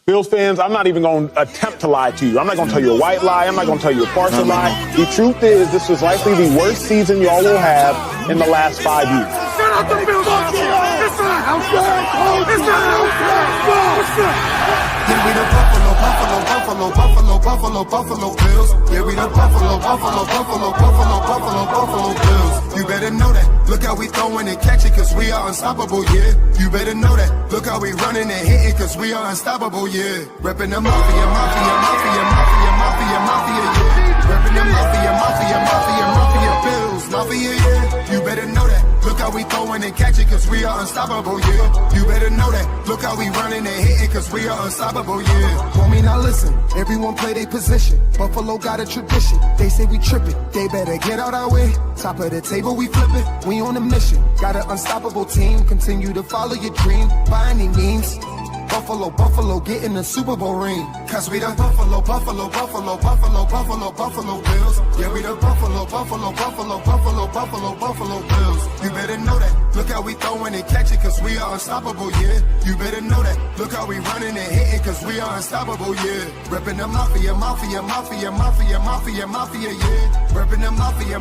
Bills fans, I'm not even going to attempt to lie to you. I'm not going to tell you a white lie. I'm not going to tell you a partial lie. The truth is, this was likely the worst season y'all will have in the last 5 years. Shut up the Bills! It's not house show! It's not house show! Yeah, we the Buffalo Bills. Yeah, we the Buffalo Bills. You better know that. Look how we throwing and catching, cause we are unstoppable, yeah. You better know that. Look how we running and hitting, cause we are unstoppable, yeah. Reppin' the mafia, yeah. Reppin' the mafia, Bills, mafia, yeah. You better know that. Look how we throwing and catching, cause we are unstoppable, yeah. You better know that. Look how we running and hitting, cause we are unstoppable, yeah. Want me now listen, everyone play their position. Buffalo got a tradition, they say we trippin'. They better get out our way. Top of the table, we flippin'. We on a mission, got an unstoppable team. Continue to follow your dream, by any means. Buffalo, get in the Super Bowl ring. Cause we the Buffalo Bills. Yeah, we the Buffalo Bills. You better know that. Look how we throwing and catching, cause we are unstoppable, yeah. You better know that. Look how we running and hitting, cause we are unstoppable, yeah. Reppin' the mafia, yeah. Reppin' the mafia,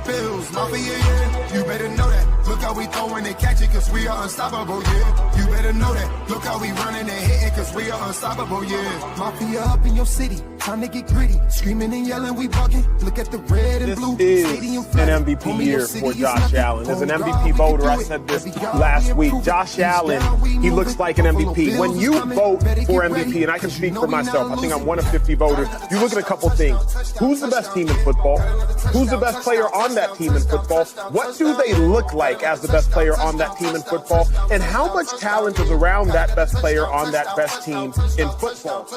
Bills, mafia, yeah. You better know that. Look how we throwing and catching, cause we are unstoppable, yeah. You better know that. Look how we running and hitting, cause we are unstoppable, yeah. Mafia up in your city, time to get gritty. Screaming and yelling, we bugging. Look at the red and blue. This is an MVP year for Josh Allen. As an MVP voter, I said this last week. Josh Allen, he looks like an MVP. When you vote for MVP, and I can speak for myself, I think I'm one of 50 voters, you look at a couple things. Who's the best team in football? Who's the best player on that team in football? What do they look like as the best player on that team in football? And how much talent is around that best player on that best team in football?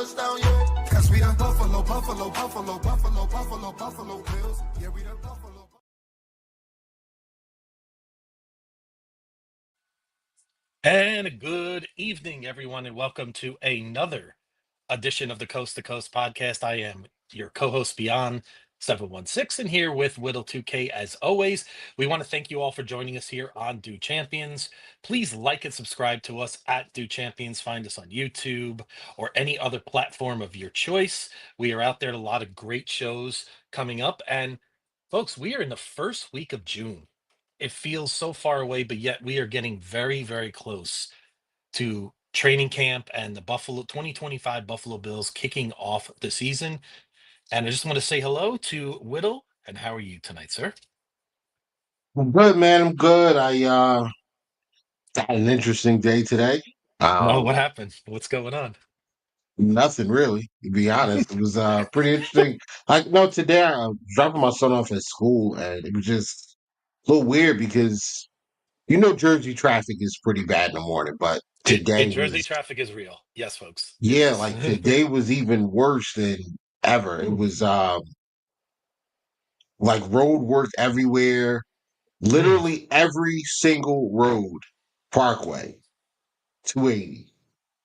And good evening, everyone, and welcome to another edition of the Coast to Coast podcast. I am your co-host Beyond 716, and here with Whittle 2K as always. We want to thank you all for joining us here on Do Champions. Please like and subscribe to us at Do Champions. Find us on YouTube or any other platform of your choice. We are out there, a lot of great shows coming up. And folks, we are in the first week of June. It feels so far away, but yet we are getting very, very close to training camp and the 2025 Buffalo Bills kicking off the season. And I just want to say hello to Whittle. And how are you tonight, sir? I'm good, man. I'm good. I had an interesting day today. Oh, what happened? What's going on? Nothing really, to be honest. It was pretty interesting. Today I was dropping my son off at school, and it was just a little weird because Jersey traffic is pretty bad in the morning, but today Jersey traffic is real. Yes, folks. yeah, like today was even worse than ever. It was like road work everywhere, literally every single road, Parkway, 280.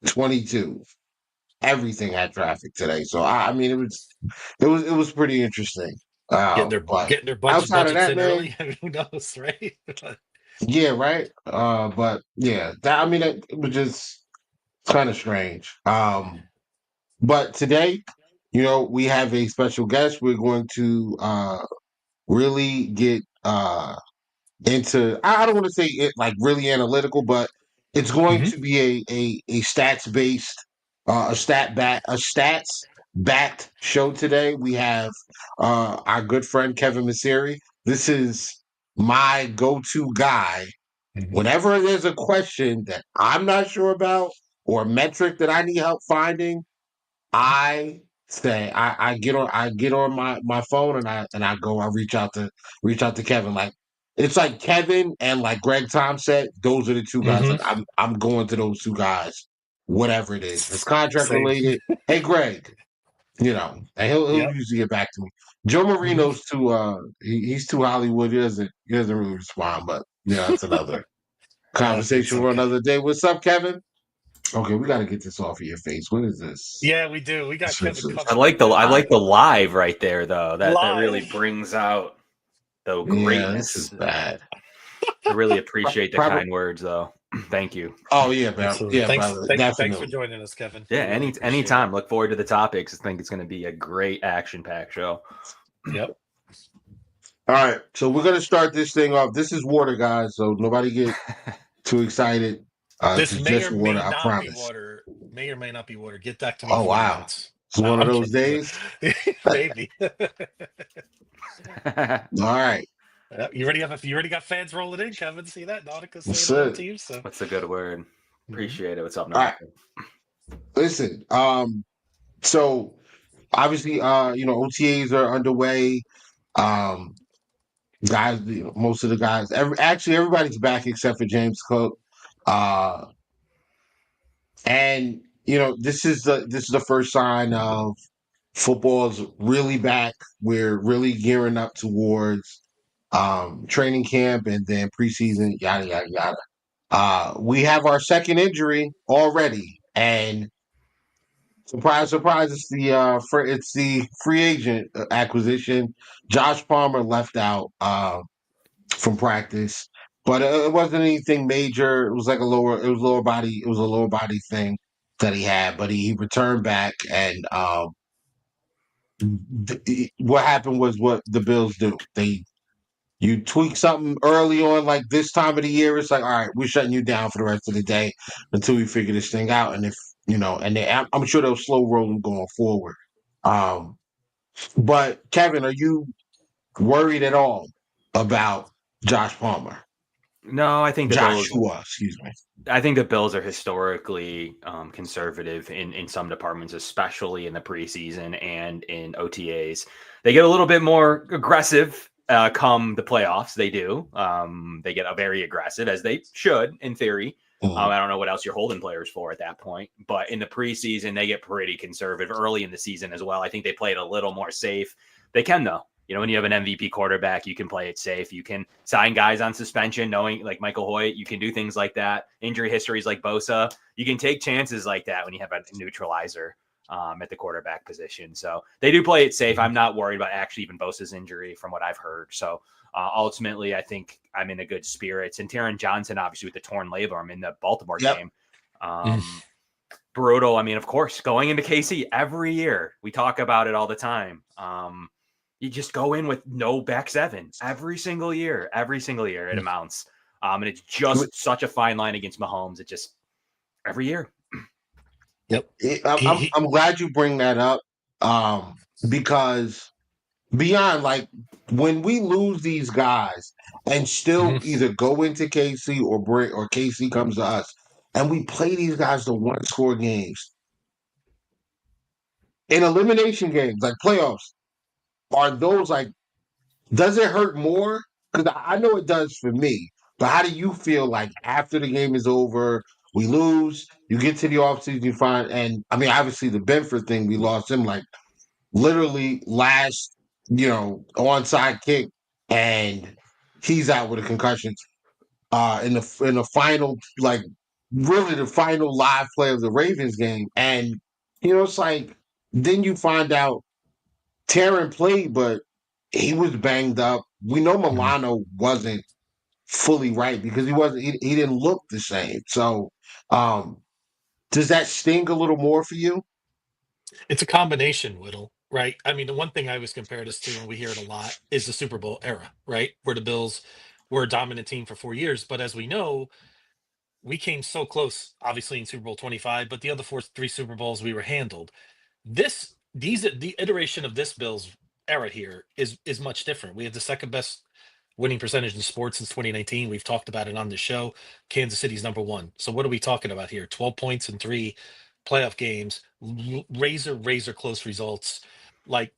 22. Everything had traffic today. So I mean it was pretty interesting. But getting their outside of budgets that, in man, early. Who knows, right? yeah, right. But yeah, it was just kind of strange. But today, we have a special guest. We're going to really get into I don't want to say it like really analytical, but it's going to be a stats based a stats backed show today. We have our good friend Kevin Maseri. This is my go-to guy whenever there's a question that I'm not sure about or a metric that I need help finding. I get on my phone and I reach out to Kevin. Like it's like Kevin and like Greg Tom said, those are the two guys. Like I'm going to those two guys, whatever it is. It's contract Same. related. Hey Greg, and he'll usually get back to me. Joe Marino's too he's too Hollywood. He doesn't really respond, but that's another conversation for another day. What's up, Kevin? Okay, we got to get this off of your face. What is this? Yeah, we do. We got Kevin covered. I like the live right there though. That really brings out the greatness. Yeah, this is bad. I really appreciate the kind words though. Thank you. Oh yeah, man. Absolutely. Yeah, Thanks. brother. Thanks for Definitely. joining us, Kevin. Yeah, We really appreciate anytime. it. Look forward to the topics. I think it's going to be a great action-packed show. Yep. All right, so we're gonna start this thing off. This is water, guys. So nobody get too excited. This It's may just or water. may I not be promise. water. May or may not be water. Get back to me in Oh 40 wow, minutes. it's No, one of I'm those kidding. days. Maybe. All right, You already got fans rolling in, Kevin. See that? Nautica's that's saying hello it. to you. So What's a good word? Appreciate it. What's up, All right, Nautica? listen. So obviously, OTAs are underway. Um, guys, most of the guys, actually everybody's back except for James Cook. Uh, and this is the first sign of football's really back. We're really gearing up towards training camp and then preseason, yada yada yada. We have our second injury already, and surprise, surprise, it's the free agent acquisition. Josh Palmer left out from practice, but it wasn't anything major. It was like lower body. It was a lower body thing that he had, but he returned back, and what happened was what the Bills do. You tweak something early on, like this time of the year, it's like, all right, we're shutting you down for the rest of the day until we figure this thing out. And if I'm sure they'll slow roll them going forward. Um, but Kevin, are you worried at all about Josh Palmer? No, I think the Bills. Joshua, excuse me. I think the Bills are historically conservative in some departments, especially in the preseason and in OTAs. They get a little bit more aggressive come the playoffs. They do. They get very aggressive, as they should, in theory. I don't know what else you're holding players for at that point. But in the preseason, they get pretty conservative early in the season as well. I think they play it a little more safe. They can, though. When you have an MVP quarterback, you can play it safe. You can sign guys on suspension, knowing like Michael Hoyt. You can do things like that. Injury histories like Bosa. You can take chances like that when you have a neutralizer at the quarterback position. So they do play it safe. I'm not worried about actually even Bosa's injury from what I've heard. So ultimately, I think I'm in a good spirits. And Taron Johnson, obviously, with the torn labrum in the Baltimore game. Brutal. I mean, of course, going into KC every year, we talk about it all the time. You just go in with no back seven every single year. It amounts. And it's just such a fine line against Mahomes. It just every year. Yep. I'm glad you bring that up because beyond like when we lose these guys and still either go into KC or break or KC comes to us and we play these guys to one score games in elimination games like playoffs. Are those like, does it hurt more? Because I know it does for me. But how do you feel like after the game is over, we lose, you get to the offseason, you find, and I mean, obviously the Benford thing, we lost him like literally last, onside kick, and he's out with a concussion. In the final, like really the final live play of the Ravens game, and it's like then you find out Taryn played, but he was banged up. We know Milano wasn't fully right because he wasn't. He didn't look the same. So, does that sting a little more for you? It's a combination, Whittle, right? I mean, the one thing I always compare this to, and we hear it a lot, is the Super Bowl era, right? Where the Bills were a dominant team for 4 years. But as we know, we came so close, obviously, in Super Bowl 25, but the other three Super Bowls we were handled. The iteration of this Bills era here is much different. We have the second best winning percentage in sports since 2019. We've talked about it on the show. Kansas City's number one. So what are we talking about here? 12 points in three playoff games, razor close results. Like,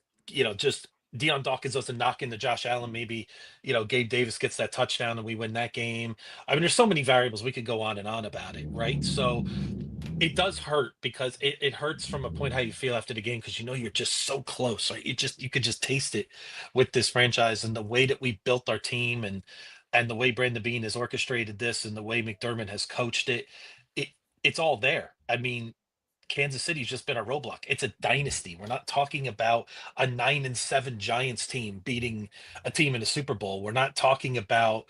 just Deion Dawkins doesn't knock into Josh Allen. Maybe, Gabe Davis gets that touchdown and we win that game. I mean, there's so many variables. We could go on and on about it, right? So it does hurt because it hurts from a point how you feel after the game because you're just so close, right? You could just taste it with this franchise and the way that we built our team and the way Brandon Beane has orchestrated this and the way McDermott has coached it. It it's all there. I mean, Kansas City's just been a roadblock. It's a dynasty. We're not talking about a 9-7 Giants team beating a team in a Super Bowl. We're not talking about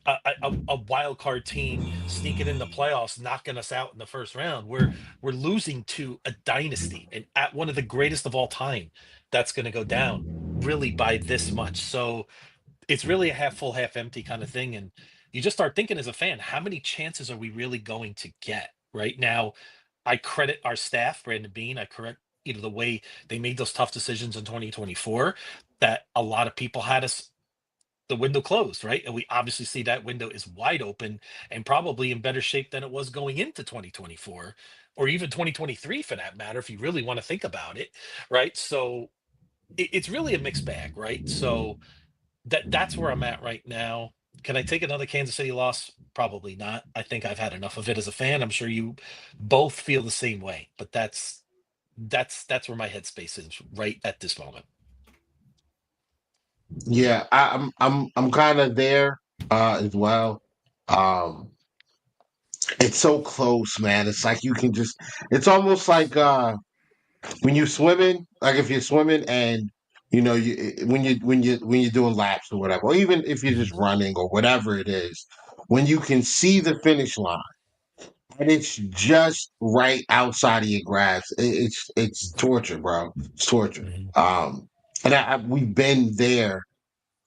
a wild card team sneaking in the playoffs, knocking us out in the first round. We're losing to a dynasty and at one of the greatest of all time. That's going to go down really by this much. So it's really a half full, half empty kind of thing. And you just start thinking as a fan, how many chances are we really going to get right now? I credit our staff, Brandon Bean. I correct, the way they made those tough decisions in 2024 that a lot of people had us the window closed, right? And we obviously see that window is wide open and probably in better shape than it was going into 2024 or even 2023 for that matter, if you really want to think about it, right? So it's really a mixed bag, right? So that's where I'm at right now. Can I take another Kansas City loss? Probably not. I think I've had enough of it as a fan. I'm sure you both feel the same way, but that's where my headspace is right at this moment. Yeah, I'm kind of there as well. Um, it's so close, man. It's like you can just. It's almost like when you're swimming. Like if you're swimming and when you're doing laps or whatever, or even if you're just running or whatever it is, when you can see the finish line and it's just right outside of your grasp, it's torture, bro. It's torture. Mhm. And we've been there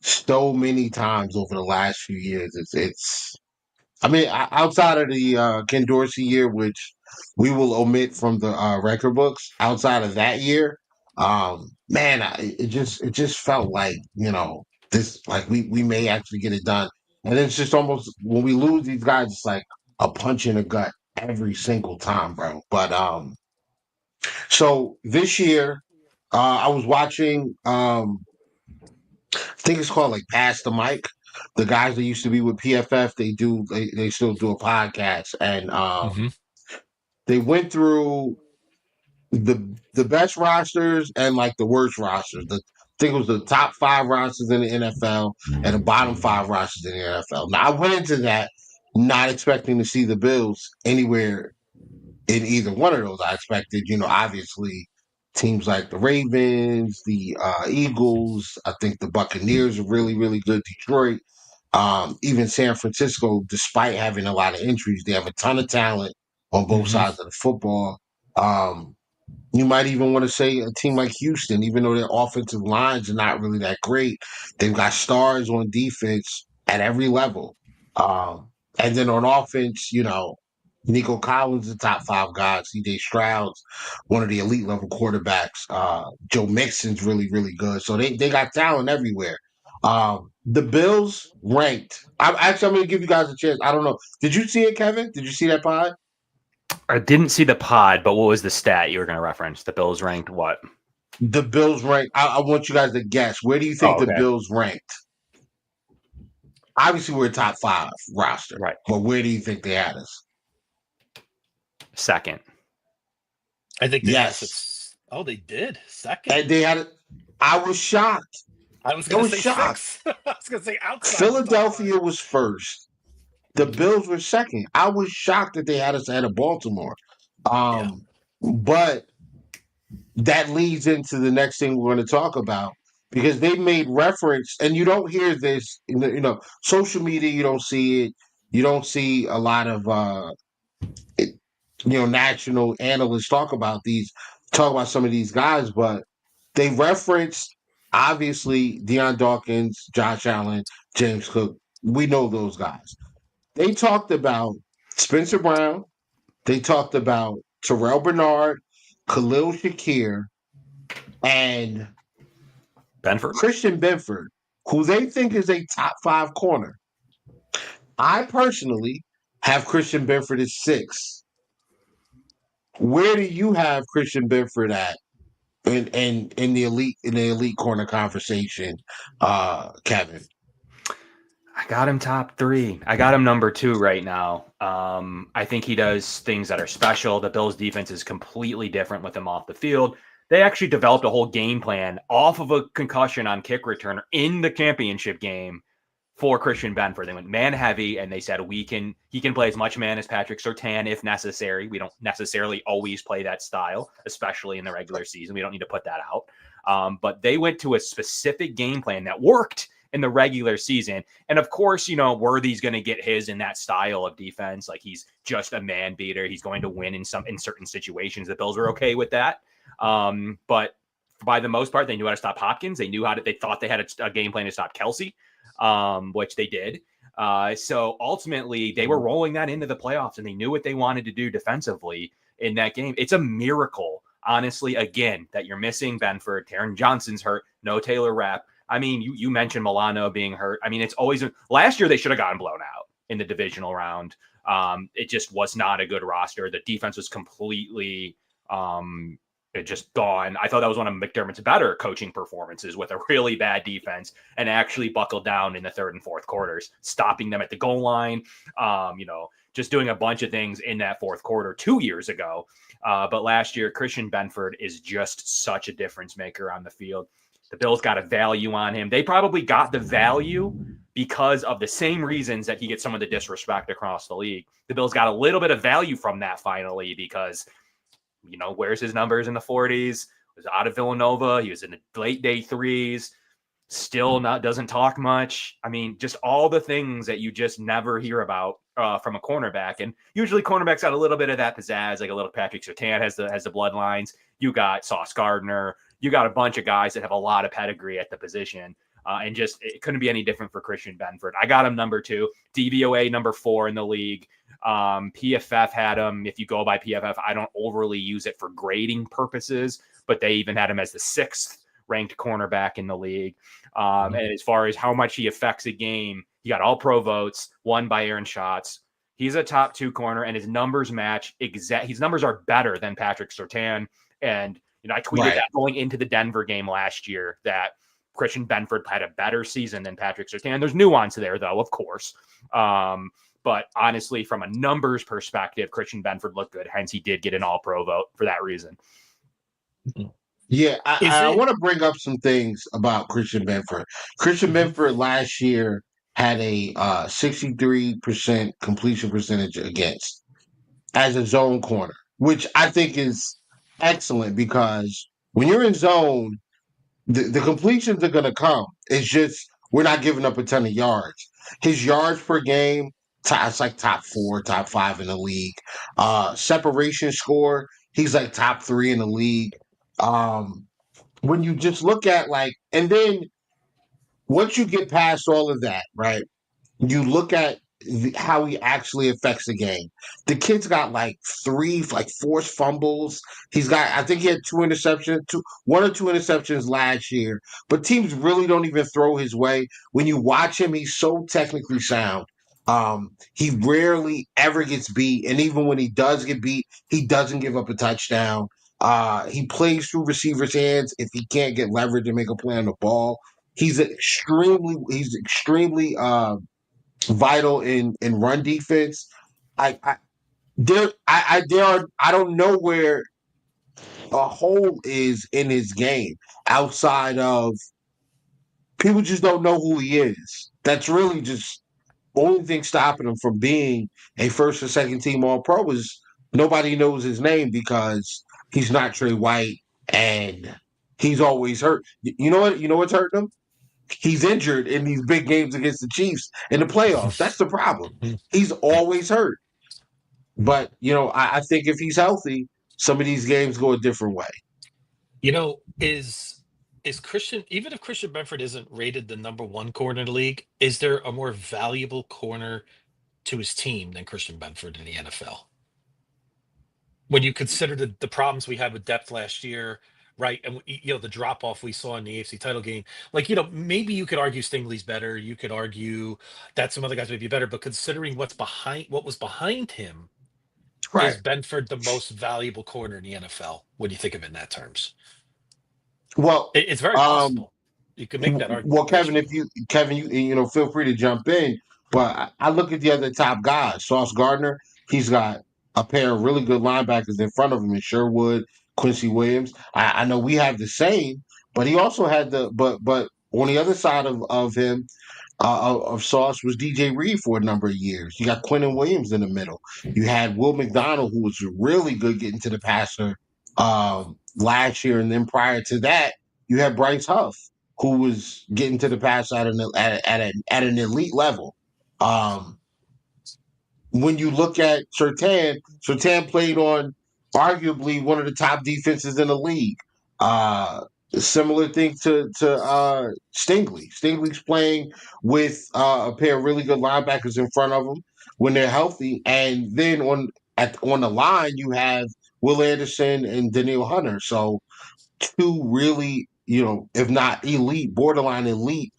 so many times over the last few years. It's I mean, outside of the Ken Dorsey year, which we will omit from the record books, outside of that year, man, it just felt like this, like we may actually get it done, and it's just almost when we lose these guys, it's like a punch in the gut every single time, bro. But so this year, I was watching. I think it's called like Pass the Mic. The guys that used to be with PFF, they still do a podcast, and Mhm. they went through the best rosters and like the worst rosters. I think it was the top 5 rosters in the NFL and the bottom 5 rosters in the NFL. Now I went into that not expecting to see the Bills anywhere in either one of those. I expected, obviously teams like the Ravens, the Eagles. I think the Buccaneers are really, really good. Detroit, even San Francisco, despite having a lot of injuries, they have a ton of talent on both Mhm. sides of the football. Um, you might even want to say a team like Houston, even though their offensive lines are not really that great, they've got stars on defense at every level. And then on offense, Nico Collins, the top 5 guys, CJ Stroud's one of the elite level quarterbacks. Joe Mixon's really, really good. So they got talent everywhere. The Bills ranked. I'm going to give you guys a chance. I don't know. Did you see it, Kevin? Did you see that pod? I didn't see the pod, but what was the stat you were going to reference? The Bills ranked what? The Bills ranked. I want you guys to guess. Where do you think Oh, the okay. Bills ranked? Obviously, we're a top 5 roster, Right. but where do you think they had us? Second. I think they had us Yes, oh, they did second. and they had it. I was shocked. I was I gonna was say shocked. six. I was gonna say outside the top five. Philadelphia was first. The Mhm. Bills were second. I was shocked that they had us ahead of Baltimore. Yeah. But that leads into the next thing we're going to talk about because they made reference, and you don't hear this, social media. You don't see it. You don't see a lot of national analysts talk about some of these guys, but they referenced obviously Deion Dawkins, Josh Allen, James Cook. We know those guys. They talked about Spencer Brown. They talked about Terrell Bernard, Khalil Shakir, and Benford? Christian Benford, who they think is a top 5 corner. I personally have Christian Benford at 6. Where do you have Christian Benford at in the elite corner conversation, Kevin? I got him top 3. I got him number 2 right now. I think he does things that are special. The Bills' defense is completely different with him off the field. They actually developed a whole game plan off of a concussion on kick returner in the championship game for Christian Benford. They went man heavy, and they said he can play as much man as Patrick Surtain if necessary. We don't necessarily always play that style, especially in the regular season. We don't need to put that out. But they went to a specific game plan that worked in the regular season. And of course, Worthy's going to get his in that style of defense. Like he's just a man beater. He's going to win in certain situations. The Bills are okay with that. But by the most part, they knew how to stop Hopkins. They thought they had a game plan to stop Kelsey, which they did. So ultimately, they were rolling that into the playoffs, and they knew what they wanted to do defensively in that game. It's a miracle, honestly, again, that you're missing Benford. Taron Johnson's hurt. No Taylor Rapp. I mean, you mentioned Milano being hurt. I mean, it's always last year they should have gotten blown out in the divisional round. It just was not a good roster. The defense was completely just gone. I thought that was one of McDermott's better coaching performances, with a really bad defense, and actually buckled down in the third and fourth quarters, stopping them at the goal line. Just doing a bunch of things in that fourth quarter 2 years ago. But last year, Christian Benford is just such a difference maker on the field. The Bills got a value on him. They probably got the value because of the same reasons that he gets some of the disrespect across the league. The Bills got a little bit of value from that finally because, where's his numbers in the 40s? Was out of Villanova. He was in the late day threes. Still doesn't talk much. I mean, just all the things that you just never hear about from a cornerback. And usually cornerbacks got a little bit of that pizzazz, like a little Patrick Surtain has the bloodlines. You got Sauce Gardner. You got a bunch of guys that have a lot of pedigree at the position. And just it couldn't be any different for Christian Benford. I got him number 2, DVOA number 4 in the league. PFF had him. If you go by PFF, I don't overly use it for grading purposes, but they even had him as the 6th ranked cornerback in the league. And as far as how much he affects a game, he got all pro votes, won by Aaron Schatz. He's a top 2 corner, and his numbers match his numbers are better than Patrick Surtain. And I tweeted that going into the Denver game last year that Christian Benford had a better season than Patrick Surtain. There's nuance there, though, of course. But honestly, from a numbers perspective, Christian Benford looked good. Hence, he did get an all-pro vote for that reason. Yeah, I want to bring up some things about Christian Benford. Christian Benford last year had a 63% completion percentage against as a zone corner, which I think is excellent because when you're in zone, the completions are going to come. It's just we're not giving up a ton of yards. His yards per game, it's like top 4, top 5 in the league. Separation score, he's like top 3 in the league. When you just look at and then once you get past all of that, right, you look at how he actually affects the game. The kid's got 3 forced fumbles. He's got, I think he had 2 interceptions, 1 or 2 interceptions last year, but teams really don't even throw his way. When you watch him, he's so technically sound. He rarely ever gets beat. And even when he does get beat, he doesn't give up a touchdown. He plays through receivers' hands if he can't get leverage and make a play on the ball. He's extremely vital in run defense. I don't know where a hole is in his game outside of people just don't know who he is. That's really just only thing stopping him from being a first or second team All Pro is nobody knows his name because he's not Trey White and he's always hurt. You know what? You know what's hurting him? He's injured in these big games against the Chiefs in the playoffs. That's the problem. He's always hurt. But, I think if he's healthy, some of these games go a different way. Is Christian, even if Christian Benford isn't rated the number 1 corner in the league, is there a more valuable corner to his team than Christian Benford in the NFL? When you consider the problems we had with depth last year, right? And the drop off we saw in the AFC title game, maybe you could argue Stingley's better. You could argue that some other guys may be better, but considering what was behind him, Right. is Benford the most valuable corner in the NFL when you think of it in that terms? Well, It's very possible. You could make that argument. Well, Kevin, you feel free to jump in. But I look at the other top guys. Sauce Gardner, he's got a pair of really good linebackers in front of him in Sherwood, Quincy Williams. I know we have the same, but he also had but on the other side of him, of Sauce was DJ Reed for a number of years. You got Quentin Williams in the middle. You had Will McDonald, who was really good getting to the passer last year, and then prior to that, you had Bryce Huff. who was getting to the pass at an elite level. When you look at Surtain played on arguably one of the top defenses in the league. Similar thing to Stingley. Stingley's playing with a pair of really good linebackers in front of him when they're healthy, and then on the line you have Will Anderson and Daniil Hunter. So two really, if not elite, borderline elite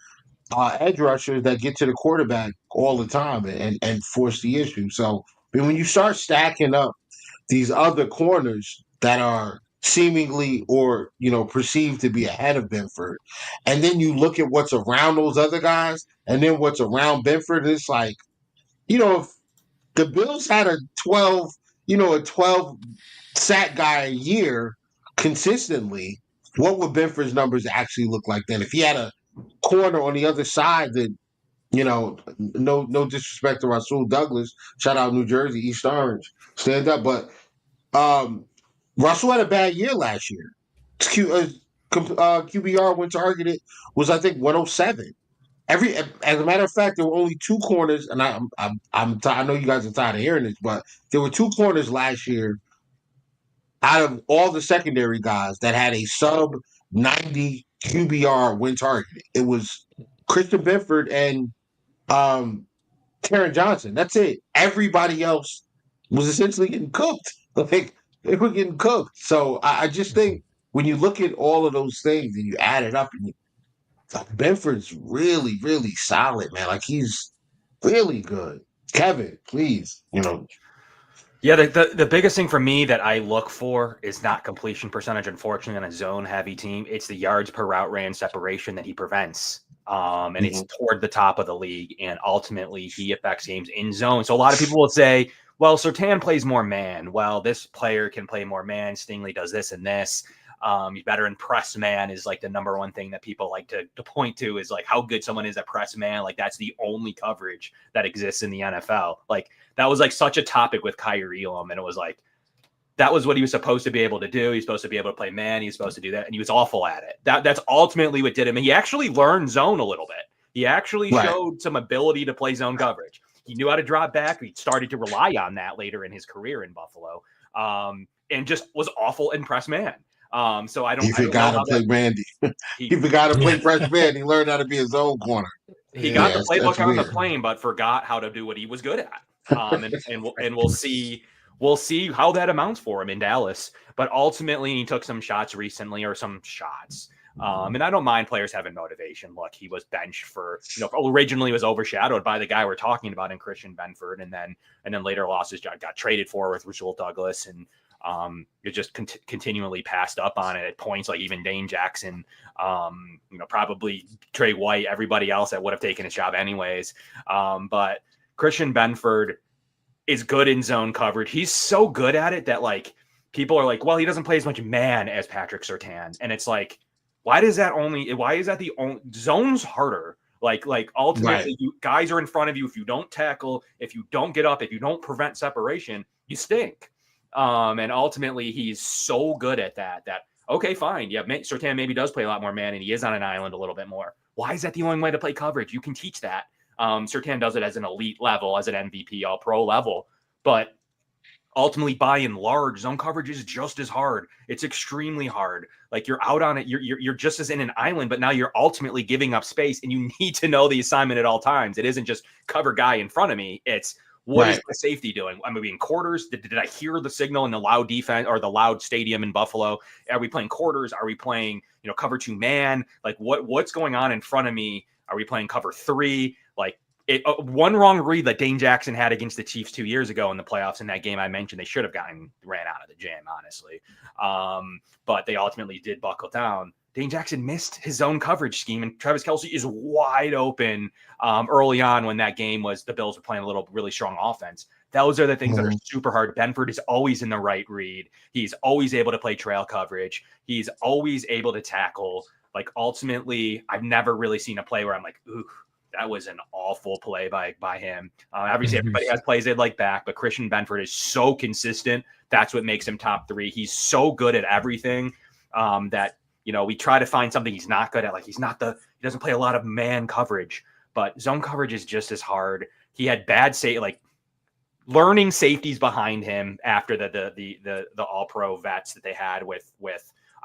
edge rushers that get to the quarterback all the time and force the issue. So I mean, when you start stacking up these other corners that are seemingly or perceived to be ahead of Benford, and then you look at what's around those other guys, and then what's around Benford, it's like if the Bills had a 12 sack guy a year consistently, what would Benford's numbers actually look like then? If he had a corner on the other side that, no disrespect to Rasul Douglas, shout out New Jersey, East Orange, stand up, but Russell had a bad year last year. QBR when targeted was I think 107. As a matter of fact, there were only two corners, and I know you guys are tired of hearing this, but there were two corners last year out of all the secondary guys that had a sub 90 QBR when targeted. It was Christian Benford and Taron Johnson. That's it. Everybody else was essentially getting cooked. Like they were getting cooked. So I just think when you look at all of those things and you add it up, and Benford's really, really solid, man. Like he's really good. Kevin, please, Yeah, the biggest thing for me that I look for is not completion percentage, unfortunately, on a zone-heavy team. It's the yards per route ran separation that he prevents. And it's toward the top of the league, and ultimately he affects games in zone. So a lot of people will say, well, Surtain plays more man. Well, this player can play more man. Stingley does this and this. You better in press man is like the number one thing that people like to point to is like how good someone is at press man. Like that's the only coverage that exists in the NFL. Like that was like such a topic with Kyrie Elam, and it was like that was what he was supposed to be able to do. He's supposed to be able to play man. He's supposed to do that, and he was awful at it. That's ultimately what did him. And he actually learned zone a little bit. He actually showed some ability to play zone coverage. He knew how to drop back. He started to rely on that later in his career in Buffalo, and just was awful in press man. So I don't. He forgot to play Mandy. He forgot to play press man. He learned how to be his own corner. He got the playbook on the plane, but forgot how to do what he was good at. And we'll see how that amounts for him in Dallas. But ultimately, he took some shots recently, or some shots. And I don't mind players having motivation. Look, he was benched for, originally was overshadowed by the guy we're talking about in Christian Benford, and then later lost his job, got traded for with Rasul Douglas, and it just continually passed up on it at points, like even Dane Jackson, probably Trey White, everybody else that would have taken his job anyways. But Christian Benford is good in zone coverage. He's so good at it that like people are like, well, he doesn't play as much man as Patrick Surtain. And it's like, why is that the only zone's harder? Like ultimately guys are in front of you. If you don't tackle, if you don't get up, if you don't prevent separation, you stink. And ultimately he's so good at that, okay, fine. Yeah. Surtain maybe does play a lot more man, and he is on an island a little bit more. Why is that the only way to play coverage? You can teach that. Surtain does it as an elite level, as an MVP, all pro level, but ultimately by and large, zone coverage is just as hard. It's extremely hard. Like you're out on it. You're just as in an island, but now you're ultimately giving up space, and you need to know the assignment at all times. It isn't just cover guy in front of me. It's, what is the safety doing? Am I being quarters? Did I hear the signal in the loud defense or the loud stadium in Buffalo? Are we playing quarters? Are we playing, cover 2 man? Like what's going on in front of me? Are we playing cover 3? Like one wrong read that Dane Jackson had against the Chiefs 2 years ago in the playoffs in that game I mentioned, they should have ran out of the jam, honestly. But they ultimately did buckle down. Dane Jackson missed his own coverage scheme, and Travis Kelce is wide open early on when that game was, the Bills were playing a really strong offense. Those are the things that are super hard. Benford is always in the right read. He's always able to play trail coverage. He's always able to tackle. Like ultimately, I've never really seen a play where I'm like, ooh, that was an awful play by him. Obviously, everybody has plays they'd like back, but Christian Benford is so consistent. That's what makes him top 3. He's so good at everything that we try to find something he's not good at. Like he doesn't play a lot of man coverage, but zone coverage is just as hard. He had bad learning safeties behind him after the all pro vets that they had with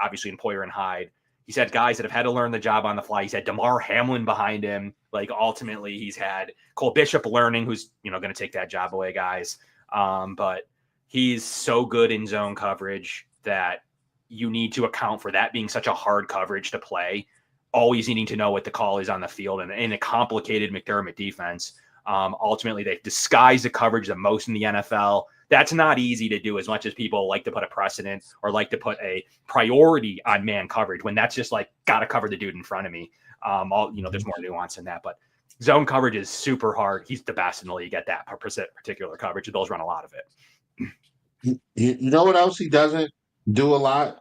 obviously in Poyer and Hyde. He's had guys that have had to learn the job on the fly. He's had DeMar Hamlin behind him. Like ultimately he's had Cole Bishop learning, who's, going to take that job away, guys. But he's so good in zone coverage that you need to account for that being such a hard coverage to play, always needing to know what the call is on the field. And in a complicated McDermott defense, ultimately they disguise the coverage the most in the NFL. That's not easy to do, as much as people like to put a precedent or like to put a priority on man coverage, when that's just like, got to cover the dude in front of me. There's more nuance in that, but zone coverage is super hard. He's the best in the league at that particular coverage. The Bills run a lot of it. You know what else he doesn't do a lot?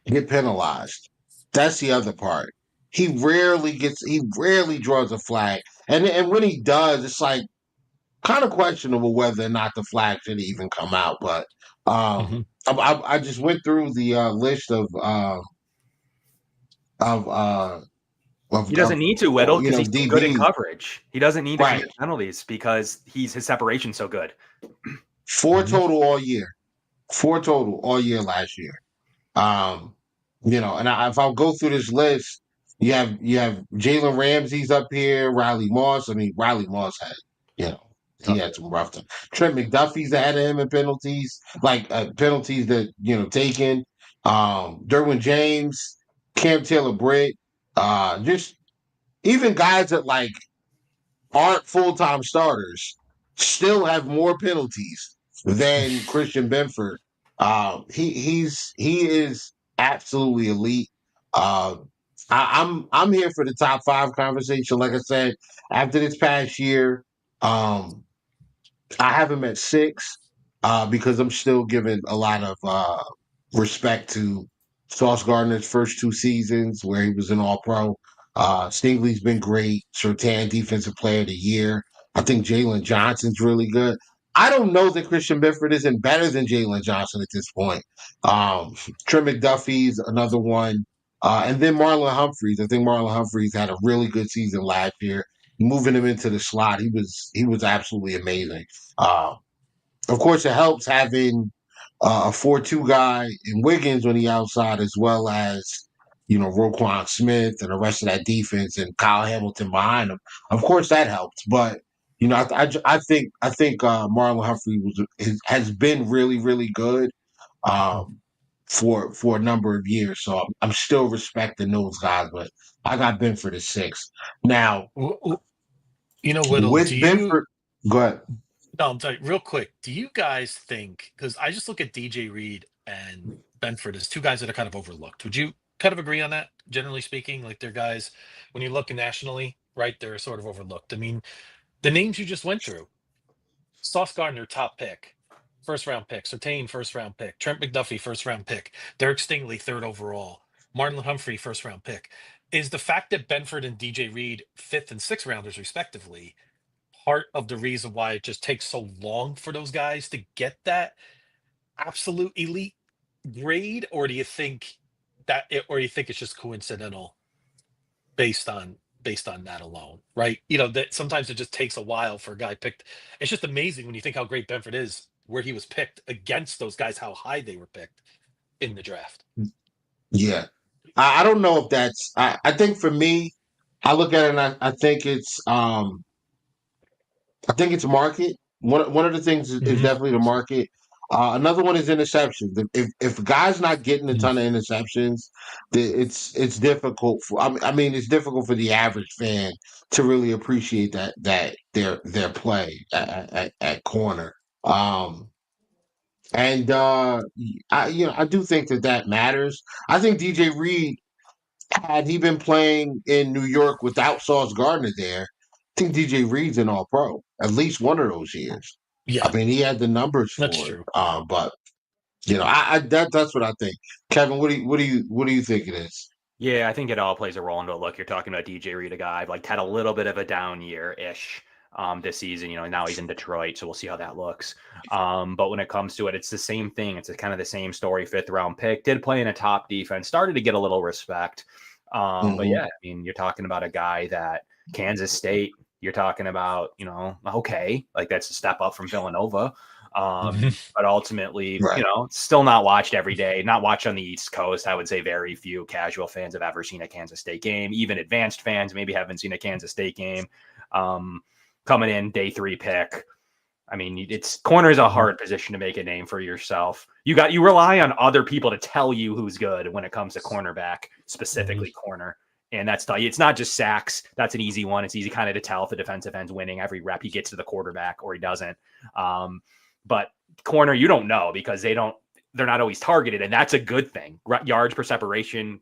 Get penalized. That's the other part. He rarely draws a flag. And when he does, it's like kind of questionable whether or not the flag should even come out. But I just went through the list of he doesn't need to, Whittle, because he's DBs. good in coverage. He doesn't need to Right. commit penalties because his separation's so good. 4 total all year. 4 total all year last year. And if I'll go through this list, you have Jalen Ramsey's up here, Riley Moss. I mean, Riley Moss had, he had some rough time. Trent McDuffie's ahead of him in penalties, penalties that, taken. Derwin James, Cam Taylor-Britt, just even guys that aren't full-time starters still have more penalties than Christian Benford. He is absolutely elite. I'm here for the top 5 conversation. Like I said, after this past year, I have him at 6 because I'm still giving a lot of respect to Sauce Gardner's first 2 seasons where he was an All-Pro. Stingley's been great. Surtain, Defensive Player of the Year. I think Jalen Johnson's really good. I don't know that Christian Benford isn't better than Jalen Johnson at this point. Trent McDuffie's another one. And then Marlon Humphreys. I think Marlon Humphreys had a really good season last year. Moving him into the slot, he was absolutely amazing. Of course, it helps having a 4-2 guy in Wiggins on the outside, as well as Roquan Smith and the rest of that defense and Kyle Hamilton behind him. Of course, that helps, but I think Marlon Humphrey has been really, really good for a number of years. So I'm still respecting those guys, but I got Benford at 6 now. Whittle, With Benford, go ahead. No, I'm sorry, real quick. Do you guys think, because I just look at DJ Reed and Benford as 2 guys that are kind of overlooked. Would you kind of agree on that, generally speaking? Like they're guys, when you look nationally, right, they're sort of overlooked. I mean, the names you just went through, Sauce Gardner, top pick, 1st round pick, Surtain, 1st round pick, Trent McDuffie, 1st round pick, Derek Stingley, 3rd overall, Marlon Humphrey, 1st round pick. Is the fact that Benford and DJ Reed 5th and 6th rounders respectively part of the reason why it just takes so long for those guys to get that absolute elite grade, or do you think it's just coincidental based on that alone, right? That sometimes it just takes a while for a guy picked. It's just amazing when you think how great Benford is, where he was picked against those guys, how high they were picked in the draft. Yeah, I don't know if that's. I think for me, I look at it and I think it's market. One of the things is definitely the market. Another one is interceptions. If a guy's not getting a ton of interceptions, it's difficult for. I mean, it's difficult for the average fan to really appreciate that their play at corner. I do think that matters. I think DJ Reed, had he been playing in New York without Sauce Gardner there, I think DJ Reed's an All-Pro at least one of those years. Yeah, I mean, he had the numbers that's for it. true. But that's what I think. Kevin, what do you think it is? Yeah, I think it all plays a role into it. Look, you're talking about DJ Reed, a guy had a little bit of a down year ish. this season. Now he's in Detroit, so we'll see how that looks. But when it comes to it, it's the same thing. It's kind of the same story. 5th round pick, did play in a top defense, started to get a little respect. But yeah, I mean, you're talking about a guy that Kansas State, you're talking about, okay, like that's a step up from Villanova. But ultimately, Right. Still not watched every day, not watched on the East Coast. I would say very few casual fans have ever seen a Kansas State game. Even advanced fans maybe haven't seen a Kansas State game. Coming in day 3 pick. I mean, corner is a hard position to make a name for yourself. You rely on other people to tell you who's good when it comes to cornerback, specifically corner. And it's not just sacks. That's an easy one. It's easy kind of to tell if the defensive end's winning every rep he gets to the quarterback or he doesn't. But corner, you don't know because they're not always targeted. And that's a good thing. Yards per separation,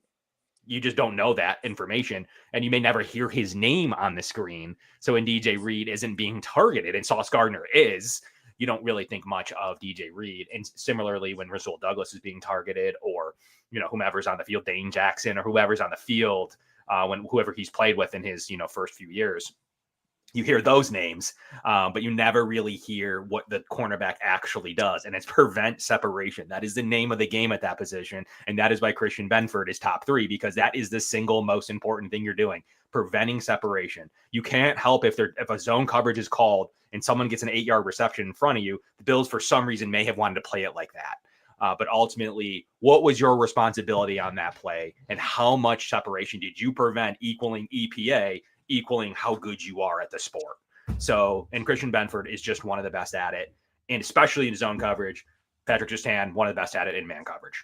you just don't know that information, and you may never hear his name on the screen. So when DJ Reed isn't being targeted and Sauce Gardner is, you don't really think much of DJ Reed. And similarly, when Rasul Douglas is being targeted, or whomever's on the field, Dane Jackson, or whoever's on the field, whoever he's played with in his first few years, you hear those names, but you never really hear what the cornerback actually does. And it's prevent separation. That is the name of the game at that position. And that is why Christian Benford is top 3, because that is the single most important thing you're doing, preventing separation. You can't help if a zone coverage is called and someone gets an 8-yard reception in front of you. The Bills, for some reason, may have wanted to play it like that. But ultimately, what was your responsibility on that play, and how much separation did you prevent, equaling EPA, equaling how good you are at the sport? So, and Christian Benford is just one of the best at it, and especially in zone coverage. Patrick Surtain, one of the best at it in man coverage.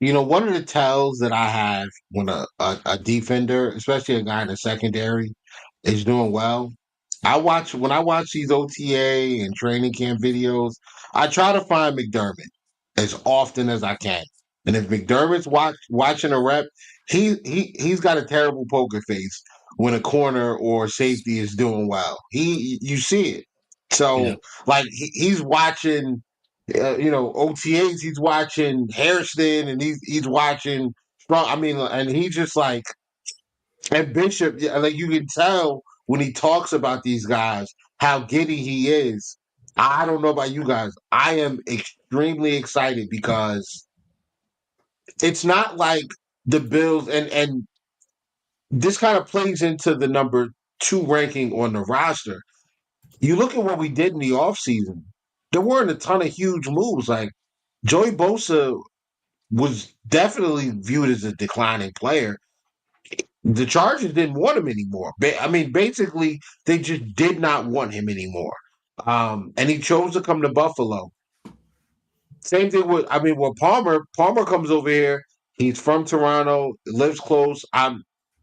One of the tells that I have when a defender, especially a guy in the secondary, is doing well, when I watch these OTA and training camp videos, I try to find McDermott as often as I can. And if McDermott's watching a rep, he's got a terrible poker face when a corner or safety is doing well. You see it. So like he's watching OTAs. He's watching Hairston, and he's watching Strong. I mean, and he's just like, and Bishop, like you can tell when he talks about these guys how giddy he is. I don't know about you guys. I am extremely excited because it's not like the Bills, and this kind of plays into the number 2 ranking on the roster. You look at what we did in the offseason, there weren't a ton of huge moves. Like Joey Bosa was definitely viewed as a declining player. The Chargers didn't want him anymore. I mean, basically, they just did not want him anymore. And he chose to come to Buffalo. Same thing with Palmer. Palmer comes over here. He's from Toronto, lives close. I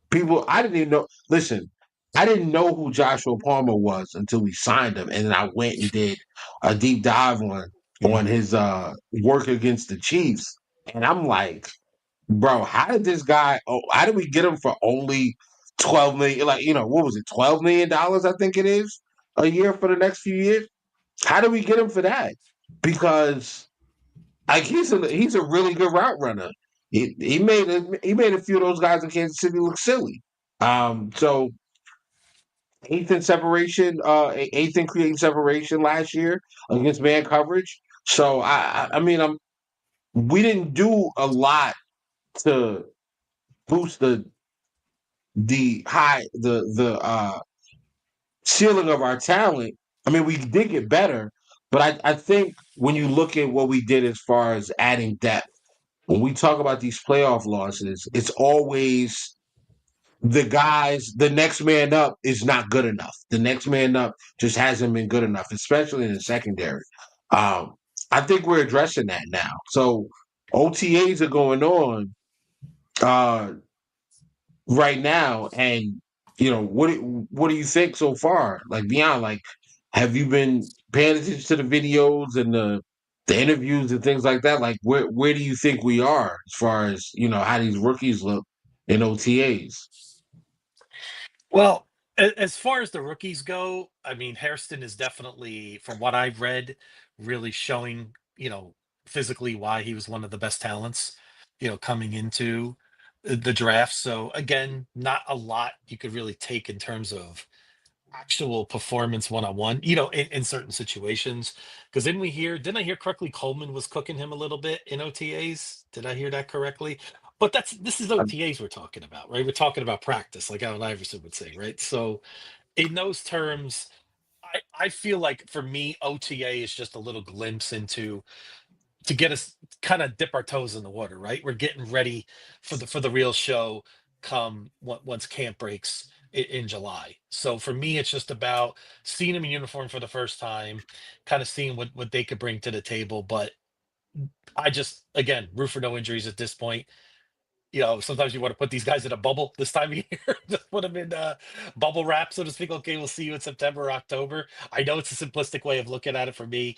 didn't even know. Listen, I didn't know who Joshua Palmer was until we signed him, and then I went and did a deep dive on his work against the Chiefs, and I'm like, bro, how did we get him for only 12 million? Like, what was it, $12 million? I think it is a year for the next few years. How did we get him for that? Because like he's a really good route runner. He made a few of those guys in Kansas City look silly. So eighth in creating separation last year against man coverage. So I mean we didn't do a lot to boost the ceiling of our talent. I mean, we did get better, but I think when you look at what we did as far as adding depth, when we talk about these playoff losses, it's always the next man up is not good enough. The next man up just hasn't been good enough, especially in the secondary. I think we're addressing that now. So OTAs are going on uh, right now, and what do you think so far? Like beyond, like, have you been paying attention to the videos and the interviews and things like that? Like, where do you think we are as far as how these rookies look in OTAs? Well, as far as the rookies go, I mean, Hairston is definitely, from what I've read, really showing, physically why he was one of the best talents, coming into the draft. So again, not a lot you could really take in terms of actual performance one-on-one, in certain situations. Because didn't I hear correctly? Coleman was cooking him a little bit in OTAs. Did I hear that correctly? But this is OTAs we're talking about, right? We're talking about practice, like Allen Iverson would say, right? So in those terms, I feel like for me, OTA is just a little glimpse into to get us kind of dip our toes in the water, right? We're getting ready for the real show come once camp breaks in July. So for me, it's just about seeing them in uniform for the first time, kind of seeing what they could bring to the table. But I just again root for no injuries at this point. Sometimes you want to put these guys in a bubble this time of year, just put them in bubble wrap, so to speak. Okay, we'll see you in September, October. I know it's a simplistic way of looking at it for me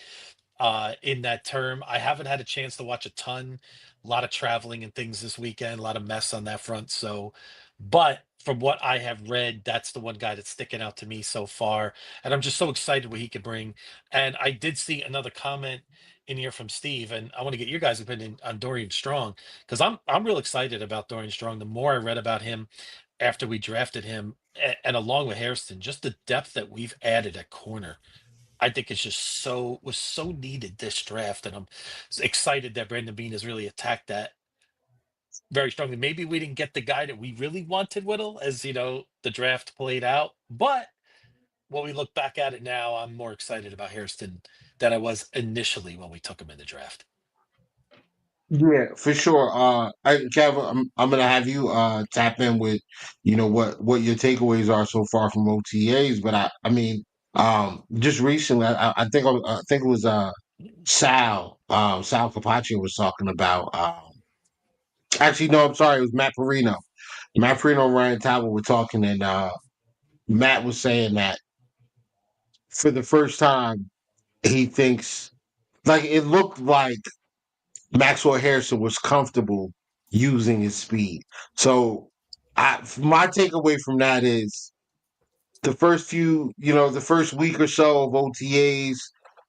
in that term. I haven't had a chance to watch a ton, a lot of traveling and things this weekend, a lot of mess on that front. So, but from what I have read, that's the one guy that's sticking out to me so far. And I'm just so excited what he could bring. And I did see another comment in here from Steve, and I want to get your guys' opinion on Dorian Strong, because I'm real excited about Dorian Strong. The more I read about him after we drafted him, and along with Hairston, just the depth that we've added at corner. I think it's just was so needed this draft, and I'm excited that Brandon Bean has really attacked that very strongly. Maybe we didn't get the guy that we really wanted, Whittle, as the draft played out. But when we look back at it now, I'm more excited about Hairston than I was initially when we took him in the draft. Yeah, for sure. Kev, I'm gonna have you tap in with, what your takeaways are so far from OTAs. But I mean, just recently, I think it was Sal Capaccio was talking about. Actually, no, I'm sorry, it was Matt Perino. Matt Perino and Ryan Talbot were talking, and Matt was saying that for the first time, he thinks like it looked like Maxwell Harrison was comfortable using his speed. So my takeaway from that is the first week or so of OTAs,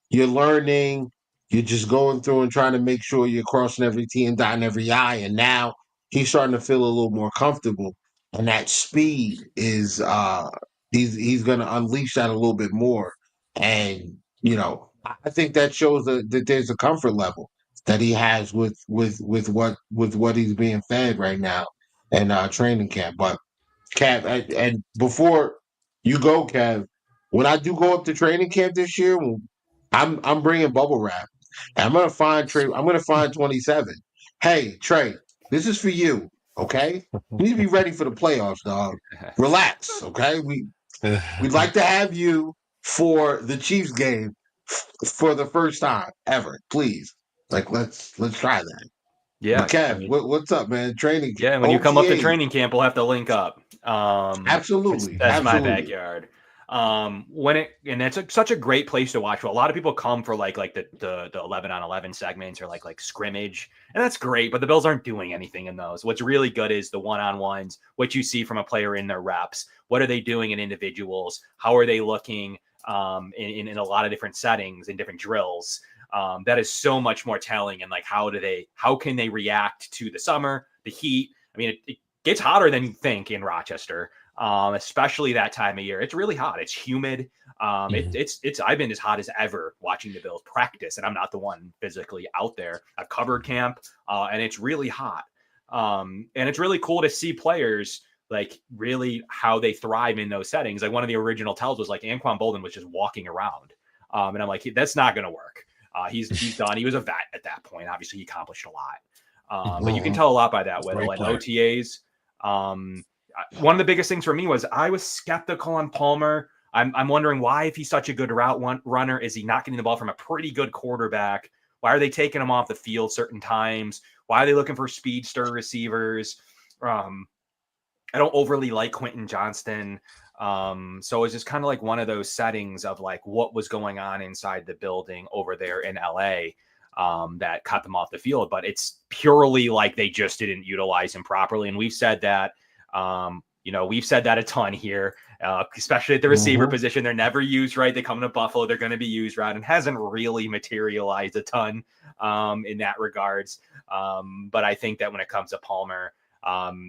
you're learning, you're just going through and trying to make sure you're crossing every T and dotting every I. And now he's starting to feel a little more comfortable. And that speed is he's gonna unleash that a little bit more. And I think that shows that there's a comfort level that he has with what he's being fed right now in training camp. But Kev, and before you go, Kev, when I do go up to training camp this year, I'm bringing bubble wrap. And I'm gonna find Trey. I'm gonna find 27. Hey Trey, this is for you. Okay, you need to be ready for the playoffs, dog. Relax. Okay, we'd like to have you for the Chiefs game for the first time ever. Please, like let's try that. But Yeah, I Kev, mean, what's up, man? Training yeah. When you come up to OTAs. training camp, we'll have to link up. Absolutely, That's my absolutely. backyard. And that's such a great place to watch. Well, a lot of people come for like the 11-on-11 segments or like scrimmage, and that's great. But the Bills aren't doing anything in those. What's really good is the one-on-ones. What you see from a player in their reps. What are they doing in individuals? How are they looking in a lot of different settings in different drills? That is so much more telling. And like, how can they react to the summer, the heat? I mean, it gets hotter than you think in Rochester, especially that time of year. It's really hot. It's humid. It's I've been as hot as ever watching the Bills practice, and I'm not the one physically out there. I've covered camp, and it's really hot. And it's really cool to see players like really how they thrive in those settings. Like one of the original tells was like Anquan Bolden was just walking around. And I'm like, that's not going to work. He's done. He was a vet at that point. Obviously, he accomplished a lot. But you can tell a lot by that. Whittle and OTAs. One of the biggest things for me was I was skeptical on Palmer. I'm wondering why, if he's such a good route runner, is he not getting the ball from a pretty good quarterback? Why are they taking him off the field certain times? Why are they looking for speedster receivers? I don't overly like Quentin Johnston. So it's just kind of like one of those settings of like what was going on inside the building over there in LA that cut them off the field. But it's purely like they just didn't utilize him properly. And we've said that, we've said that a ton here, especially at the receiver position. They're never used right. They come to Buffalo, they're going to be used right, and hasn't really materialized a ton in that regards. But I think that when it comes to Palmer,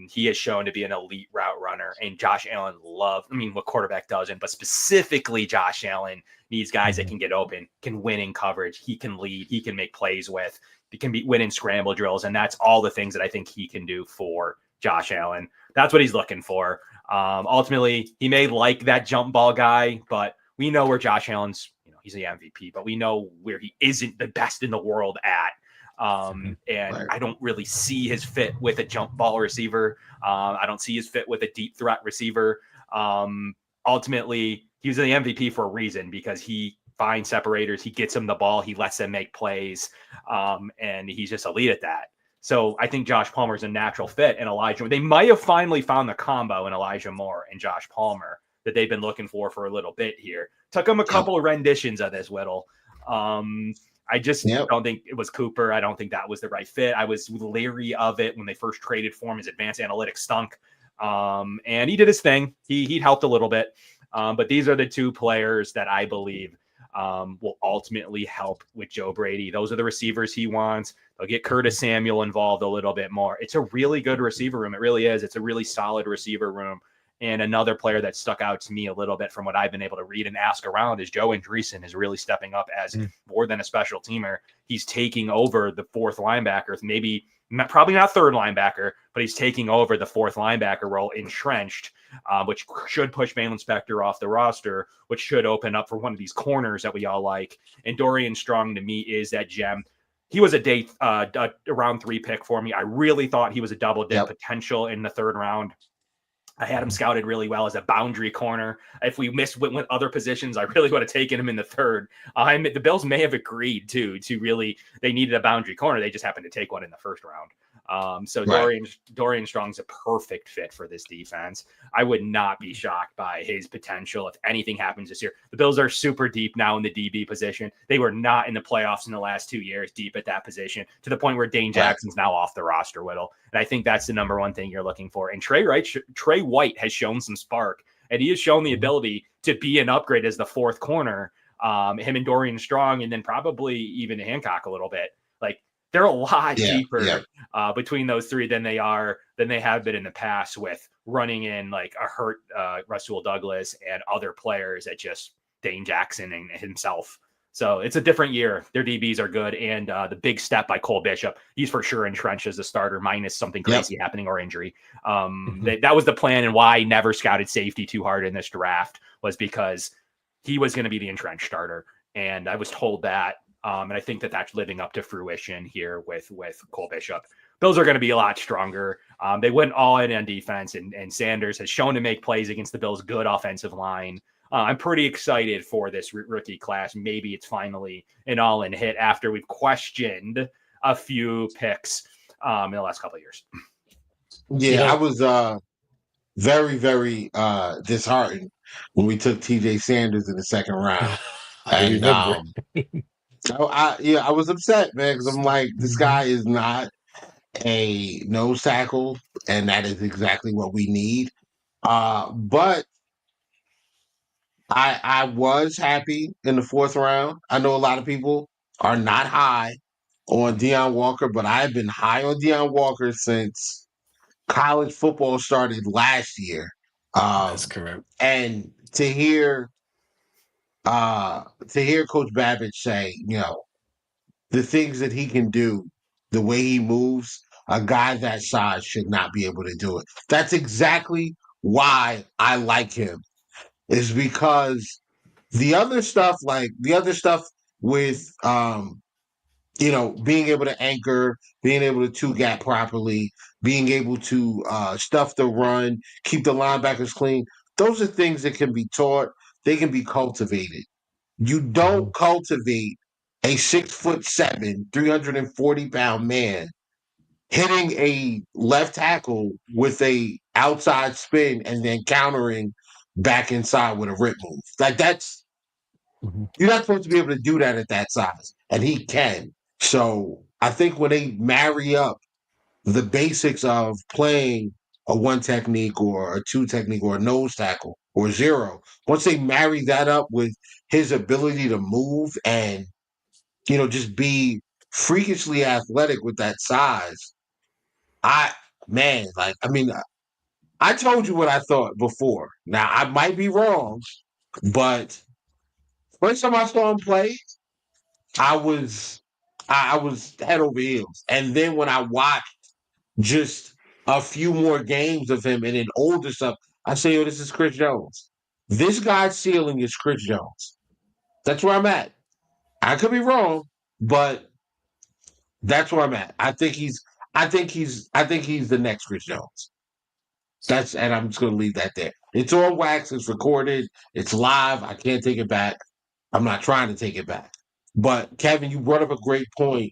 He has shown to be an elite route runner, and Josh Allen what quarterback doesn't, but specifically Josh Allen needs guys that can get open, can win in coverage, he can lead, he can make plays with, he can win in scramble drills, and that's all the things that I think he can do for Josh Allen. That's what he's looking for. Ultimately, he may like that jump ball guy, but we know where Josh Allen's, he's the MVP, but we know where he isn't the best in the world at. And right. I don't really see his fit with a jump ball receiver. I don't see his fit with a deep threat receiver. Ultimately, he was the MVP for a reason, because he finds separators, he gets them the ball, he lets them make plays, and he's just elite at that. So I think Josh Palmer is a natural fit, and Elijah. They might have finally found the combo in Elijah Moore and Josh Palmer that they've been looking for a little bit here. Took them a couple of renditions of this, Whittle. I just don't think it was Cooper. I don't think that was the right fit. I was leery of it when they first traded for him. His advanced analytics stunk. And he did his thing. He helped a little bit. But these are the two players that I believe will ultimately help with Joe Brady. Those are the receivers he wants. They'll get Curtis Samuel involved a little bit more. It's a really good receiver room. It really is. It's a really solid receiver room. And another player that stuck out to me a little bit from what I've been able to read and ask around is Joe Andreessen is really stepping up as more than a special teamer. He's taking over the fourth linebacker, probably not third linebacker, but he's taking over the fourth linebacker role entrenched, which should push Malin Spector off the roster, which should open up for one of these corners that we all like. And Dorian Strong, to me, is that gem. He was a round 3 pick for me. I really thought he was a double dip potential in the 3rd round. I had him scouted really well as a boundary corner. If we missed with other positions, I really would have taken him in the 3rd. The Bills may have agreed to really, they needed a boundary corner. They just happened to take one in the 1st round. Right. Dorian Strong's a perfect fit for this defense. I would not be shocked by his potential if anything happens this year. The Bills are super deep now in the DB position. They were not in the playoffs in the last 2 years, deep at that position, to the point where Dane Jackson's now off the roster, Whittle. And I think that's the number one thing you're looking for. And Trey White has shown some spark, and he has shown the ability to be an upgrade as the 4th corner. Him and Dorian Strong, and then probably even Hancock a little bit. Like, they're a lot deeper between those 3 than they have been in the past, with running in like a hurt Rasul Douglas and other players at just Dane Jackson and himself. So it's a different year. Their DBs are good. And the big step by Cole Bishop, he's for sure entrenched as a starter, minus something crazy happening or injury. That was the plan, and why I never scouted safety too hard in this draft was because he was going to be the entrenched starter. And I was told that. And I think that that's living up to fruition here with Cole Bishop. Bills are going to be a lot stronger. They went all in on defense, and Sanders has shown to make plays against the Bills' good offensive line. I'm pretty excited for this rookie class. Maybe it's finally an all-in hit after we've questioned a few picks in the last couple of years. Yeah, I was very, very disheartened when we took TJ Sanders in the 2nd round. I remember. I was upset, man, because I'm like, this guy is not a nose tackle, and that is exactly what we need. But I was happy in the 4th round. I know a lot of people are not high on Deion Walker, but I've been high on Deion Walker since college football started last year. That's correct. And to hear Coach Babbitt say, the things that he can do, the way he moves, a guy that size should not be able to do it. That's exactly why I like him, is because the other stuff with, being able to anchor, being able to 2-gap properly, being able to stuff the run, keep the linebackers clean, those are things that can be taught. They can be cultivated. You don't cultivate a 6'7", 340-pound man hitting a left tackle with a outside spin and then countering back inside with a rip move. Like, that's you're not supposed to be able to do that at that size, and he can. So I think when they marry up the basics of playing a 1 technique or a 2 technique or a nose tackle or 0, once they marry that up with his ability to move and, just be freakishly athletic with that size, man, like, I mean, I told you what I thought before. Now, I might be wrong, but first time I saw him play, I was I was head over heels. And then when I watched just a few more games of him and then older stuff, I say, yo, this is Chris Jones. This guy's ceiling is Chris Jones. That's where I'm at. I could be wrong, but that's where I'm at. I think he's the next Chris Jones. And I'm just gonna leave that there. It's on wax, it's recorded, it's live. I can't take it back. I'm not trying to take it back. But Kevin, you brought up a great point.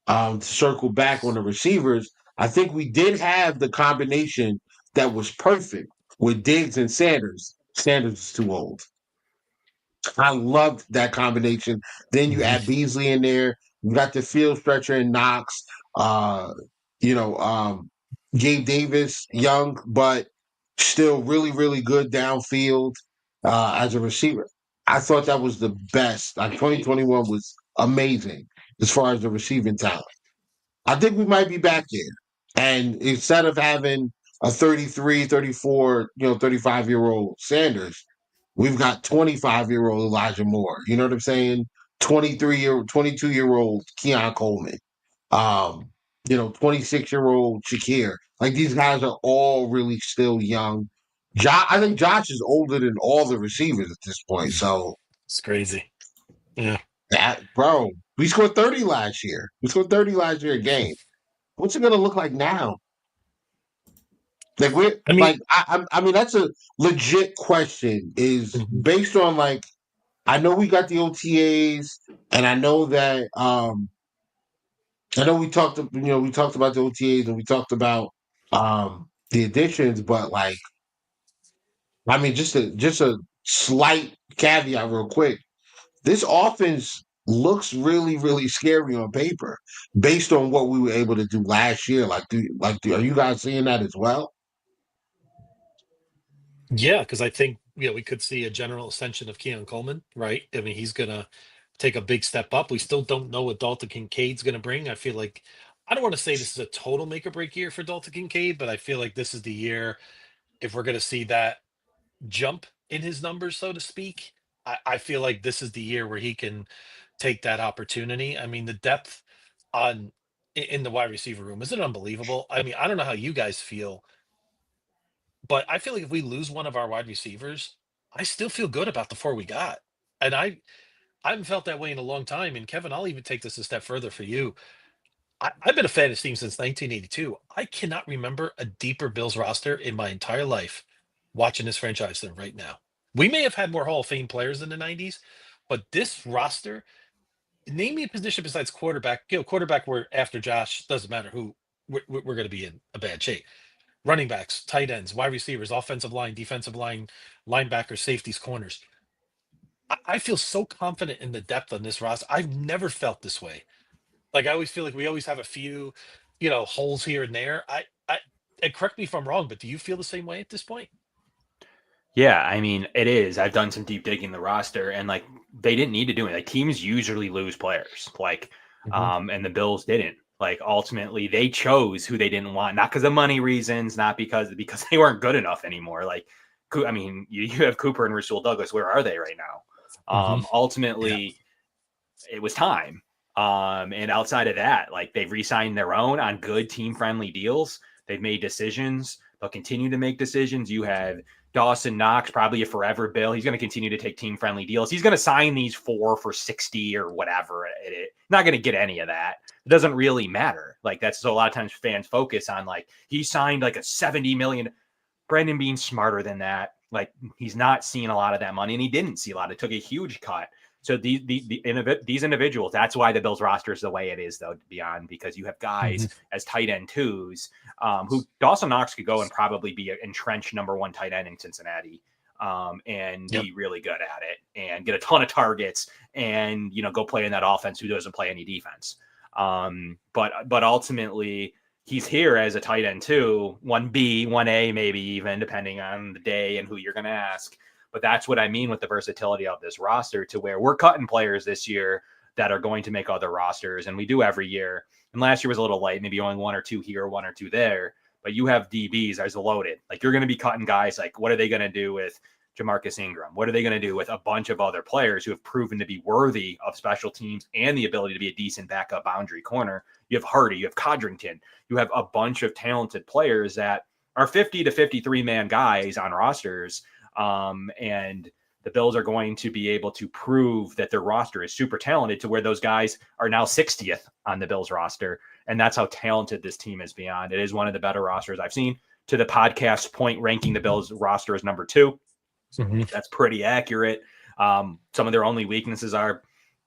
To circle back on the receivers, I think we did have the combination that was perfect with Diggs and Sanders. Sanders is too old. I loved that combination. Then you add Beasley in there. You got the field stretcher and Knox. Uh, you know, Gabe Davis, young but still really, really good downfield as a receiver. I thought that was the best. Like 2021 was amazing as far as the receiving talent. I think we might be back there. And instead of having a 33, 34, 35-year-old Sanders, we've got 25-year-old Elijah Moore. You know what I'm saying? 22-year-old Keon Coleman. 26-year-old Shakir. Like these guys are all really still young. I think Josh is older than all the receivers at this point. So It's crazy. Yeah. bro, we scored 30 last year. We scored 30 last year a game. What's it gonna look like now? Like we're I mean, like I mean that's a legit question. Is mhm. based on like I know we got the OTAs and I know that I know we talked about the OTAs and we talked about the additions, but like I mean just a slight caveat real quick. This offense looks really, really scary on paper based on what we were able to do last year. Are you guys seeing that as well? Yeah, because I think we could see a general ascension of Keon Coleman, right? I mean, he's gonna take a big step up. We still don't know what Dalton Kincaid's gonna bring. I feel like I don't want to say this is a total make or break year for Dalton Kincaid, but I feel like this is the year if we're gonna see that jump in his numbers, so to speak. I feel like this is the year where he can take that opportunity. I mean, the depth on in the wide receiver room isn't unbelievable. I mean, I don't know how you guys feel, but I feel like if we lose one of our wide receivers, I still feel good about the four we got. And I haven't felt that way in a long time. And Kevin, I'll even take this a step further for you. I've been a fan of this team since 1982. I cannot remember a deeper Bills roster in my entire life watching this franchise than right now. We may have had more Hall of Fame players in the 90s, but this roster, name me a position besides quarterback. Quarterback where after Josh, doesn't matter who, we're going to be in a bad shape. Running backs, tight ends, wide receivers, offensive line, defensive line, linebackers, safeties, corners. I feel so confident in the depth on this roster. I've never felt this way. Like I always feel like we always have a few, holes here and there. And correct me if I'm wrong, but do you feel the same way at this point? Yeah, I mean, it is. I've done some deep digging in the roster, and like they didn't need to do it. Like teams usually lose players, Mhm. and the Bills didn't. Like ultimately, they chose who they didn't want, not because of money reasons, not because they weren't good enough anymore. Like, I mean, you have Cooper and Rasul Douglas. Where are they right now? Mhm. Yeah. Ultimately, it was time. And outside of that, like they've re-signed their own on good team-friendly deals. They've made decisions. They'll continue to make decisions. You have Dawson Knox, probably a forever bill. He's going to continue to take team-friendly deals. He's going to sign these 4 for 60 or whatever. Not going to get any of that. It doesn't really matter. Like that's so a lot of times fans focus on like he signed like a 70 million. Brandon Beane's smarter than that. Like he's not seeing a lot of that money, and he didn't see a lot. It took a huge cut. So these individuals, that's why the Bills roster is the way it is, though, beyond because you have guys Mhm. as tight end twos who Dawson Knox could go and probably be an entrenched number 1 tight end in Cincinnati and Yep. be really good at it and get a ton of targets and, go play in that offense who doesn't play any defense. But ultimately, he's here as a tight end too, 1B, 1A, maybe even depending on the day and who you're going to ask. But that's what I mean with the versatility of this roster to where we're cutting players this year that are going to make other rosters. And we do every year. And last year was a little light, maybe only 1 or 2 here, 1 or 2 there. but you have DBs as loaded. Like, you're going to be cutting guys. Like, what are they going to do with Jamarcus Ingram? What are they going to do with a bunch of other players who have proven to be worthy of special teams and the ability to be a decent backup boundary corner? You have Hardy, you have Codrington, you have a bunch of talented players that are 50 to 53 man guys on rosters. And the Bills are going to be able to prove that their roster is super talented to where those guys are now 60th on the Bills roster. And that's how talented this team is beyond. It is one of the better rosters I've seen. To the podcast's point, ranking the Bills roster as number 2. Mm-hmm. That's pretty accurate. Some of their only weaknesses are,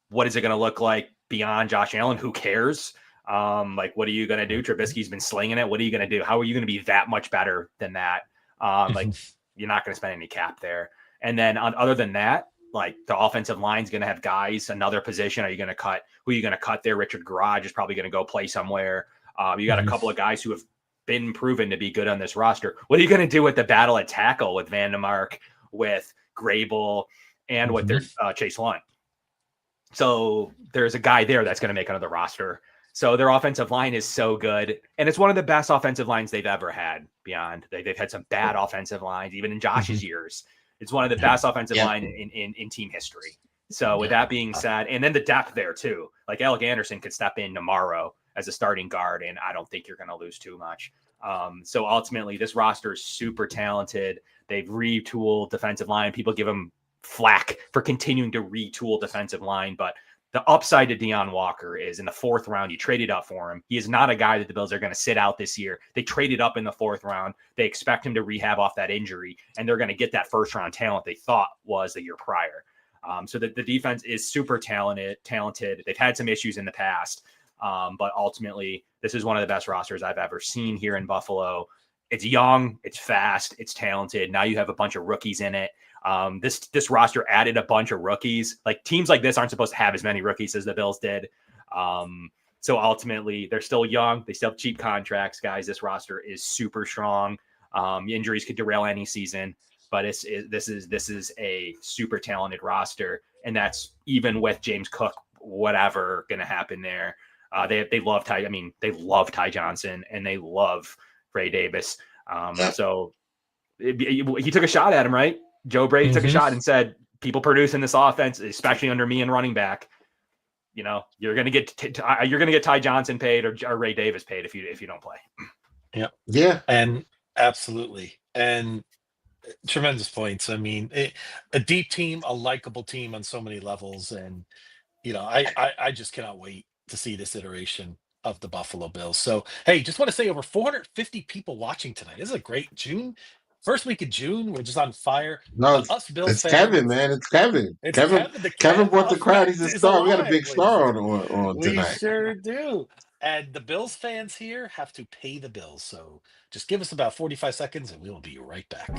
what is it going to look like beyond Josh Allen? Who cares? Like, what are you going to do? Trubisky's been slinging it. What are you going to do? How are you going to be that much better than that? Like, you're not going to spend any cap there. And then other than that, like, the offensive line is going to have guys, another position. Are you going to cut? Who are you going to cut there? Richard Garage is probably going to go play somewhere. You got a couple of guys who have been proven to be good on this roster. What are you going to do with the battle at tackle with Vandemark, with Grable, and with their Chase Long? So there's a guy there that's going to make another roster. So their offensive line is so good. And it's one of the best offensive lines they've ever had beyond. They've had some bad offensive lines, even in Josh's years. It's one of the best offensive line in team history. So with that being said, and then the depth there too, like Alec Anderson could step in tomorrow as a starting guard, and I don't think you're going to lose too much. So ultimately, this roster is super talented. They've retooled defensive line. People give them flack for continuing to retool defensive line, but the upside to Deion Walker is in the 4th round. You traded up for him. He is not a guy that the Bills are going to sit out this year. They traded up in the 4th round. They expect him to rehab off that injury, and they're going to get that first-round talent they thought was the year prior. So the defense is super talented. They've had some issues in the past, but ultimately, this is one of the best rosters I've ever seen here in Buffalo. It's young, it's fast, it's talented. Now you have a bunch of rookies in it. This roster added a bunch of rookies. Like, teams like this aren't supposed to have as many rookies as the Bills did. So ultimately, they're still young. They still have cheap contracts, guys. This roster is super strong. Injuries could derail any season, but this is a super talented roster, and that's even with James Cook, whatever going to happen there. They love Ty. I mean, they love Ty Johnson, and they love Ray Davis. So he took a shot at him, right? Joe Brady took a shot and said, people produce in this offense, especially under me and running back, you know, you're going to get Ty Johnson paid or Ray Davis paid if you don't play. Yeah. And absolutely. And tremendous points. I mean, a deep team, a likable team on so many levels. And, you know, I just cannot wait to see this iteration of the Buffalo Bills. So, hey, just want to say over 450 people watching tonight. This is a great first week of June. We're just on fire. No, Us Bills it's fans. Kevin, man. It's Kevin. It's Kevin brought the crowd. He's a star. We got a big star on We tonight. sure do. And the Bills fans here have to pay the bills. So just give us about 45 seconds and we will be right back.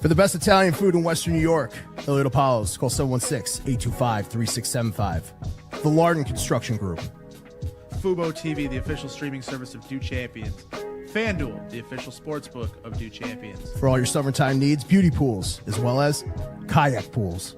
For the best Italian food in Western New York, Elliot Apollo's, call 716-825-3675. The Lardon Construction Group. Fubo TV, the official streaming service of Do Champions. FanDuel, the official sportsbook of Do Champions. For all your summertime needs, beauty pools, as well as kayak pools.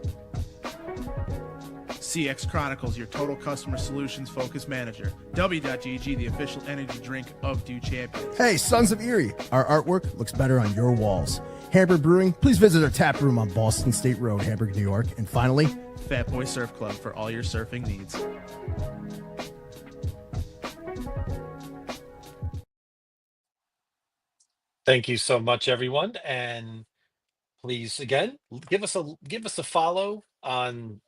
CX Chronicles, your total customer solutions focused manager. W.GG, the official energy drink of Do Champions. Hey, Sons of Erie, our artwork looks better on your walls. Hamburg Brewing, please visit our tap room on Boston State Road, Hamburg, New York. And finally, Fat Boy Surf Club for all your surfing needs. Thank you so much, everyone. And please, again, give us a follow on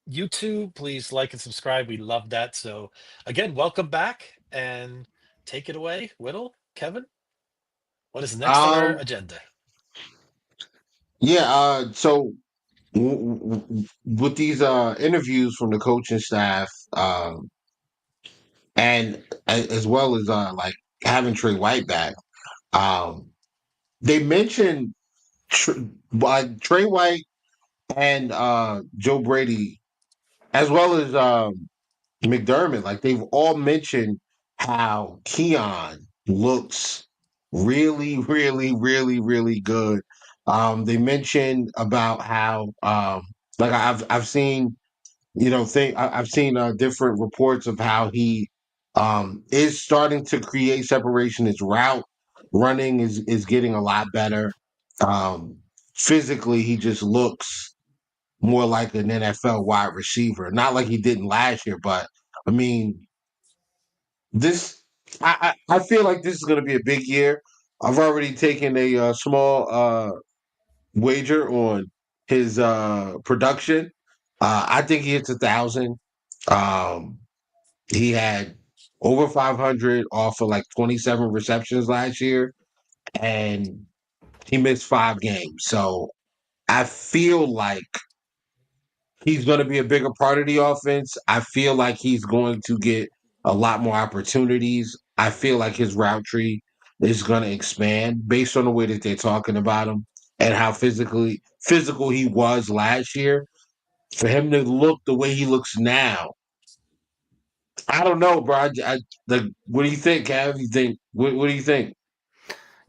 YouTube. Please like and subscribe. We love that. So again, welcome back and take it away. Whittle, Kevin, what is next on our agenda? Yeah, so with these interviews from the coaching staff, and as well as like having Trey White back, they mentioned Trey White and Joe Brady, as well as McDermott, like they've all mentioned how Keon looks really, really, really, really good. They mentioned about how like I've seen I've seen different reports of how he is starting to create separation. His route running is getting a lot better. Um, Physically, he just looks more like an NFL wide receiver. Not like he didn't last year, but I mean, this I feel like this is going to be a big year. I've already taken a small wager on his production. I think he hits 1,000. Um, he had over 500 off of like 27 receptions last year, and he missed 5 games. So I feel like he's going to be a bigger part of the offense. I feel like he's going to get a lot more opportunities. I feel like his route tree is going to expand based on the way that they're talking about him and how physical he was last year. For him to look the way he looks now, I don't know, bro. What do you think, Cav? What do you think?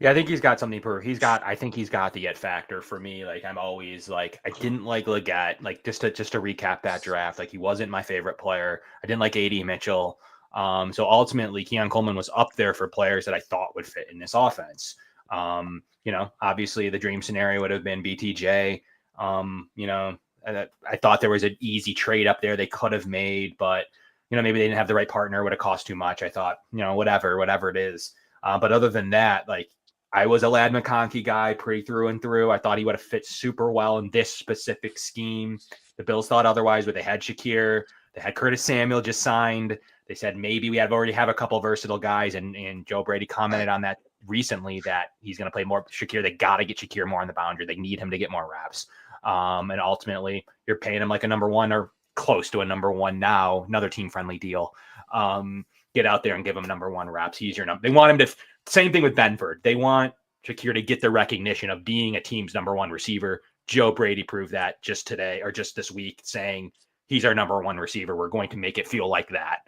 Yeah, I think he's got something to prove. I think he's got the it factor for me. Like I'm always like, I didn't like Leggett. Like just to recap that draft, like he wasn't my favorite player. I didn't like AD Mitchell. So ultimately, Keon Coleman was up there for players that I thought would fit in this offense. Obviously the dream scenario would have been BTJ. I thought there was an easy trade up there they could have made, but maybe they didn't have the right partner. Would have cost too much. I thought, whatever it is. But other than that, like, I was a Lad McConkey guy pretty through and through. I thought he would have fit super well in this specific scheme. The Bills thought otherwise, but they had Shakir. They had Curtis Samuel just signed. They said maybe we already have a couple versatile guys, and Joe Brady commented on that recently that he's going to play more Shakir. They got to get Shakir more on the boundary. They need him to get more reps. And ultimately, you're paying him like a number one or close to a number one now, another team-friendly deal. Get out there and give him number one reps. He's your number. They want him to. Same thing with Benford. They want Shakir to get the recognition of being a team's number one receiver. Joe Brady proved that just today or just this week, saying he's our number one receiver. We're going to make it feel like that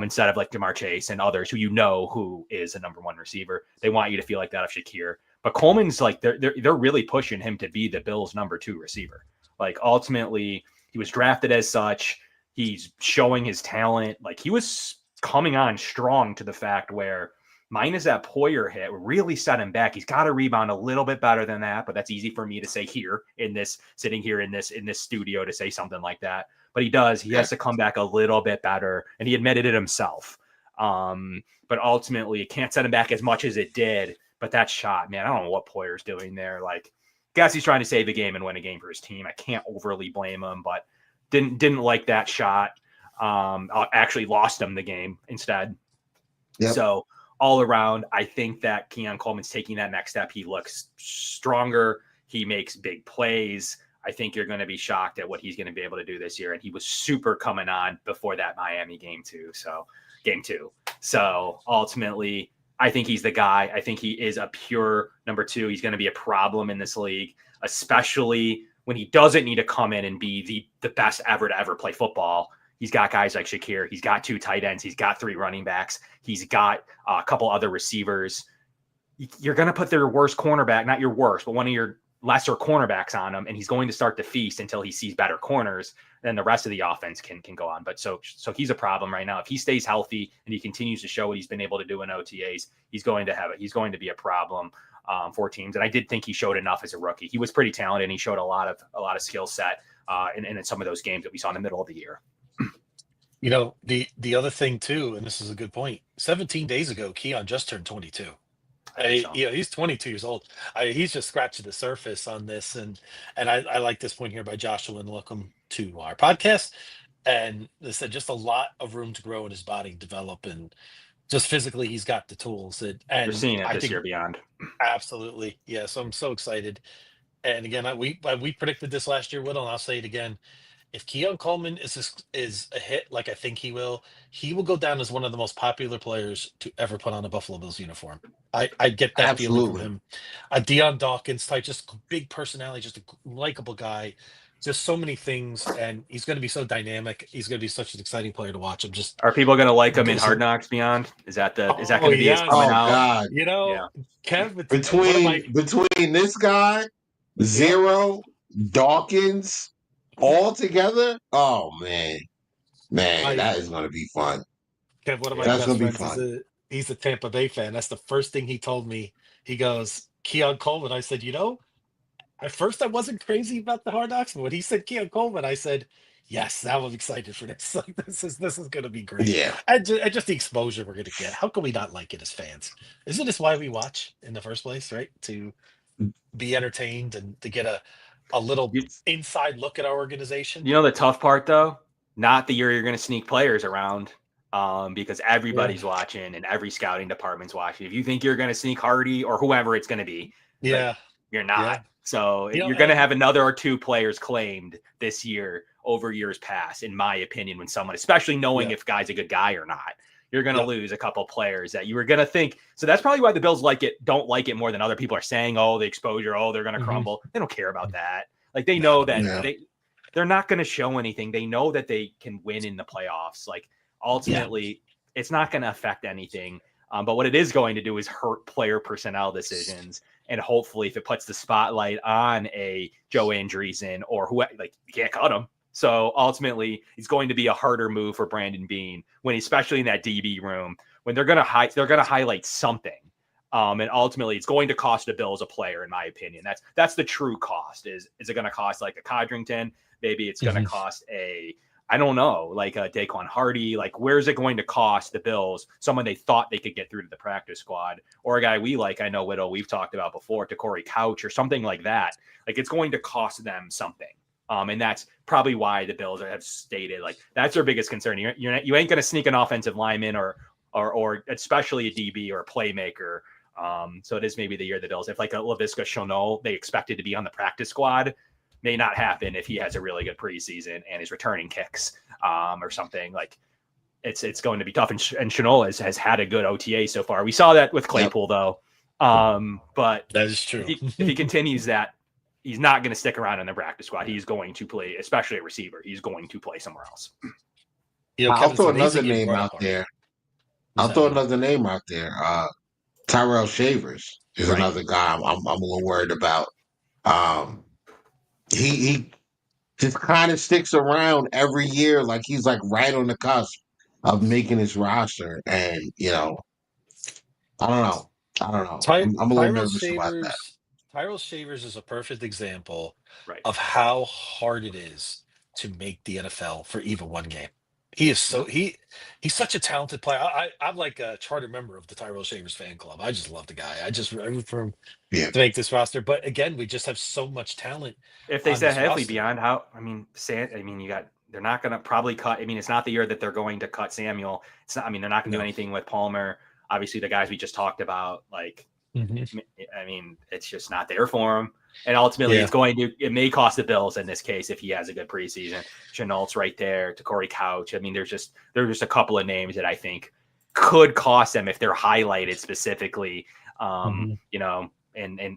instead of like Jamar Chase and others who is a number one receiver. They want you to feel like that of Shakir. But Coleman's like they're really pushing him to be the Bills' number two receiver. Like ultimately, he was drafted as such. He's showing his talent. Like he was coming on strong to the fact where minus that Poyer hit really set him back. He's got to rebound a little bit better than that, but that's easy for me to say here sitting here in this studio to say something like that. But he does. He has to come back a little bit better, and he admitted it himself. But ultimately, it can't set him back as much as it did. But that shot, man, I don't know what Poyer's doing there. Like, guess he's trying to save a game and win a game for his team. I can't overly blame him, but didn't like that shot. Actually lost him the game instead. Yep. So all around, I think that Keon Coleman's taking that next step. He looks stronger. He makes big plays. I think you're going to be shocked at what he's going to be able to do this year. And he was super coming on before that Miami game two. So ultimately, I think he's the guy. I think he is a pure number two. He's going to be a problem in this league, especially when he doesn't need to come in and be the best ever to ever play football. He's got guys like Shakir. He's got 2 tight ends. He's got 3 running backs. He's got a couple other receivers. You're going to put their worst cornerback, not your worst, but one of your lesser cornerbacks on him, and he's going to start to feast until he sees better corners. Then the rest of the offense can go on. But so he's a problem right now. If he stays healthy and he continues to show what he's been able to do in OTAs, he's going to be a problem for teams. And I did think he showed enough as a rookie. He was pretty talented, and he showed a lot of skill set in some of those games that we saw in the middle of the year. The other thing too, and this is a good point. 17 days ago, Keon just turned 22. He's 22 years old. He's just scratching the surface on this, and I like this point here by Joshua, and welcome to our podcast. And they said just a lot of room to grow in his body, develop, and just physically, he's got the tools. And you're seeing it this year beyond. Absolutely, yeah. So I'm so excited. And again, we predicted this last year, Whittle, and I'll say it again. If Keon Coleman is a hit, like I think he will go down as one of the most popular players to ever put on a Buffalo Bills uniform. I get that feeling from him. A Deion Dawkins type, just big personality, just a likable guy, just so many things, and he's going to be so dynamic. He's going to be such an exciting player to watch. Are people going to like him in Hard Knocks beyond? Is that going to be his coming out? God. Kev, between this guy, Zero, Dawkins, all together. Oh man, that is going to be fun. Kev, one of my Yeah. That's best going to be friends is fun. he's a Tampa Bay fan. That's the first thing he told me. He goes, Keon Coleman. I said, at first I wasn't crazy about the Hard Knocks, but when he said Keon Coleman, I said, yes, now I'm excited for this. Like, this is going to be great. Yeah, And just the exposure we're going to get. How can we not like it as fans? Isn't this why we watch in the first place, right? To be entertained and to get a little You, inside look at our organization. you know the tough part though, not the year you're going to sneak players around, because Yeah. everybody's watching and every scouting department's watching. If you think you're going to sneak Hardy or whoever it's going to be, like Yeah. you're not. Yeah. So You know, you're going to have another or two players claimed this year over years past, in my opinion, when someone, especially knowing Yeah. if guy's a good guy or not, you're going to Yep. lose a couple players that you were going to think. So that's probably why the Bills don't like it more than other people are saying, oh, the exposure, oh, they're going to Mhm. crumble. They don't care about that. Like they know that Yeah. they're not going to show anything. They know that they can win in the playoffs. Like ultimately, it's not going to affect anything. But what it is going to do is hurt player personnel decisions. And hopefully, if it puts the spotlight on a Joe Andreessen or who, like you can't cut him. So ultimately, it's going to be a harder move for Brandon Beane when, especially in that DB room, when they're going to highlight something. And ultimately, it's going to cost the Bills a player, in my opinion. That's the true cost. Is it going to cost like a Codrington? Maybe it's going to cost I don't know, like a Daquan Hardy. Like, where's it going to cost the Bills? Someone they thought they could get through to the practice squad, or a guy we like. I know Widow we've talked about before, to Corey Couch or something like that. Like, it's going to cost them something. And that's probably why the Bills have stated like that's their biggest concern. You ain't going to sneak an offensive lineman or especially a DB or a playmaker. So it is maybe the year the Bills, if like a Laviska Shenault, they expected to be on the practice squad, may not happen if he has a really good preseason and is returning kicks or something. Like it's going to be tough. And Shenault has had a good OTA so far. We saw that with Claypool though. But that is true. if he continues that, he's not going to stick around in the practice squad. He's going to play, especially a receiver. He's going to play somewhere else. I'll Kevin, throw it's another amazing you name brought out up there. Who's I'll that? throw another name out there. Tyrell Shavers is Right. another guy I'm a little worried about. He just kind of sticks around every year, like he's like right on the cusp of making his roster, and I don't know. I'm a little Tyrell nervous about that. Shavers. Tyrell Shavers is a perfect example Right. of how hard it is to make the NFL for even one game. He is he's such a talented player. I'm like a charter member of the Tyrell Shavers fan club. I just love the guy. I root for him Yeah, to make this roster. But again, we just have so much talent If they on said this heavily roster. beyond they're not going to probably cut. I mean, it's not the year that they're going to cut Samuel. It's not, I mean, they're not going to do anything with Palmer. Obviously the guys we just talked about, like, I mean, it's just not there for him. And ultimately it may cost the Bills in this case if he has a good preseason. Chenault's right there, to Corey Couch. I mean, there's just a couple of names that I think could cost them if they're highlighted specifically. And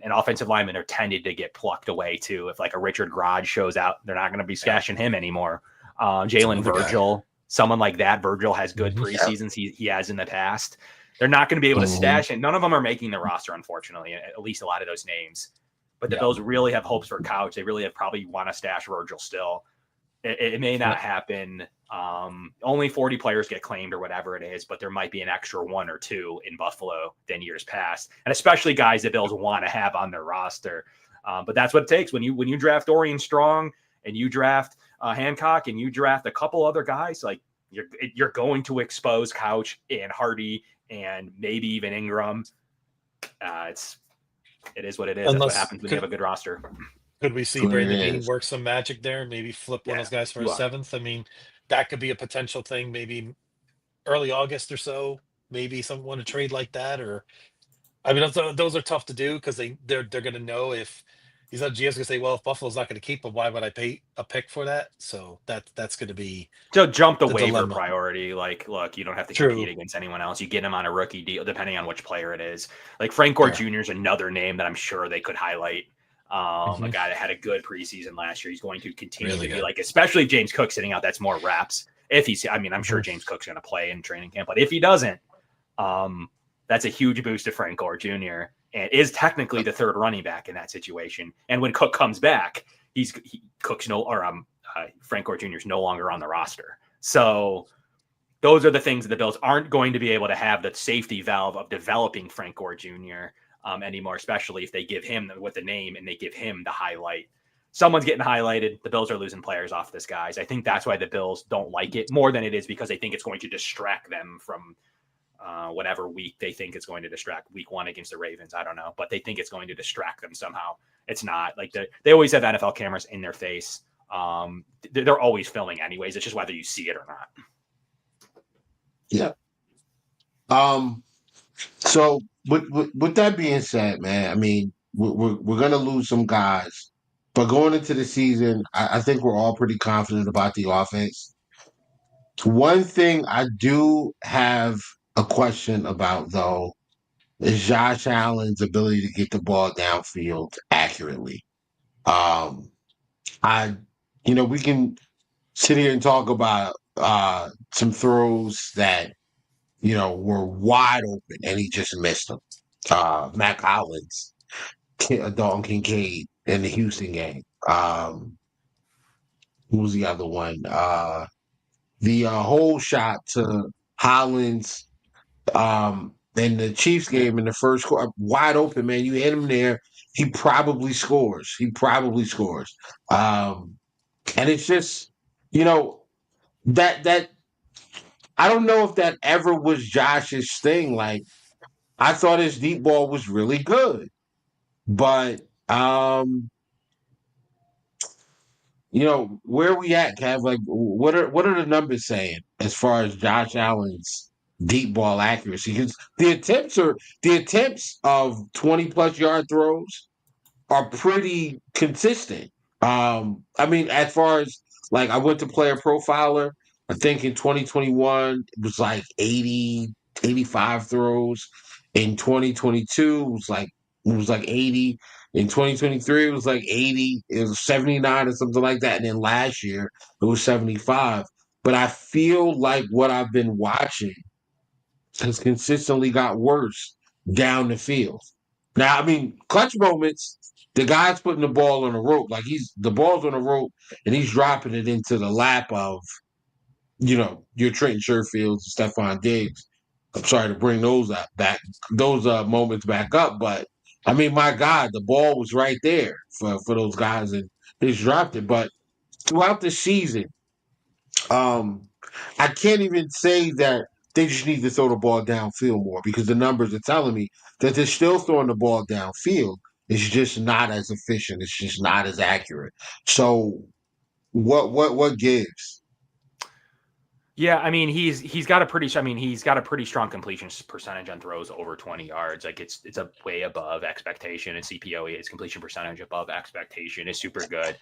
offensive linemen are tended to get plucked away too. If like a Richard Grod shows out, they're not going to be stashing him anymore. Jalen Virgil, someone like that. Virgil has good preseasons he has in the past. They're not going to be able to stash, and none of them are making the roster, unfortunately, at least a lot of those names. But the Bills really have hopes for Couch. They really have probably want to stash Virgil still. It may not happen. Only 40 players get claimed or whatever it is, but there might be an extra one or two in Buffalo than years past, and especially guys the Bills want to have on their roster. But that's what it takes when you draft Dorian Strong and you draft Hancock and you draft a couple other guys. Like you're going to expose Couch and Hardy and maybe even Ingram. It is what it is. That's what happens when you have a good roster. Could we see Brandon Beane work some magic there? Maybe flip one of those guys for a seventh? I mean, that could be a potential thing. Maybe early August or so. Maybe someone to trade like that. Or I mean, those are tough to do because they're going to know if he's not. GM's going to say, well, if Buffalo's not going to keep him, why would I pay a pick for that? So that's going to be to jump the waiver dilemma. Priority. Like, look, you don't have to compete against anyone else. You get him on a rookie deal, depending on which player it is. Like Frank Gore Jr. is another name that I'm sure they could highlight. A guy that had a good preseason last year. He's going to continue to be like, especially James Cook sitting out. That's more reps. If he's, I mean, I'm sure James Cook's going to play in training camp, but if he doesn't, that's a huge boost to Frank Gore Jr. and is technically the third running back in that situation. And when Cook comes back, Frank Gore Jr. is no longer on the roster. So those are the things that the Bills aren't going to be able to have the safety valve of developing Frank Gore Jr. Anymore, especially if they give him with the name and they give him the highlight. Someone's getting highlighted. The Bills are losing players off this, guys. I think that's why the Bills don't like it more than it is because they think it's going to distract them from whatever week they think it's going to distract. Week 1 against the Ravens, I don't know. But they think it's going to distract them somehow. It's not. Like they always have NFL cameras in their face. They're always filming anyways. It's just whether you see it or not. Yeah. So with that being said, man, I mean, we're gonna lose some guys, but going into the season, I think we're all pretty confident about the offense. One thing I do have a question about, though, is Josh Allen's ability to get the ball downfield accurately. We can sit here and talk about some throws that were wide open and he just missed them. Matt Collins, Dalton Kincaid in the Houston game. Who was the other one? The whole shot to Hollins in the Chiefs game in the first quarter, wide open, man. You hit him there, he probably scores. And it's just, that I don't know if that ever was Josh's thing. Like, I thought his deep ball was really good, but where are we at, Kev? Like, what are the numbers saying as far as Josh Allen's deep ball accuracy? Because the attempts of 20+ yard throws are pretty consistent. I mean, as far as like I went to Player Profiler, I think in 2021 it was like 80, 85 throws. In 2022 it was like 80. In 2023 it was like 80. It was 79 or something like that. And then last year it was 75. But I feel like what I've been watching has consistently got worse down the field. Now, I mean, clutch moments, the guy's putting the ball on the rope. Like the ball's on the rope and he's dropping it into the lap of, your Trenton Sherfields and Stephon Diggs. I'm sorry to bring those moments back up, but I mean, my God, the ball was right there for those guys and he's dropped it. But throughout the season, I can't even say that they just need to throw the ball downfield more because the numbers are telling me that they're still throwing the ball downfield. It's just not as efficient. It's just not as accurate. So what gives? Yeah, I mean he's got a pretty strong completion percentage on throws over 20 yards. Like it's a way above expectation, and CPOE, his completion percentage above expectation is super good.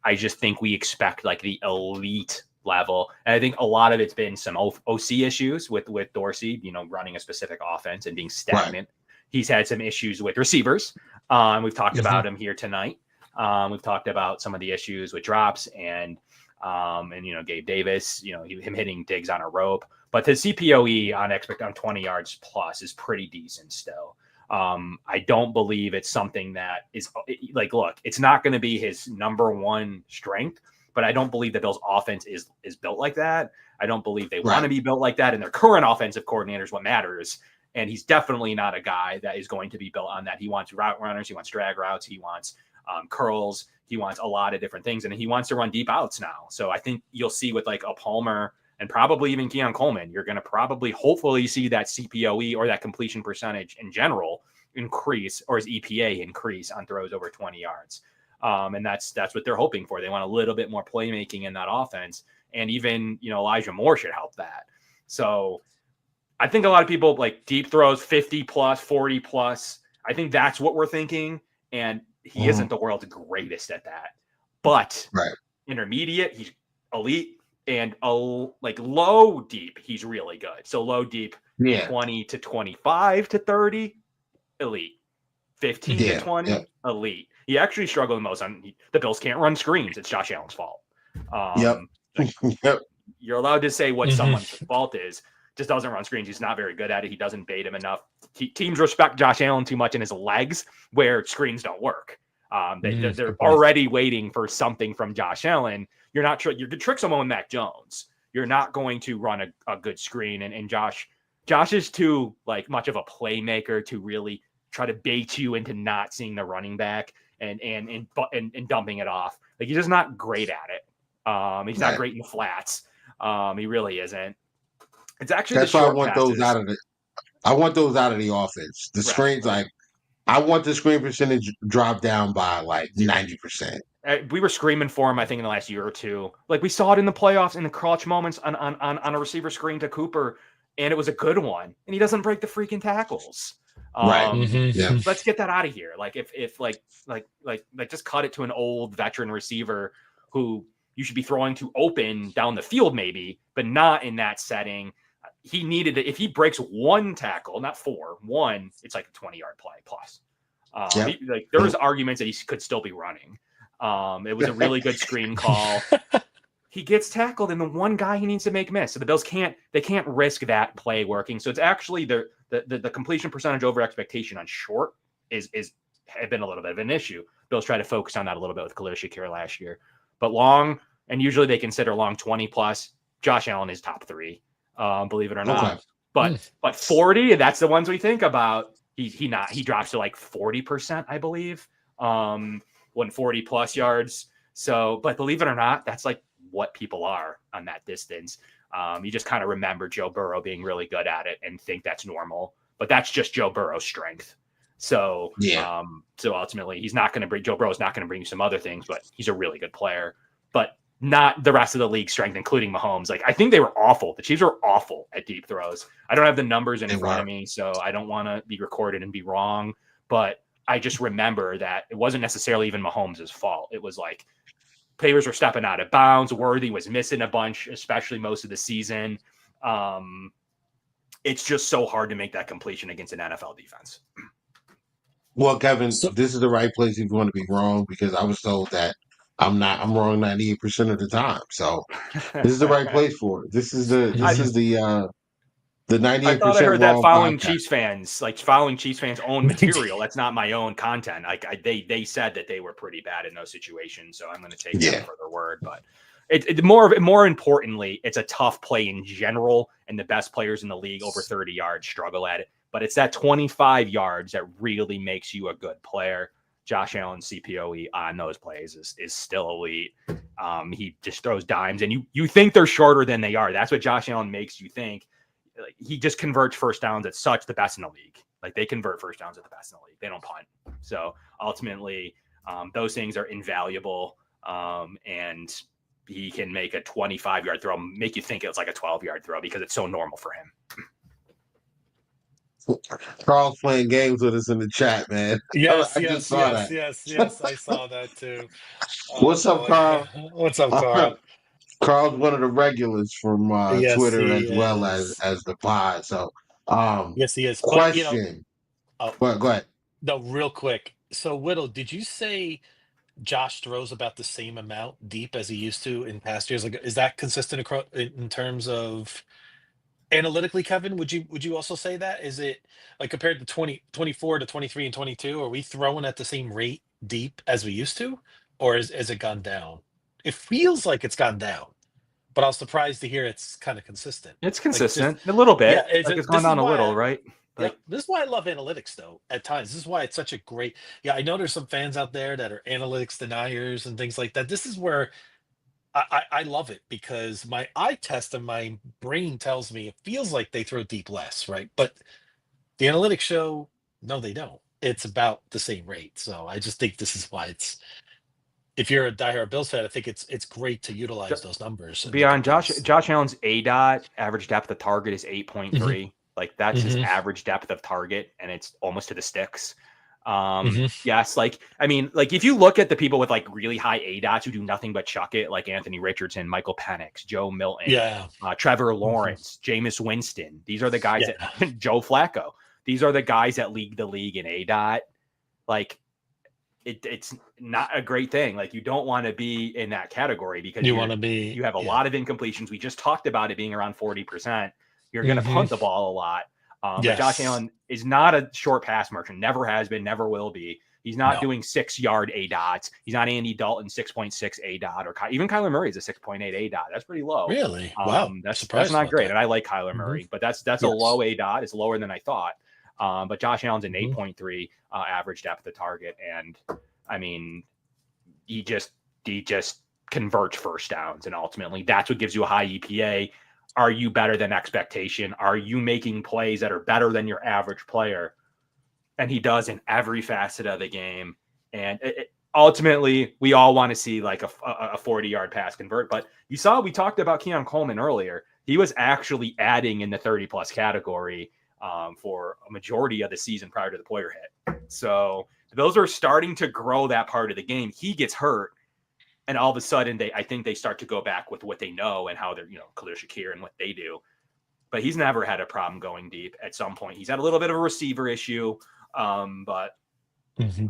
I just think we expect like the elite level, and I think a lot of it's been some OC issues with Dorsey, running a specific offense and being stagnant. Right. He's had some issues with receivers. We've talked about him here tonight. We've talked about some of the issues with drops and Gabe Davis, him hitting Diggs on a rope, but the CPOE on 20 yards plus is pretty decent still. I don't believe it's something that is like, look, it's not going to be his number one strength, but I don't believe that Bill's offense is built like that. I don't believe they want to be built like that. And their current offensive coordinator is what matters. And he's definitely not a guy that is going to be built on that. He wants route runners. He wants drag routes. He wants curls. He wants a lot of different things. And he wants to run deep outs now. So I think you'll see with like a Palmer and probably even Keon Coleman, you're going to hopefully see that CPOE or that completion percentage in general increase, or his EPA increase on throws over 20 yards. And that's what they're hoping for. They want a little bit more playmaking in that offense. And even, Elijah Moore should help that. So I think a lot of people like deep throws, 50 plus, 40 plus. I think that's what we're thinking. And he isn't the world's greatest at that. But intermediate, he's elite. And like low deep, he's really good. So low deep, 20 to 25 to 30, elite. 15 to 20, elite. He actually struggled the most on the Bills can't run screens. It's Josh Allen's fault. You're allowed to say what someone's fault is. Just doesn't run screens. He's not very good at it. He doesn't bait him enough. Teams respect Josh Allen too much in his legs where screens don't work. They're already waiting for something from Josh Allen. You're not you're to trick someone with Mac Jones. You're not going to run a good screen. And Josh is too like much of a playmaker to really try to bait you into not seeing the running back and dumping it off. Like he's just not great at it. He's not great in the flats. He really isn't. It's actually that's why I want those out of it. I want those out of the offense. The screens, like I want the screen percentage drop down by like 90%. We were screaming for him, I think, in the last year or two. Like we saw it in the playoffs in the clutch moments on a receiver screen to Cooper, and it was a good one. And he doesn't break the freaking tackles. Yeah. Let's get that out of here. Like if just cut it to an old veteran receiver who you should be throwing to open down the field, maybe, but not in that setting. He needed it. If he breaks one tackle, not one, it's like a 20-yard play plus. There was arguments that he could still be running. It was a really good screen call. He gets tackled, and the one guy he needs to make miss. So the Bills can't risk that play working. So it's actually the completion percentage over expectation on short had been a little bit of an issue. Bills try to focus on that a little bit with Khalil Shakir last year, but long, and usually they consider long 20 plus. Josh Allen is top 3, believe it or not. But 40, that's the ones we think about. He drops to like 40%, I believe. 140 plus yards. So, but believe it or not, that's like what people are on that distance. You just kind of remember Joe Burrow being really good at it and think that's normal, but that's just Joe Burrow's strength. So, so ultimately Joe Burrow's not going to bring you some other things, but he's a really good player, but not the rest of the league's strength, including Mahomes. Like, I think they were awful. The Chiefs were awful at deep throws. I don't have the numbers in front of me, so I don't want to be recorded and be wrong, but I just remember that it wasn't necessarily even Mahomes' fault. It was like players were stepping out of bounds. Worthy was missing a bunch, especially most of the season. It's just so hard to make that completion against an NFL defense. Well, Kevin, this is the right place if you want to be wrong, because I was told that I'm wrong 98% of the time. So this is the right place for it. This is the 98% I thought I heard that following podcast. Chiefs fans own material. That's not my own content. They said that they were pretty bad in those situations, so I'm going to take that for their word. But more importantly, it's a tough play in general, and the best players in the league over 30 yards struggle at it. But it's that 25 yards that really makes you a good player. Josh Allen's CPOE on those plays is still elite. He just throws dimes, and you think they're shorter than they are. That's what Josh Allen makes you think. Like, he just converts first downs at such the best in the league. Like, they convert first downs at the best in the league. They don't punt. So ultimately, those things are invaluable. And he can make a 25-yard throw, make you think it's like a 12-yard throw because it's so normal for him. Carl's playing games with us in the chat, man. Yes, I saw that. I saw that too. What's up, Carl? What's up, Carl? Carl's one of the regulars from Twitter as well as the pod. So, yes, he is. Question. But, go ahead. No, real quick. So, Whittle, did you say Josh throws about the same amount deep as he used to in past years? Like, is that consistent across in terms of analytically, Kevin? Would you also say that? Is it like compared to 24 to 23 and 22? Are we throwing at the same rate deep as we used to, or has it gone down? It feels like it's gone down, but I was surprised to hear it's kind of consistent. It's consistent a little bit. Yeah, it's gone down a little, right? Like, this is why I love analytics, though. At times, this is why it's such a great. Yeah, I know there's some fans out there that are analytics deniers and things like that. This is where I love it, because my eye test and my brain tells me it feels like they throw deep less, right? But the analytics show, no, they don't. It's about the same rate. So I just think this is why it's. If you're a diehard Bills fan, I think it's great to utilize those numbers. Beyond Josh Allen's ADOT, average depth of target, is 8.3. Like, that's his average depth of target, and it's almost to the sticks. Yes, like, I mean, like, if you look at the people with like really high ADOTs who do nothing but chuck it, like Anthony Richardson, Michael Penix, Joe Milton, Trevor Lawrence, Jameis Winston, these are the guys that Joe Flacco. These are the guys that lead the league in ADOT. Like, it's not a great thing. Like, you don't want to be in that category, because you have a lot of incompletions. We just talked about it being around 40%. You're going to punt the ball a lot. But Josh Allen is not a short pass merchant. Never has been, never will be. He's not No. doing 6-yard ADOTs. He's not Andy Dalton 6.6 ADOT, or even Kyler Murray is a 6.8 ADOT. That's pretty low. Really? Wow. That's Surprised not about great. that. And I like Kyler Murray, but that's a low ADOT. It's lower than I thought. But Josh Allen's an 8.3 average depth of target, and I mean, he just converts first downs, and ultimately that's what gives you a high EPA. Are you better than expectation? Are you making plays that are better than your average player? And he does in every facet of the game. And ultimately, we all want to see like a 40-yard pass convert. But you saw, we talked about Keon Coleman earlier. He was actually adding in the 30-plus category for a majority of the season prior to the Poyer hit. So those are starting to grow that part of the game. He gets hurt, and all of a sudden, I think they start to go back with what they know and how they're, Khalil Shakir and what they do. But he's never had a problem going deep. At some point, he's had a little bit of a receiver issue, but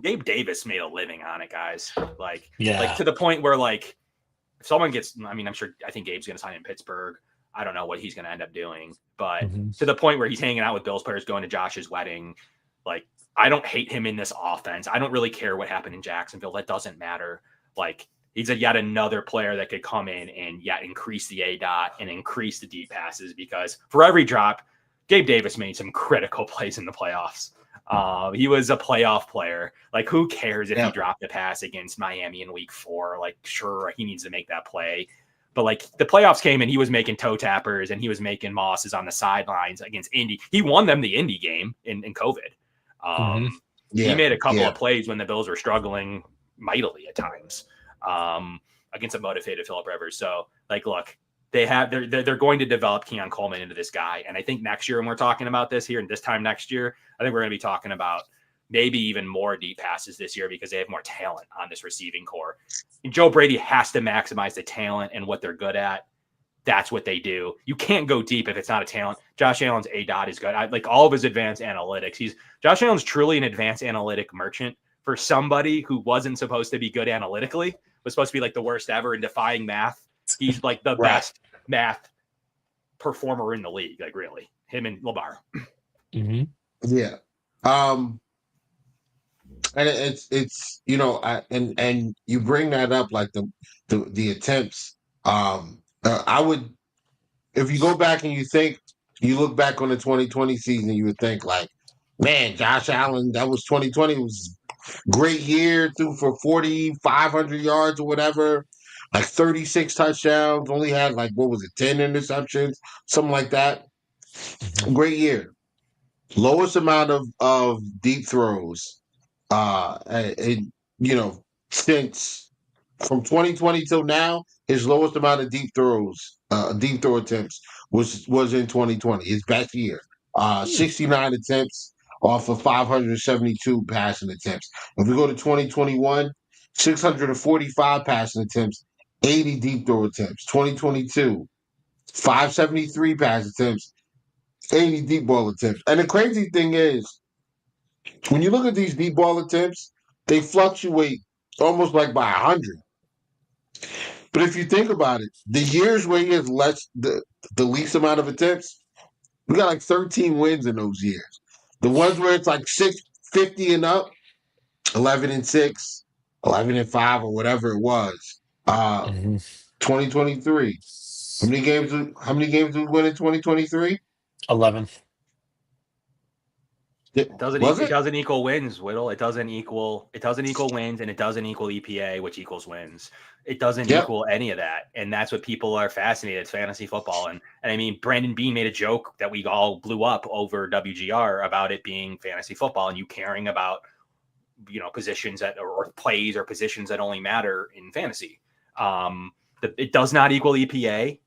Gabe Davis made a living on it, guys. Like to the point where, like, if someone gets, I think Gabe's going to sign in Pittsburgh. I don't know what he's going to end up doing, but to the point where he's hanging out with Bills players, going to Josh's wedding. Like, I don't hate him in this offense. I don't really care what happened in Jacksonville. That doesn't matter. Like, he's yet another player that could come in and increase the ADOT and increase the deep passes, because for every drop, Gabe Davis made some critical plays in the playoffs. He was a playoff player. Like, who cares if he dropped a pass against Miami in week 4? Like, sure, he needs to make that play. But, like, the playoffs came and he was making toe tappers and he was making Mosses on the sidelines against Indy. He won them the Indy game in COVID. He made a couple of plays when the Bills were struggling mightily at times. Against a motivated Phillip Rivers. So, like, look, they're going to develop Keon Coleman into this guy. And I think next year, when we're talking about this here and this time next year, I think we're going to be talking about maybe even more deep passes this year, because they have more talent on this receiving core. And Joe Brady has to maximize the talent and what they're good at. That's what they do. You can't go deep if it's not a talent. Josh Allen's ADOT is good. I like all of his advanced analytics. Josh Allen's truly an advanced analytic merchant for somebody who wasn't supposed to be good analytically, was supposed to be like the worst ever in defying math. He's like the best math performer in the league. Like, really, him and Lamar. Yeah. And it's and you bring that up, like the attempts. I would, if you go back and you look back on the 2020 season, you would think like, man, Josh Allen, that was 2020, was great year, threw for 4,500 yards or whatever, like 36 touchdowns, only had like, what was it, 10 interceptions, something like that. Great year. Lowest amount of deep throws, since from 2020 till now, his lowest amount of deep throw attempts was in 2020, his best year. 69 attempts off of 572 passing attempts. If we go to 2021, 645 passing attempts, 80 deep throw attempts. 2022, 573 pass attempts, 80 deep ball attempts. And the crazy thing is, when you look at these deep ball attempts, they fluctuate almost like by 100. But if you think about it, the years where he has the least amount of attempts, we got like 13 wins in those years. The ones where it's like 650 and up, 11-6, 11-5, or whatever it was. 2023. How many games did we win in 2023? 11. It doesn't equal wins, Whittle. It doesn't equal wins, and it doesn't equal EPA, which equals wins. It doesn't equal any of that. And that's what people are fascinated. It's fantasy football. And I mean, Brandon Beane made a joke that we all blew up over WGR about it being fantasy football and you caring about, positions that or plays or positions that only matter in fantasy. It does not equal EPA.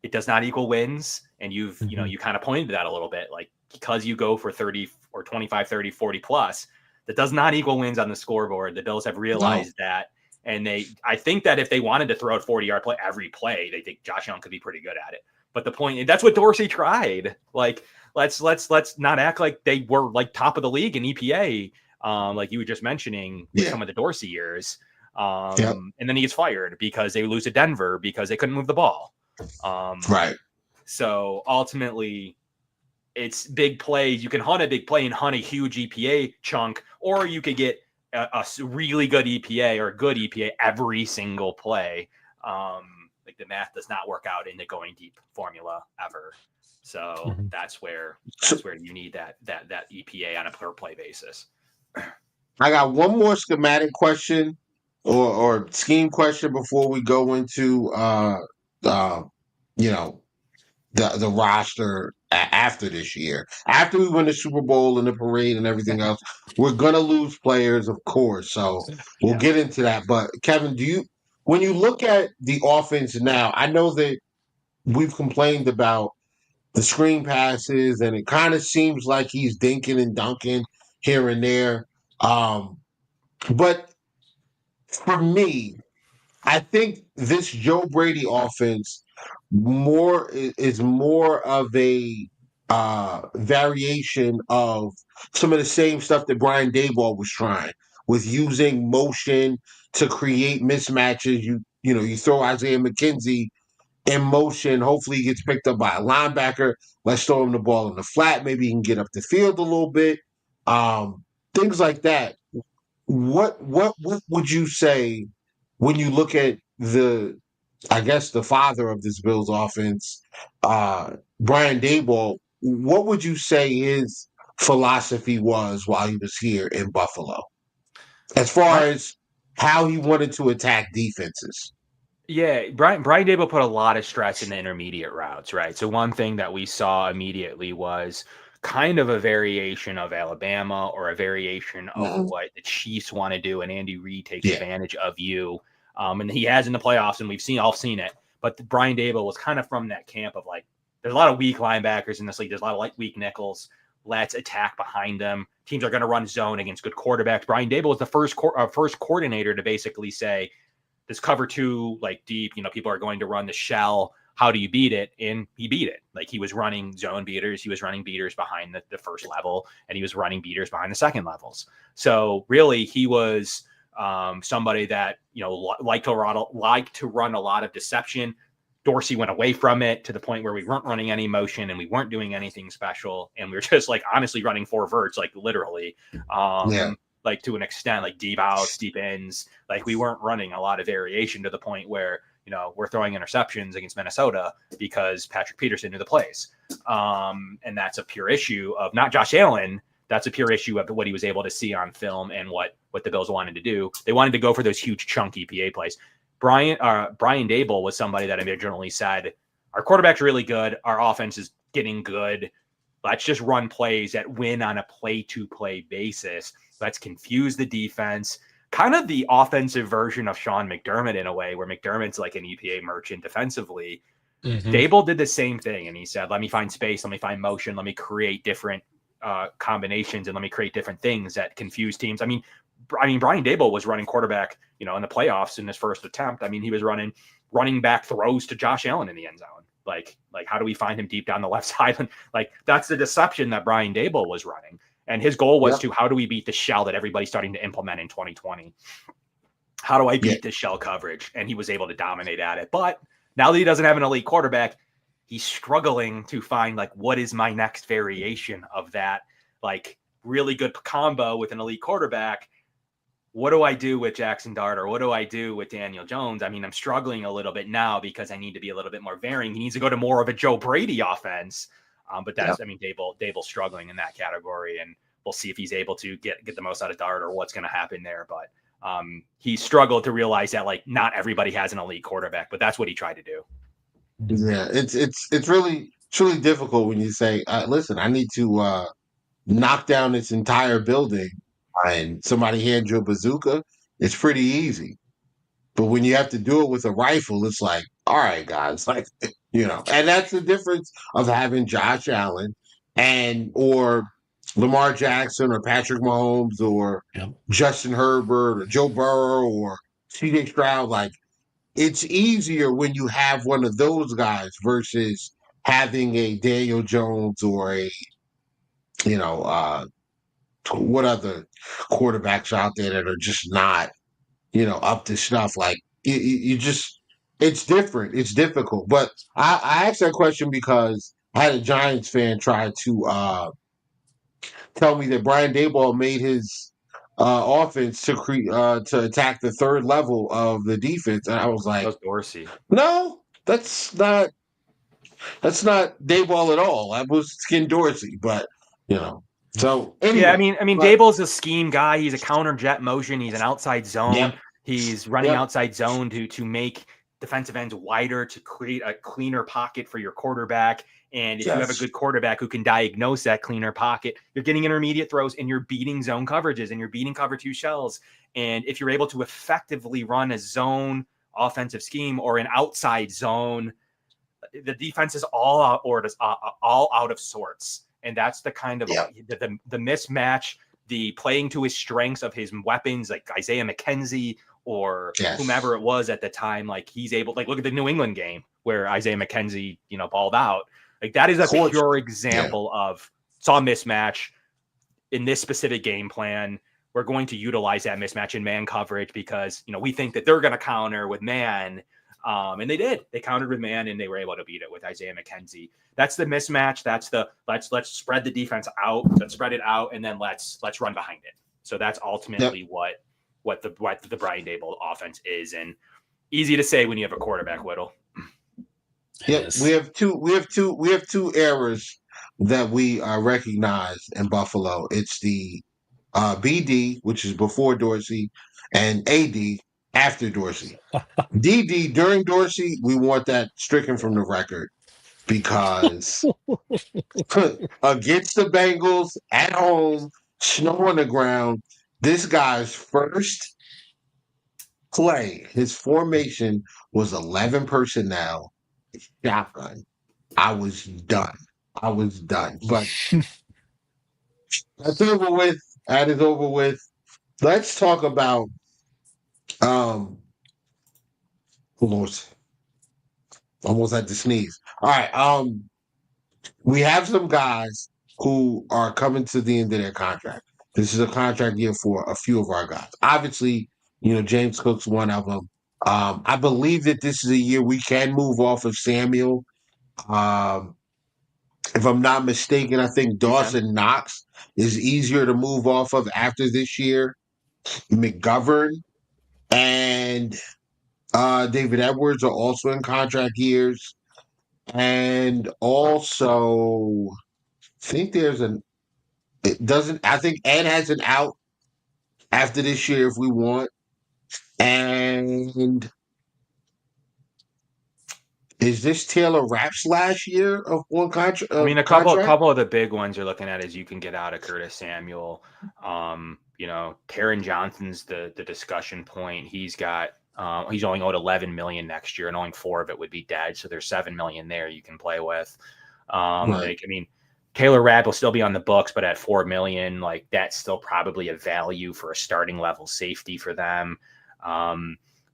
It does not equal wins. And you kind of pointed to that a little bit, like, because you go for 30 or 25, 30, 40 plus, that does not equal wins on the scoreboard. The Bills have realized that. And I think that if they wanted to throw a 40-yard play every play, they think Josh Allen could be pretty good at it. But the point, that's what Dorsey tried. Like, let's not act like they were like top of the league in EPA, like you were just mentioning with some of the Dorsey years. And then he gets fired because they lose to Denver because they couldn't move the ball. Right. So ultimately, it's big plays. You can hunt a big play and hunt a huge EPA chunk, or you could get a really good EPA or a good EPA every single play. Like the math does not work out in the going deep formula ever. So that's where you need that EPA on a per play basis. I got one more schematic question or scheme question before we go into you know the roster after this year. After we win the Super Bowl and the parade and everything else, we're gonna lose players, of course. So we'll get into that. But Kevin, when you look at the offense now, I know that we've complained about the screen passes, and it kind of seems like he's dinking and dunking here and there. But for me, I think this Joe Brady offense is more of a variation of some of the same stuff that Brian Daboll was trying with using motion to create mismatches. You throw Isaiah McKenzie in motion. Hopefully, he gets picked up by a linebacker. Let's throw him the ball in the flat. Maybe he can get up the field a little bit. Things like that. What would you say when you look at I guess the father of this Bills offense, Brian Daboll? What would you say his philosophy was while he was here in Buffalo, as far as how he wanted to attack defenses? Yeah, Brian Daboll put a lot of stress in the intermediate routes, right? So one thing that we saw immediately was kind of a variation of Alabama or a variation of what the Chiefs want to do, and Andy Reid takes advantage of you. And he has in the playoffs, and we've all seen it. But Brian Daboll was kind of from that camp of like, there's a lot of weak linebackers in this league. There's a lot of weak nickels. Let's attack behind them. Teams are going to run zone against good quarterbacks. Brian Daboll was the first coordinator to basically say, this cover two, like deep, people are going to run the shell. How do you beat it? And he beat it. Like he was running zone beaters. He was running beaters behind the first level, and he was running beaters behind the second levels. So really he was somebody that, liked to run a lot of deception. Dorsey went away from it to the point where we weren't running any motion and we weren't doing anything special. And we were just like honestly running four verts, like literally. Like to an extent, like deep outs, deep ends, like we weren't running a lot of variation to the point where, we're throwing interceptions against Minnesota because Patrick Peterson knew the plays. And that's a pure issue of not Josh Allen. That's a pure issue of what he was able to see on film and what the Bills wanted to do. They wanted to go for those huge chunk EPA plays. Brian Daboll was somebody that originally said, our quarterback's really good. Our offense is getting good. Let's just run plays that win on a play-to-play basis. Let's confuse the defense. Kind of the offensive version of Sean McDermott in a way, where McDermott's like an EPA merchant defensively. Daboll did the same thing, and he said, let me find space, let me find motion, let me create different combinations, and let me create different things that confuse teams. I mean, Brian Daboll was running quarterback, in the playoffs in his first attempt. I mean, he was running back throws to Josh Allen in the end zone. Like how do we find him deep down the left side? Like that's the deception that Brian Daboll was running. And his goal was to, how do we beat the shell that everybody's starting to implement in 2020? How do I beat this shell coverage? And he was able to dominate at it. But now that he doesn't have an elite quarterback, he's struggling to find what is my next variation of that, really good combo with an elite quarterback. What do I do with Jackson Dart, or what do I do with Daniel Jones? I mean, I'm struggling a little bit now because I need to be a little bit more varying. He needs to go to more of a Joe Brady offense. But that's, Daboll's struggling in that category, and we'll see if he's able to get the most out of Dart or what's going to happen there. But he struggled to realize that not everybody has an elite quarterback, but that's what he tried to do. Yeah, it's really truly difficult when you say, listen, I need to knock down this entire building, and somebody hands you a bazooka. It's pretty easy. But when you have to do it with a rifle, it's like, all right, guys, and that's the difference of having Josh Allen or Lamar Jackson or Patrick Mahomes or Justin Herbert or Joe Burrow or CJ Stroud. It's easier when you have one of those guys versus having a Daniel Jones or what other quarterbacks out there that are just not, up to snuff. It's different. It's difficult. But I asked that question because I had a Giants fan try to tell me that Brian Daboll made his offense to attack the third level of the defense, and I was That like, was Dorsey. no, that's not Dayball at all. That was Skin Dorsey, but you know. So anyway, Yeah, I mean, but Daboll's a scheme guy. He's a counter jet motion. He's an outside zone. yep, He's running yep, outside zone to make defensive ends wider, to create a cleaner pocket for your quarterback. And if you have a yes, good quarterback who can diagnose that cleaner pocket, you're getting intermediate throws and you're beating zone coverages and you're beating cover two shells. And if you're able to effectively run a zone offensive scheme or an outside zone, the defense is all out or all out of sorts. And that's the kind of yep, the mismatch, the playing to his strengths of his weapons, like Isaiah McKenzie or yes, whomever it was at the time. Like he's able, like look at the New England game where Isaiah McKenzie, balled out. Like that is a Torch. pure Yeah. example of saw mismatch in this specific game plan. We're going to utilize that mismatch in man coverage because, we think that they're going to counter with man. And they did. They countered with man, and they were able to beat it with Isaiah McKenzie. That's the mismatch. That's the let's spread the defense out. Let's spread it out, and then let's run behind it. So that's ultimately what the Brian Daboll offense is, and easy to say when you have a quarterback, Whittle. Yep, Yes. we have two errors that we recognize in Buffalo. It's the BD, which is before Dorsey, and AD after Dorsey. DD during Dorsey, we want that stricken from the record because against the Bengals at home, snow on the ground, this guy's first play, his formation was 11 personnel, shotgun. I was done. But that's over with. That is over with. Let's talk about almost had to sneeze. All right. We have some guys who are coming to the end of their contract. This is a contract year for a few of our guys. Obviously, James Cook's one of them. I believe that this is a year we can move off of Samuel. If I'm not mistaken, I think Dawson Knox is easier to move off of after this year. McGovern and David Edwards are also in contract years. And also, I think I think Ed has an out after this year if we want. And is this Taylor Rapp's last year of one contract? I mean, a Contract? couple of the big ones you're looking at is you can get out of Curtis Samuel. Taron Johnson's the discussion point. He's only owed $11 million next year, and only 4 of it would be dead. So there's $7 million there you can play with. Right. Taylor Rapp will still be on the books, but at $4 million, like that's still probably a value for a starting level safety for them.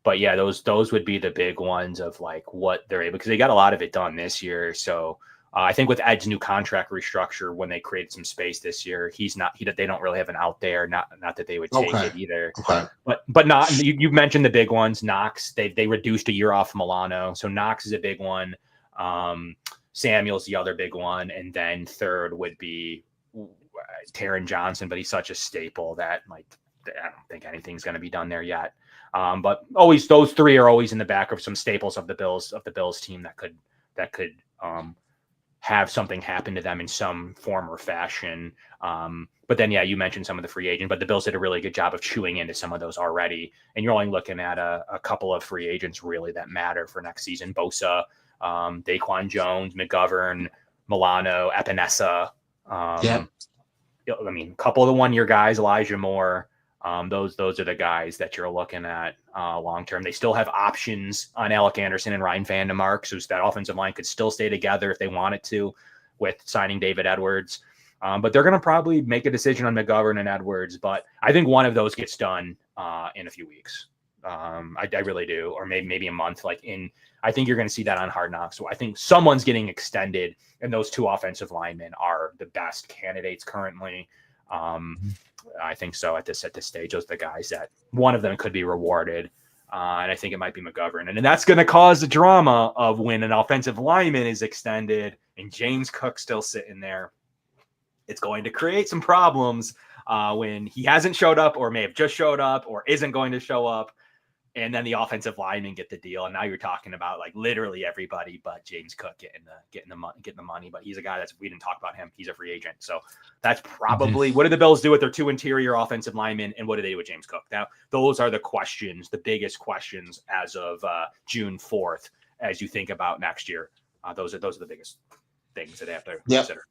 But yeah, those would be the big ones of like what they're able, because they got a lot of it done this year. So I think with Ed's new contract restructure, when they created some space this year, they don't really have an out there. Not that they would take it either. Okay. But not you mentioned the big ones. Knox, they reduced a year off Milano, so Knox is a big one. Samuel's the other big one, and then third would be Taron Johnson, but he's such a staple that I don't think anything's going to be done there yet. But always those 3 are always in the back of some staples of the Bills team that could have something happen to them in some form or fashion. But then, yeah, you mentioned some of the free agents, but the Bills did a really good job of chewing into some of those already. And you're only looking at a couple of free agents really that matter for next season. Bosa, Daquan Jones, McGovern, Milano, Epinesa. A couple of the 1-year guys, Elijah Moore. Those are the guys that you're looking at long term. They still have options on Alec Anderson and Ryan Vandemark, so that offensive line could still stay together if they wanted to with signing David Edwards. But they're going to probably make a decision on McGovern and Edwards. But I think one of those gets done in a few weeks. I really do, or maybe a month. I think you're going to see that on Hard Knocks. So I think someone's getting extended, and those 2 offensive linemen are the best candidates currently. I think so at this stage. Those are the guys that one of them could be rewarded. And I think it might be McGovern. And that's going to cause the drama of when an offensive lineman is extended and James Cook still sitting there. It's going to create some problems when he hasn't showed up or may have just showed up or isn't going to show up. And then the offensive linemen get the deal. And now you're talking about like literally everybody but James Cook getting the money. But he's a guy we didn't talk about him. He's a free agent. So that's probably what do the Bills do with their 2 interior offensive linemen, and what do they do with James Cook? Now, those are the questions, the biggest questions as of June 4th, as you think about next year. Those are the biggest things that they have to consider.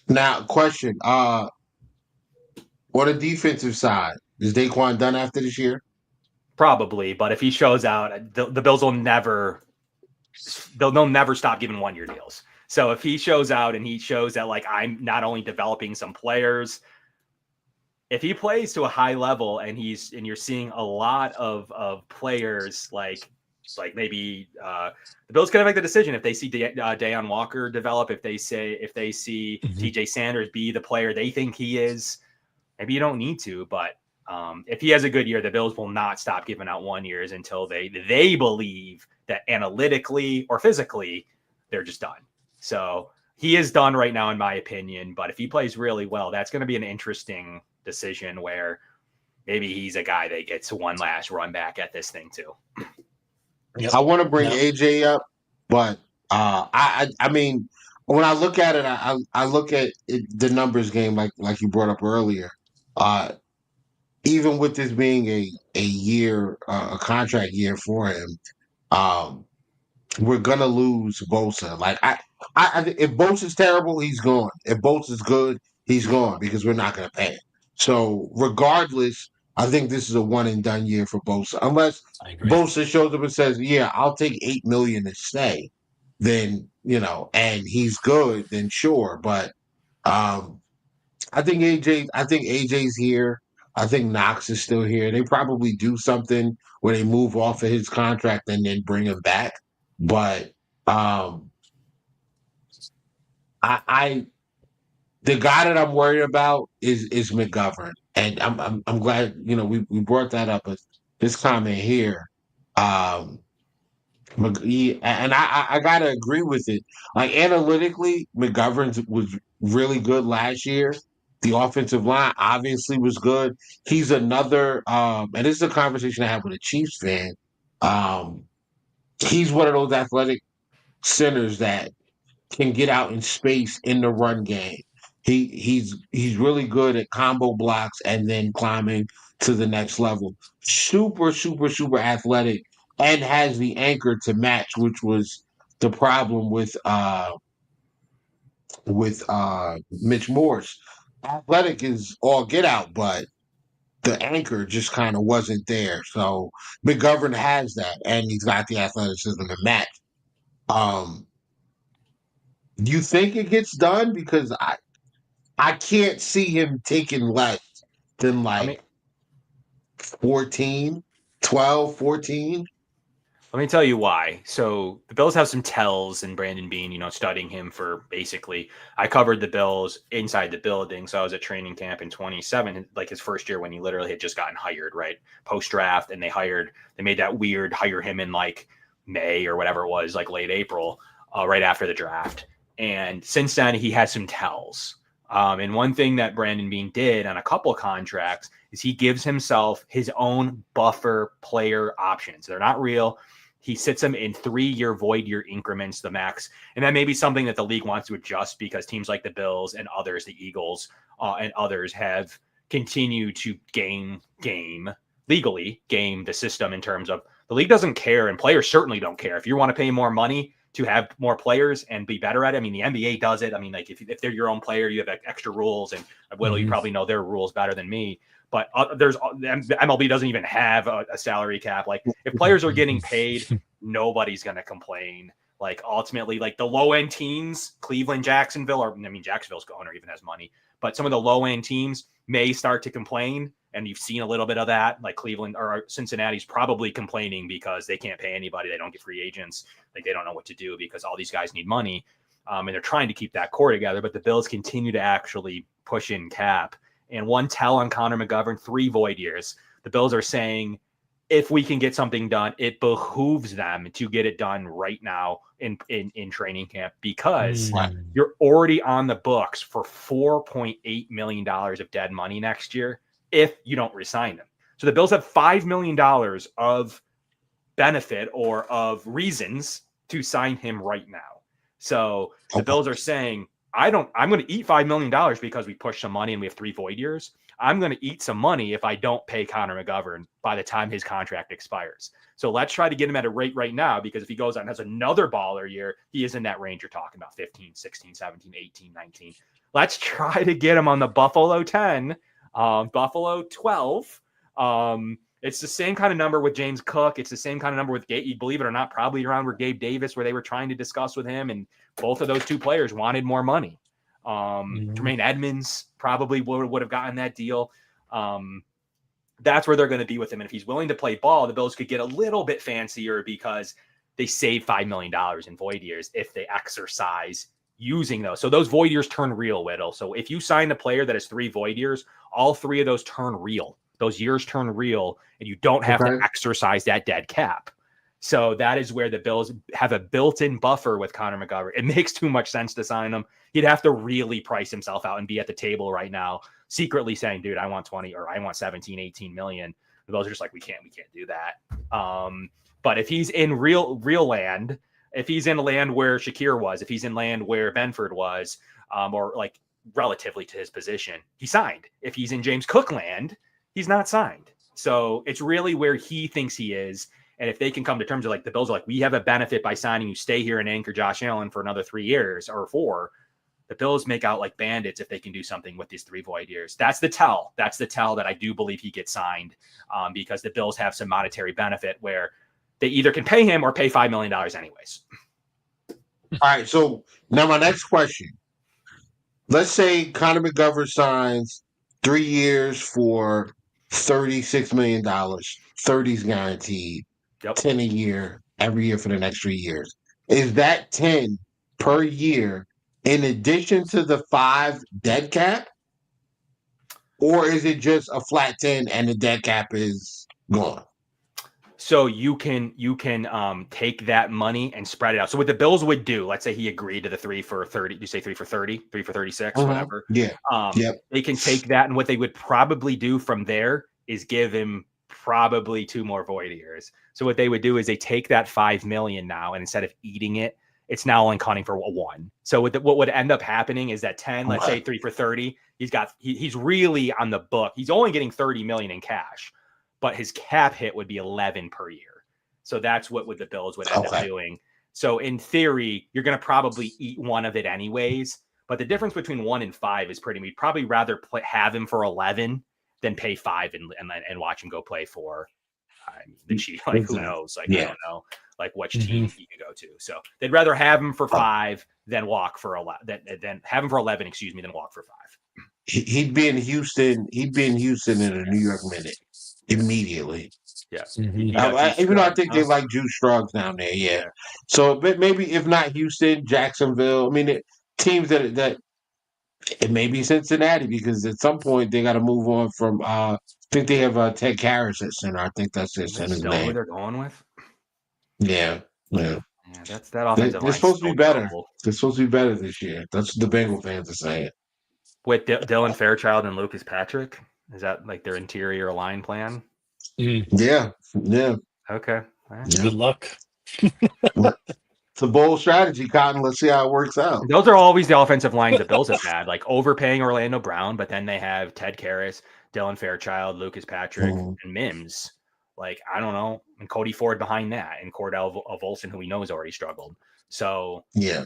Now, question. On the defensive side, is Daquan done after this year? Probably, but if he shows out, the Bills will never stop giving 1-year deals. So if he shows out and he shows that like I'm not only developing some players, if he plays to a high level and you're seeing a lot of players like maybe the Bills can make the decision if they see Deion Walker develop, if they see TJ Sanders be the player they think he is, maybe you don't need to, but if he has a good year, the Bills will not stop giving out 1 years until they believe that analytically or physically they're just done. So he is done right now, in my opinion. But if he plays really well, that's going to be an interesting decision where maybe he's a guy that gets one last run back at this thing too. I want to bring AJ up, but I mean, when I look at it, I look at the numbers game like you brought up earlier. Even with this being a year, a contract year for him, we're gonna lose Bosa. Like I if Bosa's terrible, he's gone. If Bosa's good, he's gone because we're not gonna pay him. So regardless, I think this is a one and done year for Bosa. Unless Bosa shows up and says, "Yeah, I'll take $8 million to stay," then and he's good, then sure. But I think AJ's here. I think Knox is still here. They probably do something where they move off of his contract and then bring him back. But I the guy that I'm worried about is McGovern, and I'm glad we brought that up as this comment here. And I gotta agree with it. Like analytically, McGovern was really good last year. The offensive line obviously was good. He's another, and this is a conversation I had with a Chiefs fan. He's one of those athletic centers that can get out in space in the run game. He's really good at combo blocks and then climbing to the next level. Super, super, super athletic and has the anchor to match, which was the problem with Mitch Morse. Athletic is all get out, but the anchor just kind of wasn't there. So McGovern has that, and he's got the athleticism to match. Do you think it gets done? Because I can't see him taking less than 14, 12, 14. Let me tell you why. So the Bills have some tells, and Brandon Beane, studying him for basically, I covered the Bills inside the building. So I was at training camp in 27, like his first year when he literally had just gotten hired, right? Post-draft, and they made that weird hire him in like May or whatever it was, like late April, right after the draft. And since then, he had some tells. And one thing that Brandon Beane did on a couple of contracts is he gives himself his own buffer player options. They're not real. He sits them in 3-year void year increments, the max. And that may be something that the league wants to adjust because teams like the Bills and others, the Eagles and others, have continued to legally game the system in terms of the league doesn't care, and players certainly don't care. If you want to pay more money to have more players and be better at it, I mean, the NBA does it. I mean, like if they're your own player, you have extra rules, and you probably know their rules better than me. But MLB doesn't even have a salary cap. Like if players are getting paid, nobody's going to complain. Like ultimately, like the low end teams, Cleveland, Jacksonville, Jacksonville's owner even has money, but some of the low end teams may start to complain. And you've seen a little bit of that, like Cleveland or Cincinnati's probably complaining because they can't pay anybody. They don't get free agents. Like they don't know what to do because all these guys need money. And they're trying to keep that core together, but the Bills continue to actually push in cap. And one tell on Connor McGovern, 3 void years. The Bills are saying if we can get something done, it behooves them to get it done right now in training camp, because you're already on the books for $4.8 million of dead money next year if you don't resign him. So the Bills have $5 million of benefit or of reasons to sign him right now. So the Bills are saying, I'm going to eat $5 million because we pushed some money and we have 3 void years. I'm going to eat some money if I don't pay Connor McGovern by the time his contract expires. So let's try to get him at a rate right now, because if he goes out and has another baller year, he is in that range you're talking about, 15, 16, 17, 18, 19. Let's try to get him on the Buffalo 10, Buffalo 12. It's the same kind of number with James Cook. It's the same kind of number with Gabe, believe it or not, probably around where Gabe Davis, where they were trying to discuss with him. And both of those 2 players wanted more money. Jermaine Edmonds probably would have gotten that deal. That's where they're going to be with him. And if he's willing to play ball, the Bills could get a little bit fancier, because they save $5 million in void years if they exercise using those. So those void years turn real, Whittle. So if you sign a player that has 3 void years, all 3 of those turn real. Those years turn real, and you don't have to exercise that dead cap. So that is where the Bills have a built-in buffer with Connor McGovern. It makes too much sense to sign him. He'd have to really price himself out and be at the table right now, secretly saying, dude, I want 20 or I want 17, 18 million. The Bills are just like, we can't do that. But if he's in real land, if he's in land where Shakir was, if he's in land where Benford was, or like relatively to his position, he signed. If he's in James Cook land, he's not signed. So it's really where he thinks he is. And if they can come to terms of, like, the Bills are like, we have a benefit by signing you, stay here and anchor Josh Allen for another 3 years or 4, the Bills make out like bandits if they can do something with these 3 void years. That's the tell. That's the tell that I do believe he gets signed, because the Bills have some monetary benefit where they either can pay him or pay $5 million anyways. All right. So now my next question. Let's say Connor McGovern signs 3 years for $36 million. 30's guaranteed. Yep. 10 a year, every year for the next 3 years. Is that 10 per year in addition to the 5 dead cap? Or is it just a flat 10 and the dead cap is gone? So you can take that money and spread it out. So what the Bills would do, let's say he agreed to the 3 for 30. You say 3 for 30, 3 for 36, whatever. Yeah. They can take that, and what they would probably do from there is give him probably 2 more void years. So what they would do is they take that $5 million now, and instead of eating it, it's now only counting for 1. So what would end up happening is that 10, let's say 3 for 30, he's really on the book. He's only getting $30 million in cash, but his cap hit would be 11 per year. So that's what the Bills would end up doing. So in theory, you're going to probably eat 1 of it anyways. But the difference between 1 and 5 is we'd probably rather have him for 11 than pay 5 and watch him go play for the Chiefs. Like, who knows? Like, I don't know, like which team he could go to. So they'd rather have him for 5 than walk for 11. Than have him for 11, than walk for 5. He'd be in Houston. He'd be in Houston in a New York minute immediately. Yeah. Even though I think they like Juice Struggs down there. Yeah. So maybe if not Houston, Jacksonville. I mean, teams that it may be Cincinnati, because at some point they got to move on from. I think they have Ted Karras at center. I think that's their center's name. Who they're going with? Yeah. Yeah, that's that offensive line. They're supposed to be better. They're supposed to be better this year. That's what the Bengal fans are saying. With Dylan Fairchild and Lucas Patrick, is that like their interior line plan? Yeah. Okay. Good luck. It's a bold strategy, Cotton. Let's see how it works out. Those are always the offensive lines the Bills have had, like overpaying Orlando Brown, but then they have Ted Karras, Dylan Fairchild, Lucas Patrick, and Mims. Like, I don't know, and Cody Ford behind that, and Cordell Volson, who we know has already struggled. So yeah,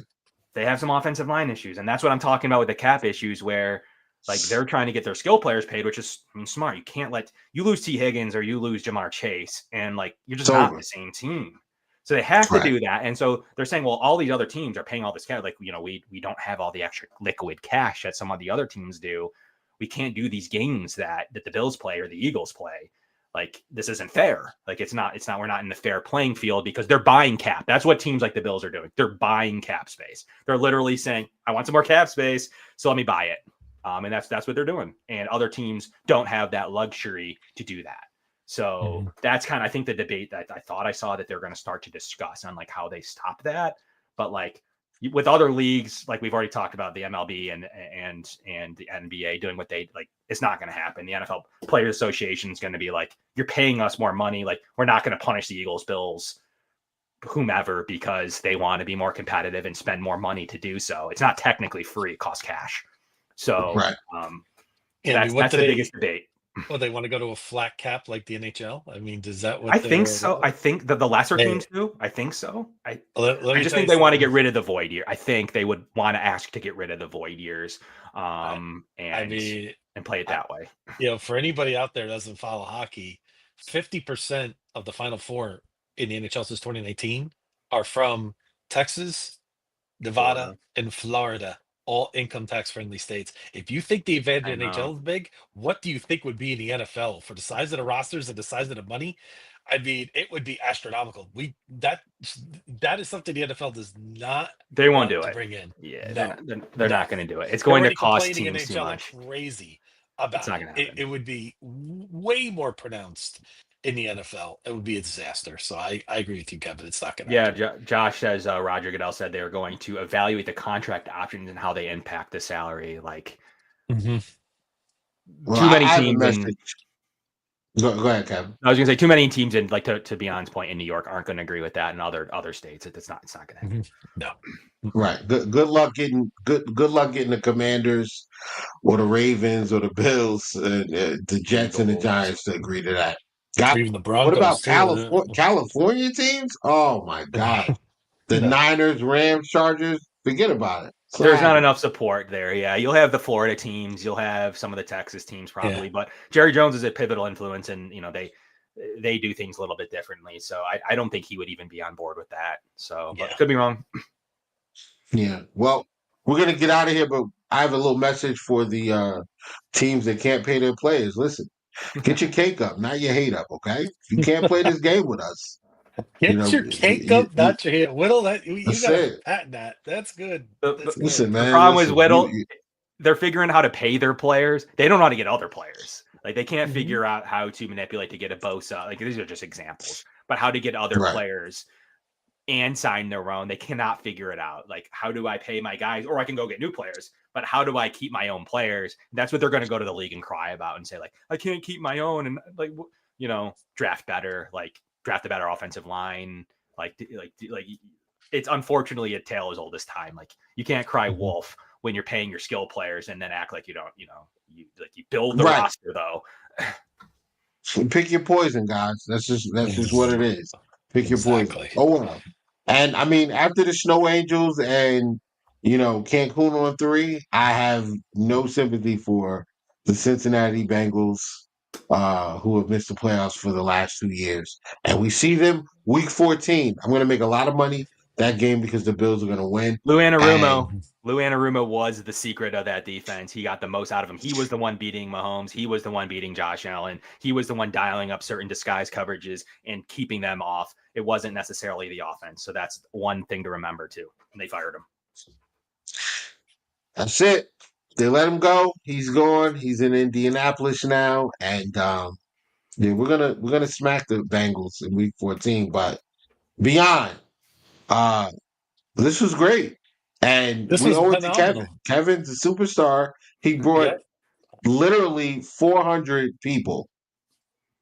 they have some offensive line issues, and that's what I'm talking about with the cap issues, where like they're trying to get their skill players paid, which is smart. You can't let you lose T. Higgins or you lose Jamar Chase, and like you're just not the same team. So they have to do that, and so they're saying, well, all these other teams are paying all this cash. Like, you know, we don't have all the extra liquid cash that some of the other teams do. We can't do these games that the Bills play or the Eagles play. Like, this isn't fair. Like, it's not, we're not in the fair playing field because they're buying cap. That's what teams like the Bills are doing. They're buying cap space. They're literally saying, I want some more cap space, so let me buy it. And that's what they're doing. And other teams don't have that luxury to do that. So that's kind of, I think, the debate that I thought I saw that they're going to start to discuss on like how they stop that. But like with other leagues, like we've already talked about the MLB and the NBA doing what they like, it's not going to happen. The NFL Players Association is going to be like, you're paying us more money. Like we're not going to punish the Eagles, Bills, whomever, because they want to be more competitive and spend more money to do so. It's not technically free; it costs cash. So, that's the biggest debate. Well, they want to go to a flat cap like the NHL. I mean, does that? I think so. I think that the lesser teams do. I think so. I just think they want to get rid of the void year. I think they would want to ask to get rid of the void years, and play it that way. For anybody out there that doesn't follow hockey, 50% of the Final Four in the NHL since 2019 are from Texas, Nevada, and Florida. All income tax friendly states. If you think the advantage in NHL is big, what do you think would be in the NFL for the size of the rosters and the size of the money? I mean, it would be astronomical. That is something the NFL does not. They won't do it. Bring in. Yeah, they're not going to do it. It's going to cost teams too much. Crazy about it's not going to happen. It would be way more pronounced in the NFL. It would be a disaster. So I agree with you, Kevin. It's not going to happen. Josh says Roger Goodell said they were going to evaluate the contract options and how they impact the salary. Like too many teams. Go ahead, Kevin. I was going to say too many teams in, like to Beyond's point, in New York aren't going to agree with that, and other states. It's not going to happen. No. Right. Good luck getting the Commanders or the Ravens or the Bills, the Jets and the Giants to agree to that. Even the Broncos. What about California teams? Oh my God. The Niners, Rams, Chargers, forget about it. There's not enough support there. Yeah, you'll have the Florida teams, you'll have some of the Texas teams probably, but Jerry Jones is a pivotal influence, and they do things a little bit differently. So I don't think he would even be on board with that. So, but could be wrong. Yeah. Well, we're gonna get out of here, but I have a little message for the teams that can't pay their players. Listen, get your cake up, not your hate up. Okay, if you can't play this game with us, get your cake up, not your hate. Whittle, that you got to patent that. That's good. Listen, man. The problem is Whittle. They're figuring out how to pay their players. They don't know how to get other players. Like they can't figure out how to manipulate to get a Bosa. Like these are just examples, but how to get other players and sign their own. They cannot figure it out. Like, how do I pay my guys? Or I can go get new players, but how do I keep my own players? That's what they're going to go to the league and cry about and say, like, I can't keep my own. And like, draft better, like draft a better offensive line. Like it's unfortunately a tale as old as time. Like you can't cry wolf when you're paying your skill players and then act like you don't, you build the roster though. Pick your poison, guys. That's just what it is. Pick your poison. Oh, well. And I mean, after the Snow Angels and Cancun on 3, I have no sympathy for the Cincinnati Bengals, who have missed the playoffs for the last 2 years. And we see them week 14. I'm going to make a lot of money that game because the Bills are going to win. Lou Anarumo was the secret of that defense. He got the most out of him. He was the one beating Mahomes. He was the one beating Josh Allen. He was the one dialing up certain disguise coverages and keeping them off. It wasn't necessarily the offense. So that's one thing to remember too. And they fired him. That's it. They let him go. He's gone. He's in Indianapolis now. And we're gonna smack the Bengals in week 14. But beyond, this was great. And we owe it to Kevin. Kevin's a superstar. He brought literally 400 people,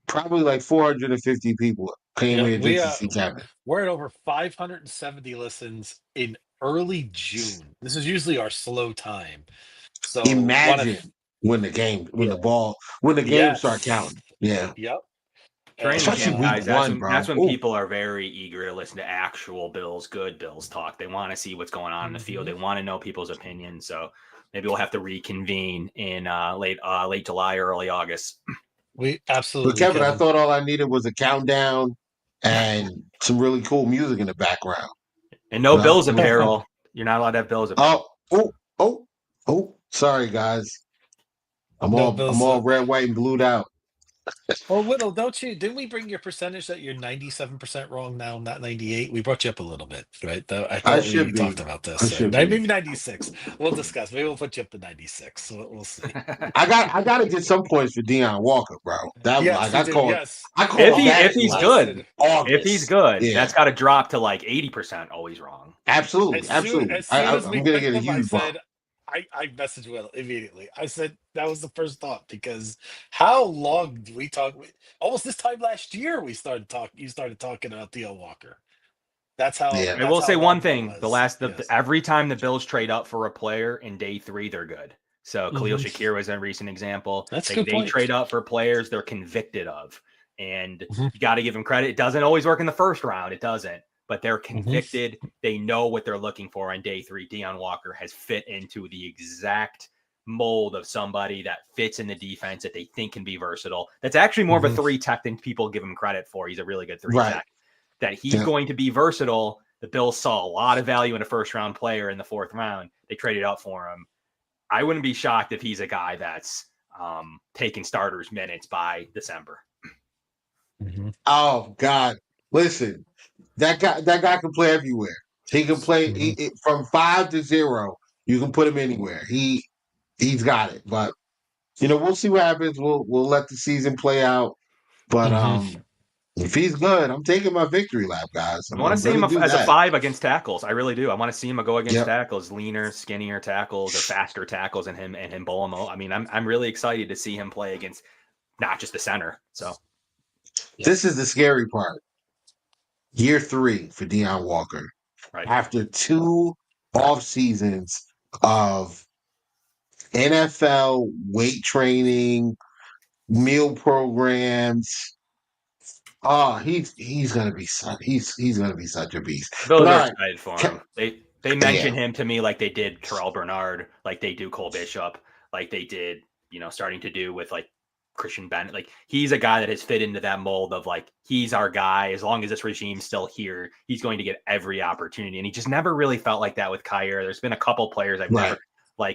probably like 450 people came here just to see Kevin. We're at over 570 listens in early June. This is usually our slow time. So imagine when the game start counting. Yeah. Yep. Training guys, that's when people are very eager to listen to actual good Bills talk. They want to see what's going on in the field. They want to know people's opinions. So maybe we'll have to reconvene in late July or early August. We absolutely. But Kevin, I thought all I needed was a countdown and some really cool music in the background. And no Bills apparel. You're not allowed to have Bills apparel. Oh! Sorry, guys. I'm all red, white, and blued out. Well, Whittle, didn't we bring your percentage that you're 97% wrong now, not 98? We brought you up a little bit, right? I I thought we should be. talked about this. I So should be. maybe 96. We'll discuss. Maybe we'll put you up to 96. So we'll see. I got to get some points for Deion Walker, bro. That Yes, like you do. Yes. I If called he that if in he's like good, Listen, if he's August. good, Yeah, that's got to drop to like 80% always wrong. absolutely, absolutely. as soon as I'm we gonna picked get a him, I huge bump. said, I messaged Will immediately. I said that was the first thought because how long did we talk? Almost this time last year, we started talking. You started talking about Theo Walker. That's how. Yeah, I That's will how say one long that thing: was. Yes. every time the Bills trade up for a player in day 3, they're good. So Khalil Hmm. Shakir was a recent example. That's a Like good they point. trade up for players they're convicted of, and Hmm. you got to give them credit. It doesn't always work in the first round. It doesn't, but they're Hmm. convicted. They know what they're looking for on day 3. Deion Walker has fit into the exact mold of somebody that fits in the defense that they think can be versatile. That's actually more of a Hmm. 3 tech than people give him credit for. He's a really good 3 right. tech. That he's Yeah. going to be versatile. The Bills saw a lot of value in a first round player in the 4th round. They traded up for him. I wouldn't be shocked if he's a guy that's taking starters minutes by December. Hmm. Oh God, listen, that guy can play everywhere. He can play Hmm. from 5 to 0. You can put him anywhere. He's got it. But we'll see what happens. We'll let the season play out. But Hmm. if he's good, I'm taking my victory lap, guys. I want to I'm see him gonna do as a that. 5 against tackles. I really do. I want to see him go against Yep. tackles, leaner, skinnier tackles, or faster tackles, and him bowl them. I mean, I'm really excited to see him play against not just the center. So This is the scary part. Year 3 for Deion Walker. right, After 2 off seasons of NFL weight training, meal programs. Oh, he's gonna be he's gonna be such a beast. the But Bills all are right, excited for him. They yeah, mention him to me like they did Terrell Bernard, like they do Cole Bishop, like they did, starting to do with like Christian Bennett. Like he's a guy that has fit into that mold of like he's our guy. As long as this regime's still here, he's going to get every opportunity. And he just never really felt like that with Kyer. There's been a couple players right.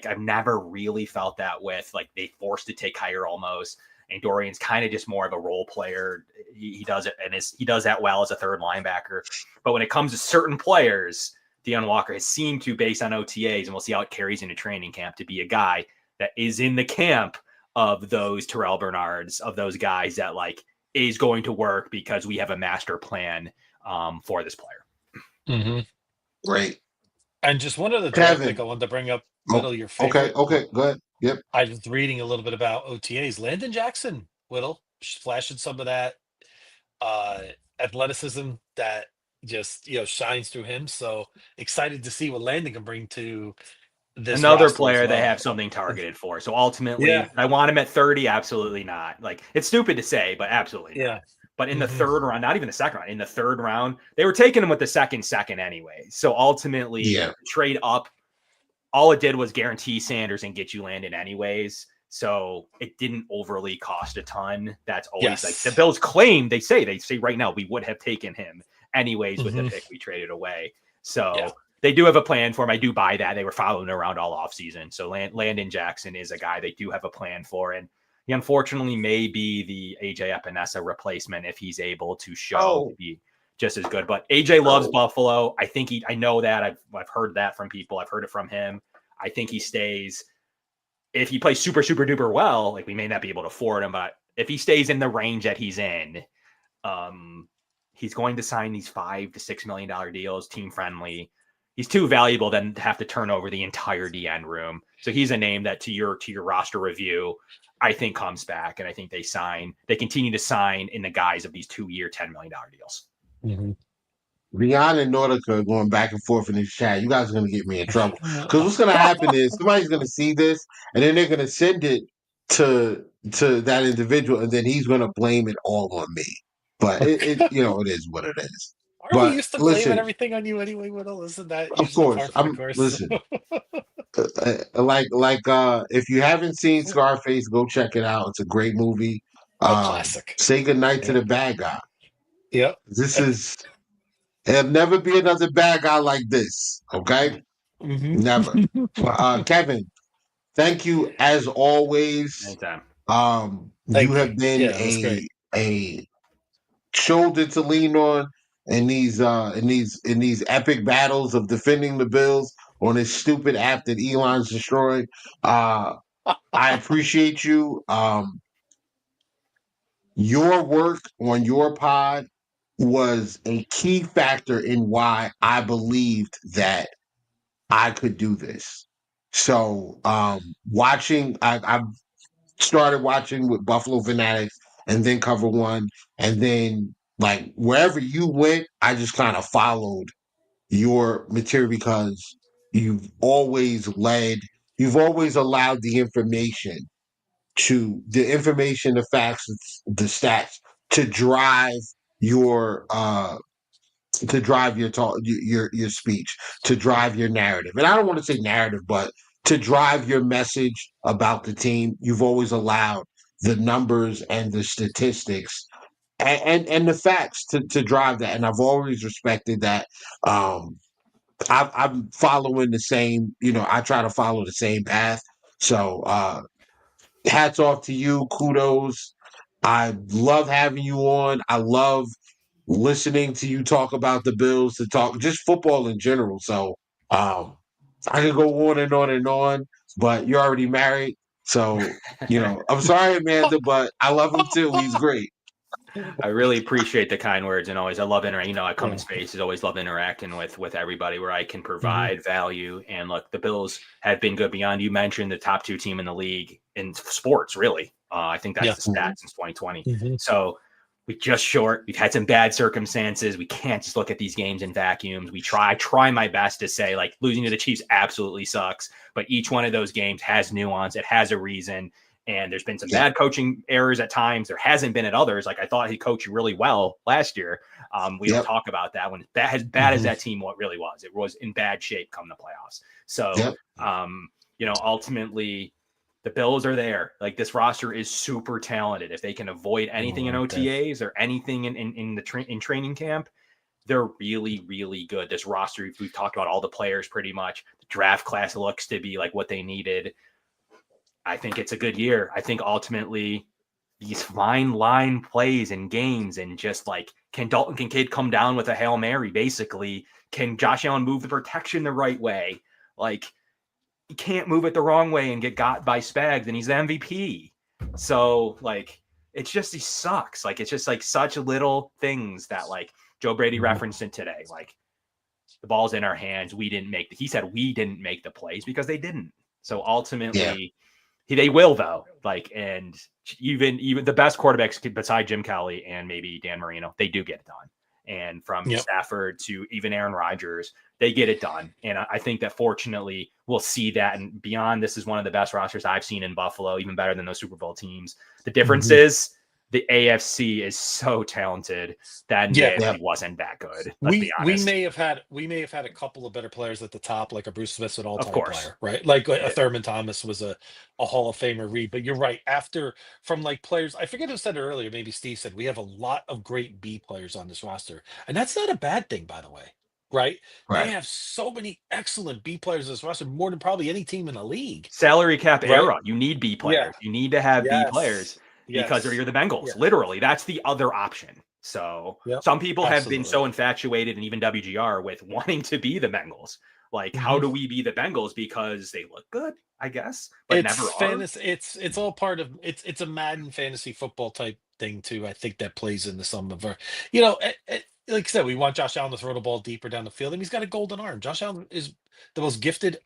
I've never really felt that with. Like they forced to take Kyer almost. And Dorian's kind of just more of a role player. He does it, and he does that well as a third linebacker. But when it comes to certain players, Deion Walker has seemed to, based on OTAs, and we'll see how it carries into training camp, to be a guy that is in the camp of those Terrell Bernards, of those guys that like is going to work because we have a master plan for this player. Hmm. Great. And just one other draft pick Kevin. I wanted to bring up, Oh, Whittle, your okay, favorite. go ahead. Yep. I was reading a little bit about OTAs. Landon Jackson, Whittle, flashing some of that uh athleticism that just shines through him. So excited to see what Landon can bring to this Another roster as player they well. have something targeted for. So ultimately, Yeah, I want him at 30. Absolutely not. Like it's stupid to say, but absolutely not. yeah. But in the Hmm. 3rd round, not even the 2nd round, in the 3rd round, they were taking him with the second anyway. So ultimately, Yeah. trade up, all it did was guarantee Sanders and get you Landon anyways. So it didn't overly cost a ton. That's always like the Yes. Bills claim. They say right now we would have taken him anyways with the Hmm. pick we traded away. Yeah. So they do have a plan for him. I do buy that. They were following around all offseason. So Landon Jackson is a guy they do have a plan for. And he unfortunately may be the AJ Epinesa replacement if he's able to show to be just as good. But AJ loves Buffalo. I know that. I've heard that from people. I've heard it from him. I think he stays. If he plays super, super duper well, like we may not be able to afford him, but if he stays in the range that he's in, he's going to sign these $5 to $6 million deals, team friendly. He's too valuable then to have to turn over the entire DN room. So he's a name that to your roster review, I think comes back, and I think they continue to sign in the guise of these 2-year, $10 million deals. Hmm. Rihanna and Nordica are going back and forth in this chat. You guys are gonna get me in trouble. Because what's gonna happen is somebody's gonna see this and then they're gonna send it to that individual and then he's gonna blame it all on me. But it is what it is. Aren't we But used to blaming listen, everything on you anyway, Whittle? Isn't that of usually course, par for the course? if you haven't seen Scarface, go check it out. It's a great movie. Oh, classic. Say goodnight to Yep. the bad guy. Yep. This is There'll never be another bad guy like this. Okay? Hmm. Never. Kevin, thank you as always. Anytime. You have been Yeah, that's great. a shoulder to lean on in these epic battles of defending the Bills on this stupid app that Elon's destroying. I appreciate you. Your work on your pod was a key factor in why I believed that I could do this. So I've started watching with Buffalo Fanatics and then Cover One, and then like wherever you went, I just kind of followed your material because you've always led, you've always allowed the facts, the stats to drive your talk, your speech, to drive your narrative. And I don't want to say narrative, but to drive your message about the team. You've always allowed the numbers and the statistics and the facts to drive that. And I've always respected that. I'm following the same, I try to follow the same path. So hats off to you. Kudos. I love having you on. I love listening to you talk about the Bills, to talk just football in general. So I could go on and on and on, but you're already married. So, I'm sorry, Amanda, but I love him too. He's great. I really appreciate the kind words, and always I love interacting. I come in spaces, always love interacting with everybody where I can provide value. And look, the Bills have been good beyond. You mentioned the top 2 team in the league in sports. Really, I think that's the stat since 2020. So we just short. We've had some bad circumstances. We can't just look at these games in vacuums. I try my best to say like losing to the Chiefs absolutely sucks, but each one of those games has nuance. It has a reason. And there's been some bad coaching errors at times. There hasn't been at others. Like I thought he coached really well last year. We don't talk about that when as bad as that team really was. It was in bad shape come the playoffs. So, ultimately the Bills are there. Like this roster is super talented. If they can avoid anything in OTAs or anything in training camp, they're really, really good. This roster, we've talked about all the players pretty much. The draft class looks to be like what they needed. I think it's a good year. I think ultimately these fine line plays and games and just like, can Dalton Kincaid come down with a Hail Mary? Basically, can Josh Allen move the protection the right way? Like he can't move it the wrong way and get got by Spags and he's the MVP. So like, it's just, he sucks. Like, it's just like such little things that like Joe Brady referenced it today. Like the ball's in our hands. He said we didn't make the plays because they didn't. So ultimately, they will though. Like, and even the best quarterbacks beside Jim Kelly and maybe Dan Marino, they do get it done. And from Stafford to even Aaron Rodgers, they get it done. And I think that fortunately we'll see that. And beyond, this is one of the best rosters I've seen in Buffalo, even better than those Super Bowl teams. The difference is the AFC is so talented that it wasn't that good. We may have had a couple of better players at the top, like a Bruce Smith's an all-time player, right? Like a Thurman Thomas was a Hall of Famer read. But you're right. From like players, I forget who said it earlier. Maybe Steve said we have a lot of great B players on this roster, and that's not a bad thing, by the way. Right? They have so many excellent B players in this roster, more than probably any team in the league. Salary cap era, you need B players. You need to have B players. Because you're the Bengals. Literally, that's the other option. So some people have been so infatuated, and even WGR, with wanting to be the Bengals. Like, how do we be the Bengals? Because they look good, I guess, but it's never fantasy. It's all part of it's a Madden fantasy football type thing too. I think that plays into some of our, like I said, we want Josh Allen to throw the ball deeper down the field, and he's got a golden arm. Josh Allen is the most gifted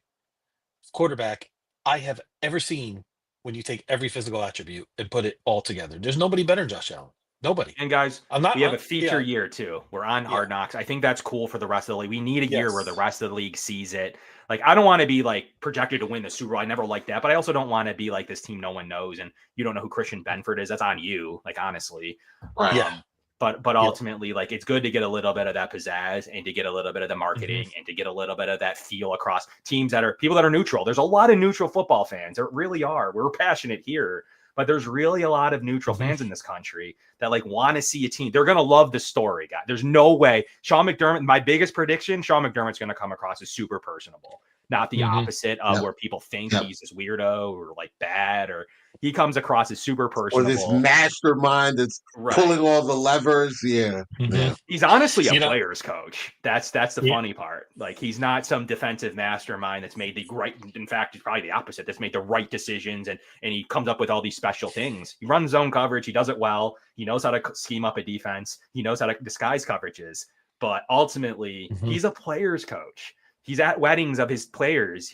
quarterback I have ever seen. When you take every physical attribute and put it all together, there's nobody better than Josh Allen. Nobody. And guys, we have a feature year too. We're on Hard Knocks. I think that's cool for the rest of the league. We need a year where the rest of the league sees it. Like, I don't want to be like projected to win the Super Bowl. I never like that, but I also don't want to be like this team no one knows and you don't know who Christian Benford is. That's on you. Like, honestly. But ultimately, like, it's good to get a little bit of that pizzazz and to get a little bit of the marketing and to get a little bit of that feel across teams people that are neutral. There's a lot of neutral football fans. There really are. We're passionate here, but there's really a lot of neutral fans in this country that like want to see a team. They're going to love the story, guy. There's no way. Sean McDermott, my biggest prediction, Sean McDermott's going to come across as super personable. not the opposite of where people think he's this weirdo or like bad, or he comes across as super personable. Or this mastermind that's pulling all the levers. Yeah. Yeah. He's honestly a player's coach. That's the funny part. Like, he's not some defensive mastermind that's made the right. In fact, he's probably the opposite. That's made the right decisions, and he comes up with all these special things. He runs zone coverage. He does it well. He knows how to scheme up a defense. He knows how to disguise coverages. But ultimately, he's a player's coach. He's at weddings of his players.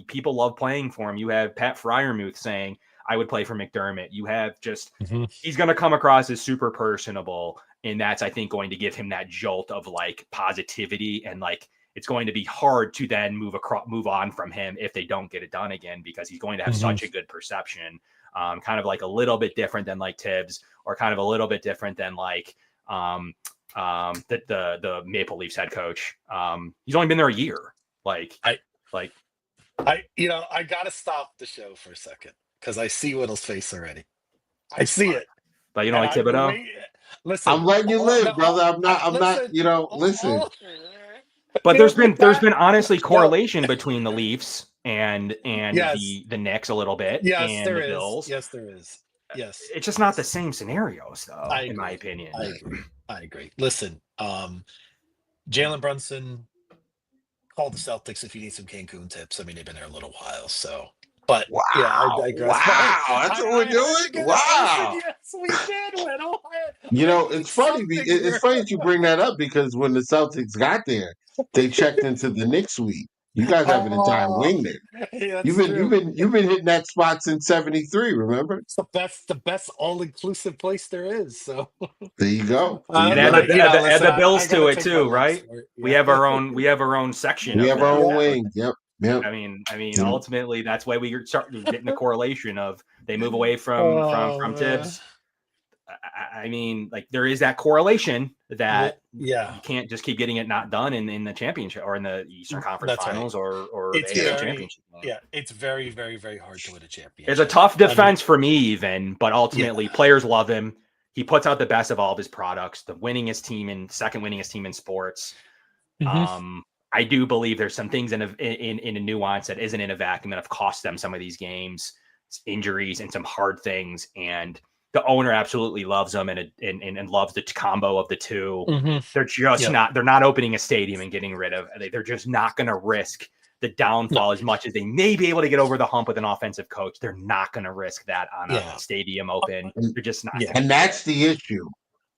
People love playing for him. You have Pat Fryermuth saying, I would play for McDermott. You have just, he's going to come across as super personable. And that's, I think, going to give him that jolt of like positivity. And like, it's going to be hard to then move on from him if they don't get it done again, because he's going to have such a good perception. Kind of like a little bit different than like Tibbs, or kind of a little bit different than like, the Maple Leafs head coach. He's only been there a year. I gotta stop the show for a second because I see Whittle's face already. I see it. But you don't like Thibodeau? Listen, I'm letting you live, brother. I'm not, listen. But there's been honestly correlation between the Leafs and the Knicks a little bit. Yes, and there the is. Bills. Yes, there is. Yes. It's just not the same scenarios, though, in my opinion. I agree. Listen, Jalen Brunson called the Celtics if you need some Cancun tips. I mean, they've been there a little while, so. But wow, I digress. Wow, that's what we're doing. Wow. Yes, we did, Whittle. It's funny. It's funny that you bring that up, because when the Celtics got there, they checked into the Knicks suite. You guys have an entire wing there. Yeah, you've been hitting that spot since '73. Remember? It's the best all-inclusive place there is. So there you go. And add the Bills to it too, right? Yeah. We have our own section. We have our own wing. Yep. Yep. I mean, ultimately, that's why we start getting the correlation of they move away from Tibbs. I mean, like, there is that correlation that you can't just keep getting it not done in the championship or in the Eastern Conference Finals or the championship. Yeah, it's very, very, very hard to win a championship. It's a tough defense for me, even, but ultimately, players love him. He puts out the best of all of his products. The second winningest team in sports. I do believe there's some things in a nuance that isn't in a vacuum that have cost them some of these games, injuries, and some hard things. And the owner absolutely loves them and loves the combo of the two. They're just they're not opening a stadium and getting rid of. They're just not going to risk the downfall as much as they may be able to get over the hump with an offensive coach. They're not going to risk that on a stadium open. They're just not. And that's the issue.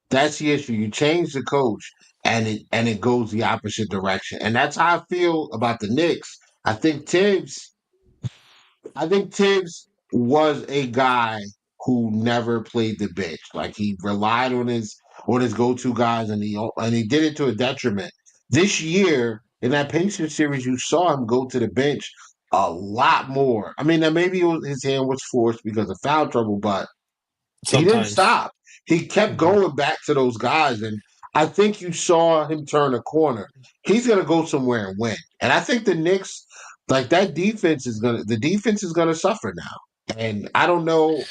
That's the issue. You change the coach, and it goes the opposite direction. And that's how I feel about the Knicks. I think Tibbs was a guy who never played the bench. Like, he relied on his go-to guys, and he did it to a detriment. This year in that Pacers series, you saw him go to the bench a lot more. I mean, maybe his hand was forced because of foul trouble, but he didn't stop. He kept going back to those guys, and I think you saw him turn a corner. He's going to go somewhere and win. And I think the Knicks, like, the defense is going to suffer now. And I don't know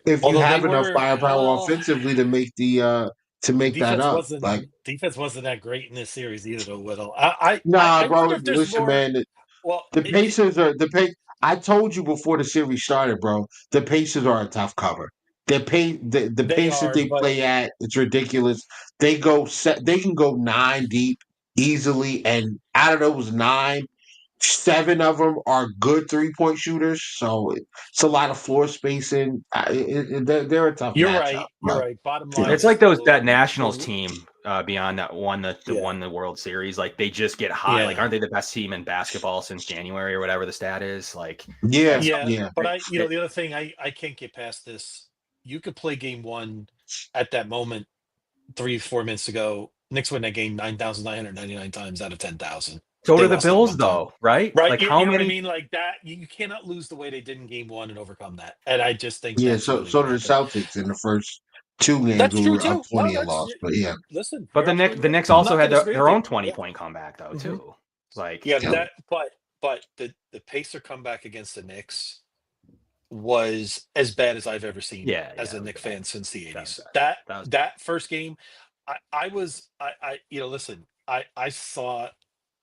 if you have enough firepower offensively to make that up. Like, defense wasn't that great in this series either, though, Whittle. Bro. Listen, man. The Pacers are I told you before the series started, bro. The Pacers are a tough cover. The pace that they play at, it's ridiculous. They can go 9 deep easily, and out of those 9, 7 of them are good 3-point shooters. So it's a lot of floor spacing. They're a tough. You're right. You're right. Bottom line, it's like that Nationals team beyond that won the World Series. Like, they just get hot. Like, aren't they the best team in basketball since January or whatever the stat is? Like, yeah. But the other thing I can't get past this. You could play game 1 at that moment 3-4 minutes ago. Knicks win that game 9,999 times out of 10,000. So do the Bills, though, right? Right. Like, how many? I mean, like that. You cannot lose the way they did in game 1 and overcome that. And I just think. Yeah. So do the Celtics in the first 2 games. That's true too. Up 20 and lost, but yeah. Listen, but the Knicks also had their own 20-point comeback though too. Like, but the Pacer comeback against the Knicks was as bad as I've ever seen as a Knicks fan since the 80s. That first game, I saw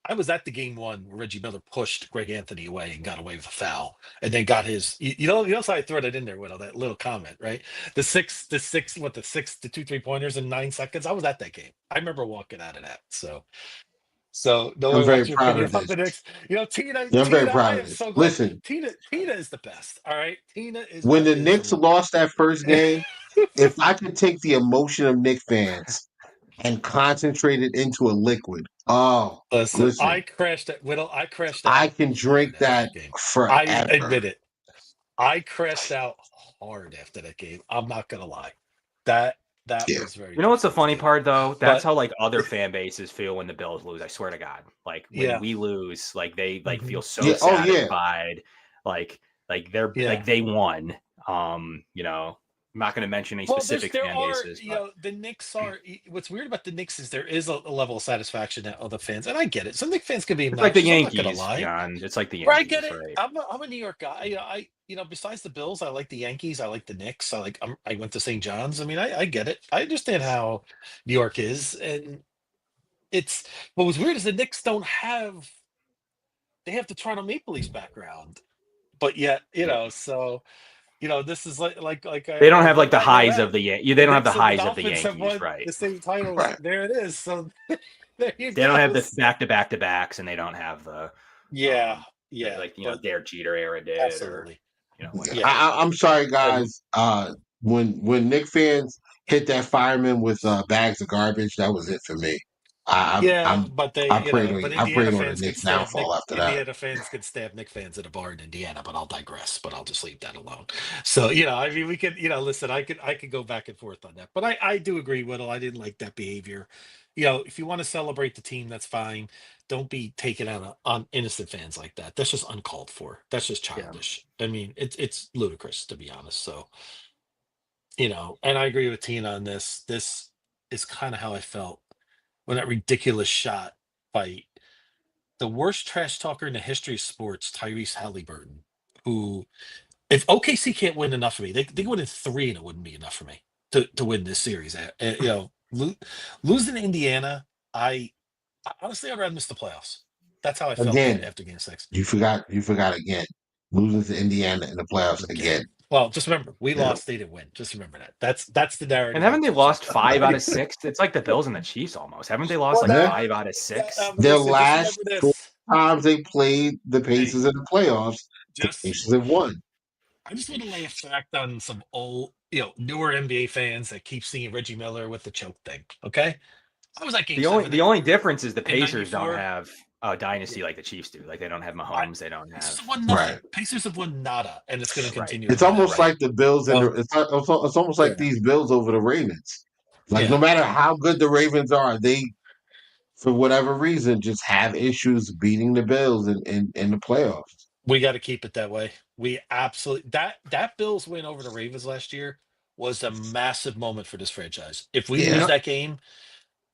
I was at the game one where Reggie Miller pushed Greg Anthony away and got away with a foul, and then got his. You know, so I threw it in there with all that little comment, right? The 2 3-pointers in 9 seconds. I was at that game. I remember walking out of that. So I'm Noah, very what's your proud opinion of on the this. Knicks? Tina, Yeah, I'm very I proud of am this. so glad. Listen, Tina is the best. All right, Tina is when the Knicks absolutely. lost that first game, if I could take the emotion of Knicks fans and concentrate it into a liquid, oh, Listen, listen, I crashed I out can drink hard after that that game. I forever. admit it. I crashed out hard after that game. I'm not gonna lie. That that Yeah. was very You know what's the funny devastating. part though? That's But how like other fan bases feel when the Bills lose. I swear to God. Like when yeah, we lose, like they like hmm feel so Yeah. Oh, yeah. satisfied. Like they're yeah. like they won. I'm not gonna mention any Well, specific there fan are, bases, but the Knicks are. What's weird about the Knicks is there is a level of satisfaction that other fans, and I get it. Some Knicks fans can be it's like the obnoxious. I'm not gonna Yankees, lie. John. It's like the Or I get Yankees, it. right? I'm a New York guy. Besides the Bills, I like the Yankees. I like the Knicks. I went to St. John's. I mean, I get it. I understand how New York is, and it's what was weird is the Knicks don't have. They have the Toronto Maple Leafs background, but yet, so this is like They don't I have like told the Matt, you're highs right. of they The don't have the Knicks and the highs of the Dolphins have Yankees, won right? the same titles. Right. There it is. So there you They don't go. have the back-to-backs, and they don't have the Yeah, that, yeah, like but Derek Jeter era did, or absolutely, like Yeah. yeah. that. I'm sorry, And guys. When Knicks fans hit that fireman with bags of garbage, that was it for me. yeah, but I prayed on but I Indiana prayed on the fans could Knicks stab Nick. downfall after that. Indiana fans could stab Nick fans at a bar in Indiana, but I'll digress. But I'll just leave that alone. So I mean, we could, listen. I could go back and forth on that, but I do agree, Whittle. I didn't like that behavior. If you want to celebrate the team, that's fine. Don't be taken out on innocent fans like that. That's just uncalled for. That's just Yeah. childish. I mean, it's ludicrous to be honest. So and I agree with Tina on this. This is kind of how I felt when that ridiculous shot by the worst trash talker in the history of sports, Tyrese Halliburton, who, if OKC can't win enough for me, they can win in three and it wouldn't be enough for me to win this series. Losing to Indiana, honestly, I'd rather miss the playoffs. That's how I felt Again, after game six. you forgot again. Losing to Indiana in the playoffs Again. again. Well, just remember, we Yeah. lost, they didn't win. Just remember that. That's the narrative. And haven't they keep lost talking 5 about. out of 6? It's like the Bills and the Chiefs almost. Haven't they lost Well, like Yeah. 5 out of 6? but Their listen, just last remember four this. times they played the Hey, Pacers in the playoffs, the just Pacers have won. I just want to lay a fact on some old, newer NBA fans that keep seeing Reggie Miller with the choke thing. Okay, I was at Game The only Seven the only difference is the in Pacers don't '94. have a dynasty like the Chiefs do. Like they don't have I Mahomes, they don't Pacers have have won nothing. Right. Pacers have won nada, and it's going to right. continue to It's be that almost way. like the Bills and So it's almost like yeah, these Bills over the Ravens. Like no yeah, matter how good the Ravens are, they for whatever reason just have issues beating the Bills in the playoffs. we got to keep it that way. We absolutely that Bills win over the Ravens last year was a massive moment for this franchise. If we You lose Yeah. know that game,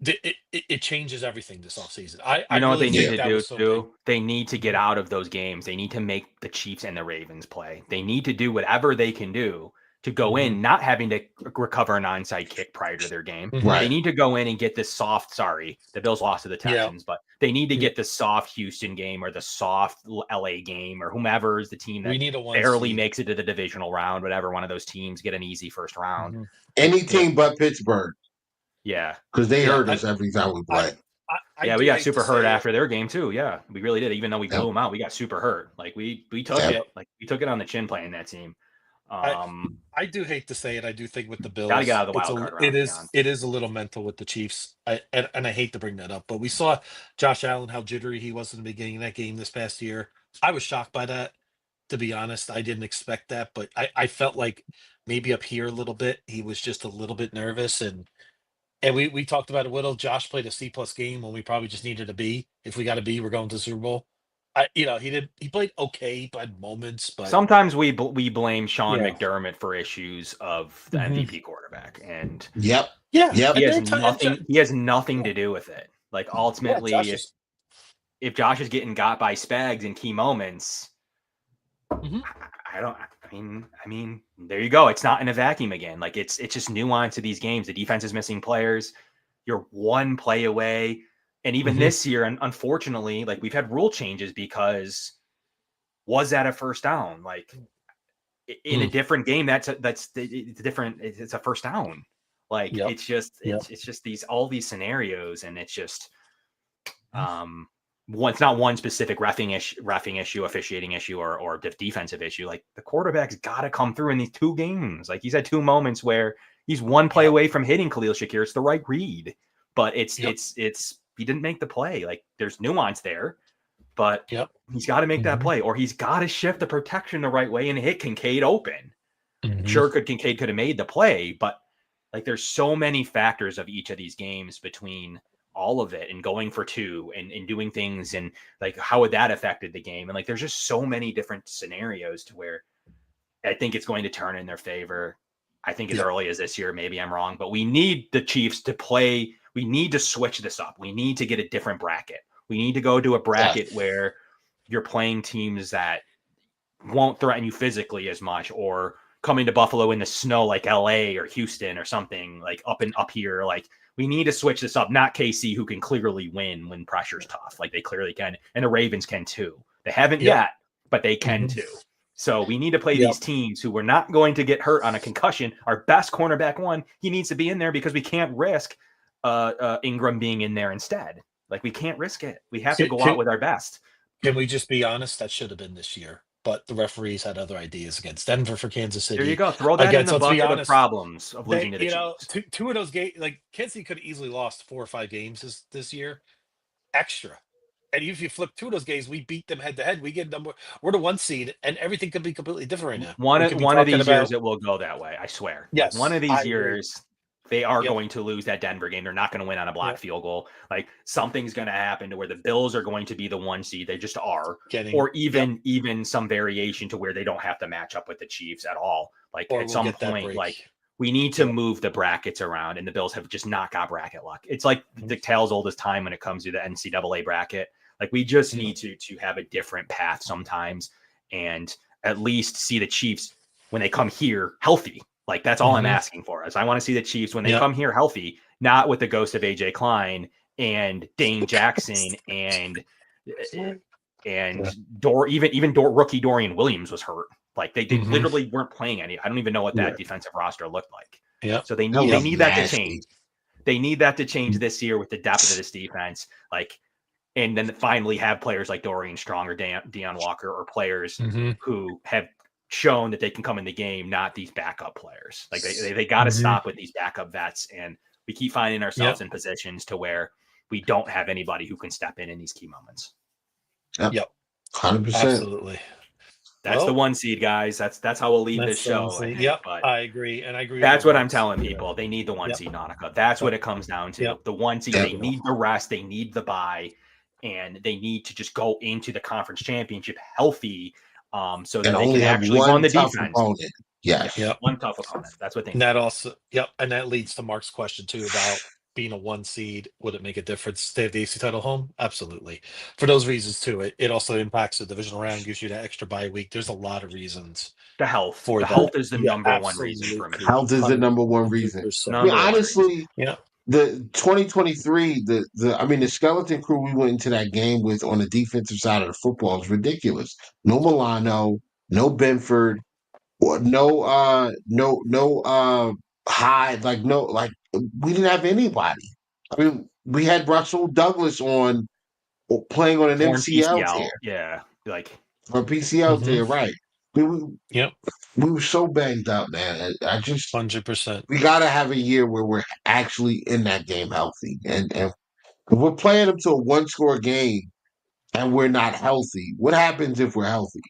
it changes everything this offseason. I you know what really they need Yeah. think to that do was so big. too? They need to get out of those games. They need to make the Chiefs and the Ravens play. They need to do whatever they can do to go Mhm. in, not having to recover an onside kick prior to their game. Mhm. They Right. need to go in and get this soft, the Bills lost to the Yeah. Texans, but they need to Yeah. get the soft Houston game or the soft LA game or whomever is the team We that need a one barely seed. makes it to the divisional round, whatever one of those teams get an easy first round. Mhm. Any Yeah. team but Pittsburgh Yeah. because they Yeah. hurt us every time we I, play. I Yeah, we do got hate to super hurt say it. after their game too. Yeah, we really did. Even though we blew Yep. them out, we got super hurt. Like we took Yep. it. Like we took it on the chin playing that team. I I do hate to say it. I do think with the Got to get Bills, out of the wild card round, John. it is a little mental with the Chiefs. And I hate to bring that up, but we saw Josh Allen how jittery he was in the beginning of that game this past year. I was shocked by that. To be honest, I didn't expect that, but I felt like maybe up here a little bit, he was just a little bit nervous, and we talked about it. Whittle Josh played a C+ game when we probably just needed a B. If we got a B, we're going to the Super Bowl. He played okay by moments, but Sometimes we blame Sean yeah. McDermott for issues of the Mhm. MVP quarterback, and Yep. Yeah, Yep. he and has nothing. He has nothing to do with it. Like ultimately, Josh is. if Josh is getting got by Spags in key moments, Mhm. I don't. I mean, there you go. It's not in a vacuum again. Like it's just nuance to these games. The defense is missing players. You're one play away. And even this year, and unfortunately, like we've had rule changes because was that a first down? Like in a different game, it's different. It's a first down. Like it's just all these scenarios, and it's just it's not one specific reffing issue, officiating issue, or defensive issue. Like the quarterback's got to come through in these two games. Like he's had two moments where he's one play away from hitting Khalil Shakir. It's the right read, but it's he didn't make the play. Like there's nuance there, but he's got to make that play, or he's got to shift the protection the right way and hit Kincaid open. Sure, Kincaid could have made the play, but like there's so many factors of each of these games between all of it and going for two and doing things and like how would that affected the game, and like there's just so many different scenarios to where I think it's going to turn in their favor. I think as early as this year, maybe I'm wrong, but we need the Chiefs to play. We need to switch this up. We need to get a different bracket. We need to go to a bracket where you're playing teams that won't threaten you physically as much, or coming to Buffalo in the snow like LA or Houston or something like up here. Like we need to switch this up. Not KC, who can clearly win when pressure's tough. Like they clearly can. And the Ravens can too. They haven't yet, but they can too. So we need to play these teams who we're not going to get hurt on a concussion. Our best cornerback he needs to be in there because we can't risk Ingram being in there instead. Like we can't risk it. We have to go out with our best. Can we just be honest? That should have been this year, but the referees had other ideas against Denver for Kansas City. There you go. Throw that in the bucket of problems of losing to the Chiefs. Two of those games, like Kansas City could have easily lost 4 or 5 games this year, extra. And if you flip 2 of those games, we beat them head to head. We're the 1 seed, and everything could be completely different right now. One of these years, it will go that way. I swear. Yes, one of these years. They are going to lose that Denver game. They're not going to win on a block field goal. Like something's going to happen to where the Bills are going to be the 1 seed. They just are. Or even some variation to where they don't have to match up with the Chiefs at all. Like or at some point, like we need to move the brackets around, and the Bills have just not got bracket luck. It's like the tale's oldest time when it comes to the NCAA bracket. Like we just need to have a different path sometimes, and at least see the Chiefs when they come here healthy. Like that's all I'm asking for. Is I want to see the Chiefs when they come here healthy, not with the ghost of AJ Klein and Dane Jackson and rookie Dorian Williams was hurt. Like they literally weren't playing any. I don't even know what that defensive roster looked like. Yeah. So they need that to change. They need that to change this year with the depth of this defense. Like, and then finally have players like Dorian Strong or Deion Walker or players who have shown that they can come in the game, not these backup players. Like they got to stop with these backup vets, and we keep finding ourselves in positions to where we don't have anybody who can step in these key moments. Yep. 100%. Absolutely. That's the 1 seed, guys. That's how we'll leave this show. Yep, I agree. And I agree. That's what I'm telling people. They need the 1 seed, Nautica. That's what it comes down to. The 1 seed, they need the rest, they need the bye, and they need to just go into the conference championship healthy. So that they can actually run the defense. Opponent. Yes. One tough opponent. That's what they need. And that also, and that leads to Mark's question too about being a 1 seed. Would it make a difference? Stay at the AC title home? Absolutely. For those reasons too. It also impacts the divisional round, gives you that extra bye week. There's a lot of reasons. The health. Health is the number 1 reason for me. Health is the number 1 reason. I mean, honestly, the 2023, the skeleton crew we went into that game with on the defensive side of the football is ridiculous. No Milano, no Benford, or no Hyde, we didn't have anybody. I mean, we had Russell Douglas playing on an MCL tear. Yeah, like or PCL tear, right? We were so banged up, man. I just 100%. We got to have a year where we're actually in that game healthy, and if we're playing them to a 1-score game and we're not healthy, what happens if we're healthy?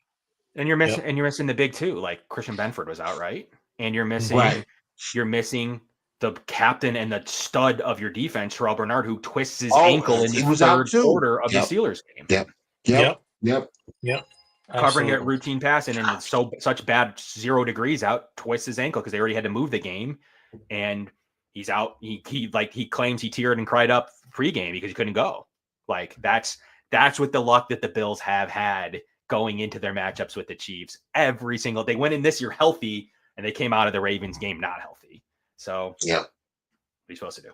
And you're missing the big 2. Like Christian Benford was out, right? And you're missing the captain and the stud of your defense, Terrell Bernard, who twists his ankle in the 3rd quarter of the Steelers game. Yep. Covering it routine passing, and it's such bad 0 degrees out, twists his ankle because they already had to move the game, and he's out. He claims he teared and cried up pregame because he couldn't go. Like that's what the luck that the Bills have had going into their matchups with the Chiefs. They went in this year healthy, and they came out of the Ravens game not healthy. So what are you supposed to do?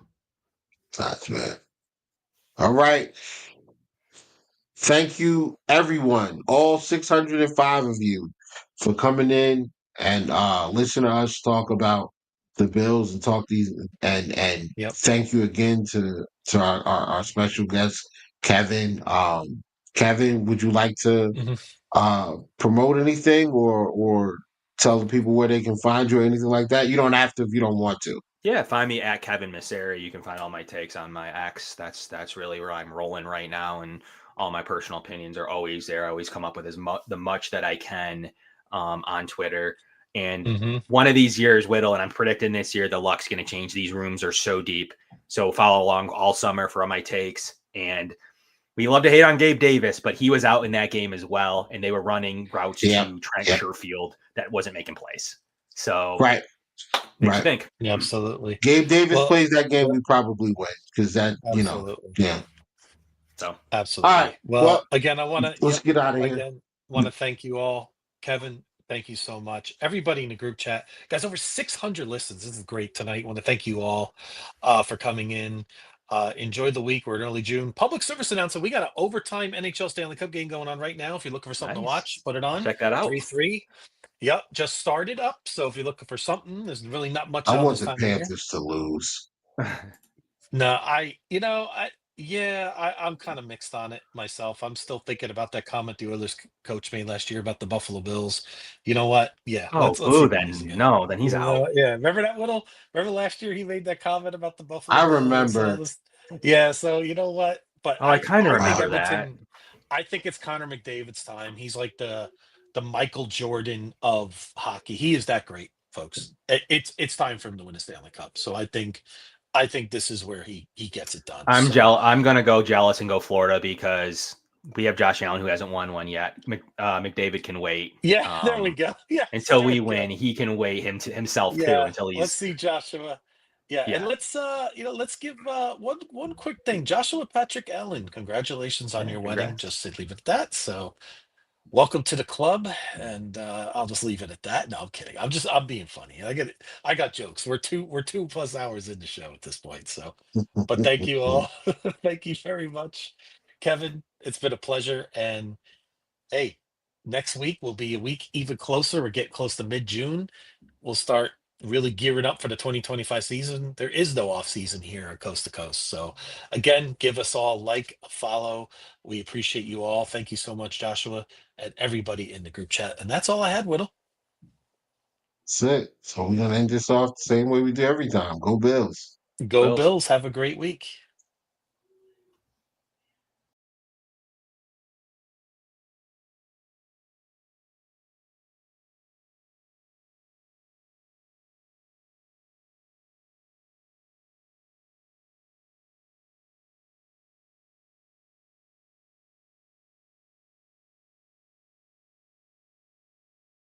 That's man. All right. Thank you, everyone, all 605 of you, for coming in and listening to us talk about the Bills and talk these and Yep. thank you again to our special guest, Kevin. Kevin, would you like to Mhm. promote anything or tell the people where they can find you or anything like that? You don't have to if you don't want to. Yeah, find me at Kevin Misseri. You can find all my takes on my X. That's really where I'm rolling right now, and all my personal opinions are always there. I always come up with the much that I can on Twitter. And Mhm. one of these years, Whittle, and I'm predicting this year, the luck's going to change. These rooms are so deep, so follow along all summer for all my takes. And we love to hate on Gabe Davis, but he was out in that game as well, and they were running routes Yeah. to Trent Yeah. Sherfield that wasn't making plays. So Right. makes you Right. think. Yeah, absolutely. Gabe Davis Well, plays that game, well, we probably win because that, absolutely. yeah. So All right. Absolutely. Well, Well, again, I want to, let's yep, get out of here. again, want to thank you all. Kevin, thank you so much. Everybody in the group chat, guys, over 600 listens. This is great tonight. Want to thank you all for coming in. Enjoy the week. We're in early June. Public service announcement. We got an overtime NHL Stanley Cup game going on right now. If you're looking for something to nice. watch, put it on. Check that out. 3-3. Yep, just started up. So if you're looking for something, there's really not much I on want this the time of year. Panthers to lose. No, I'm kind of mixed on it myself. I'm still thinking about that comment the Oilers coach made last year about the Buffalo Bills. You know what? Yeah, Oh, let's boo, see what then he's yeah. no, then he's You out. know, yeah. Remember that little? Remember last year he made that comment about the Buffalo I Bills and all remember. this. Yeah, so you know what? But Oh, I kind of I think remember that. Edmonton. I think it's Connor McDavid's time. He's like the Michael Jordan of hockey. He is that great, folks. It's time for him to win a Stanley Cup. So I think this is where he gets it done. I'm So jealous. I'm gonna go jealous and go Florida because we have Josh Allen who hasn't won one yet. McDavid can wait. yeah, there we go. Yes, Until there we we win, go. he can wait himself too Yeah, until let's he's see Joshua. Yeah, and yeah. let's give one quick thing. Joshua Patrick Allen, congratulations on Yeah, your wedding. congrats. Just to leave it at that. So welcome to the club, and I'll just leave it at that. No, I'm kidding. I'm being funny. I got jokes. We're 2+ hours in the show at this point. So, but thank you all. Thank you very much, Kevin. It's been a pleasure. And hey, next week will be a week even closer. We're getting close to mid-June. We'll start really gearing up for the 2025 season. There is no off season here at Coast to Coast. So again, give us all a like, a follow. We appreciate you all. Thank you so much, Joshua, and everybody in the group chat. And that's all I had, Whittle. That's it. So we're gonna end this off the same way we do every time. Go Bills. Go Bills. Bills. Have a great week.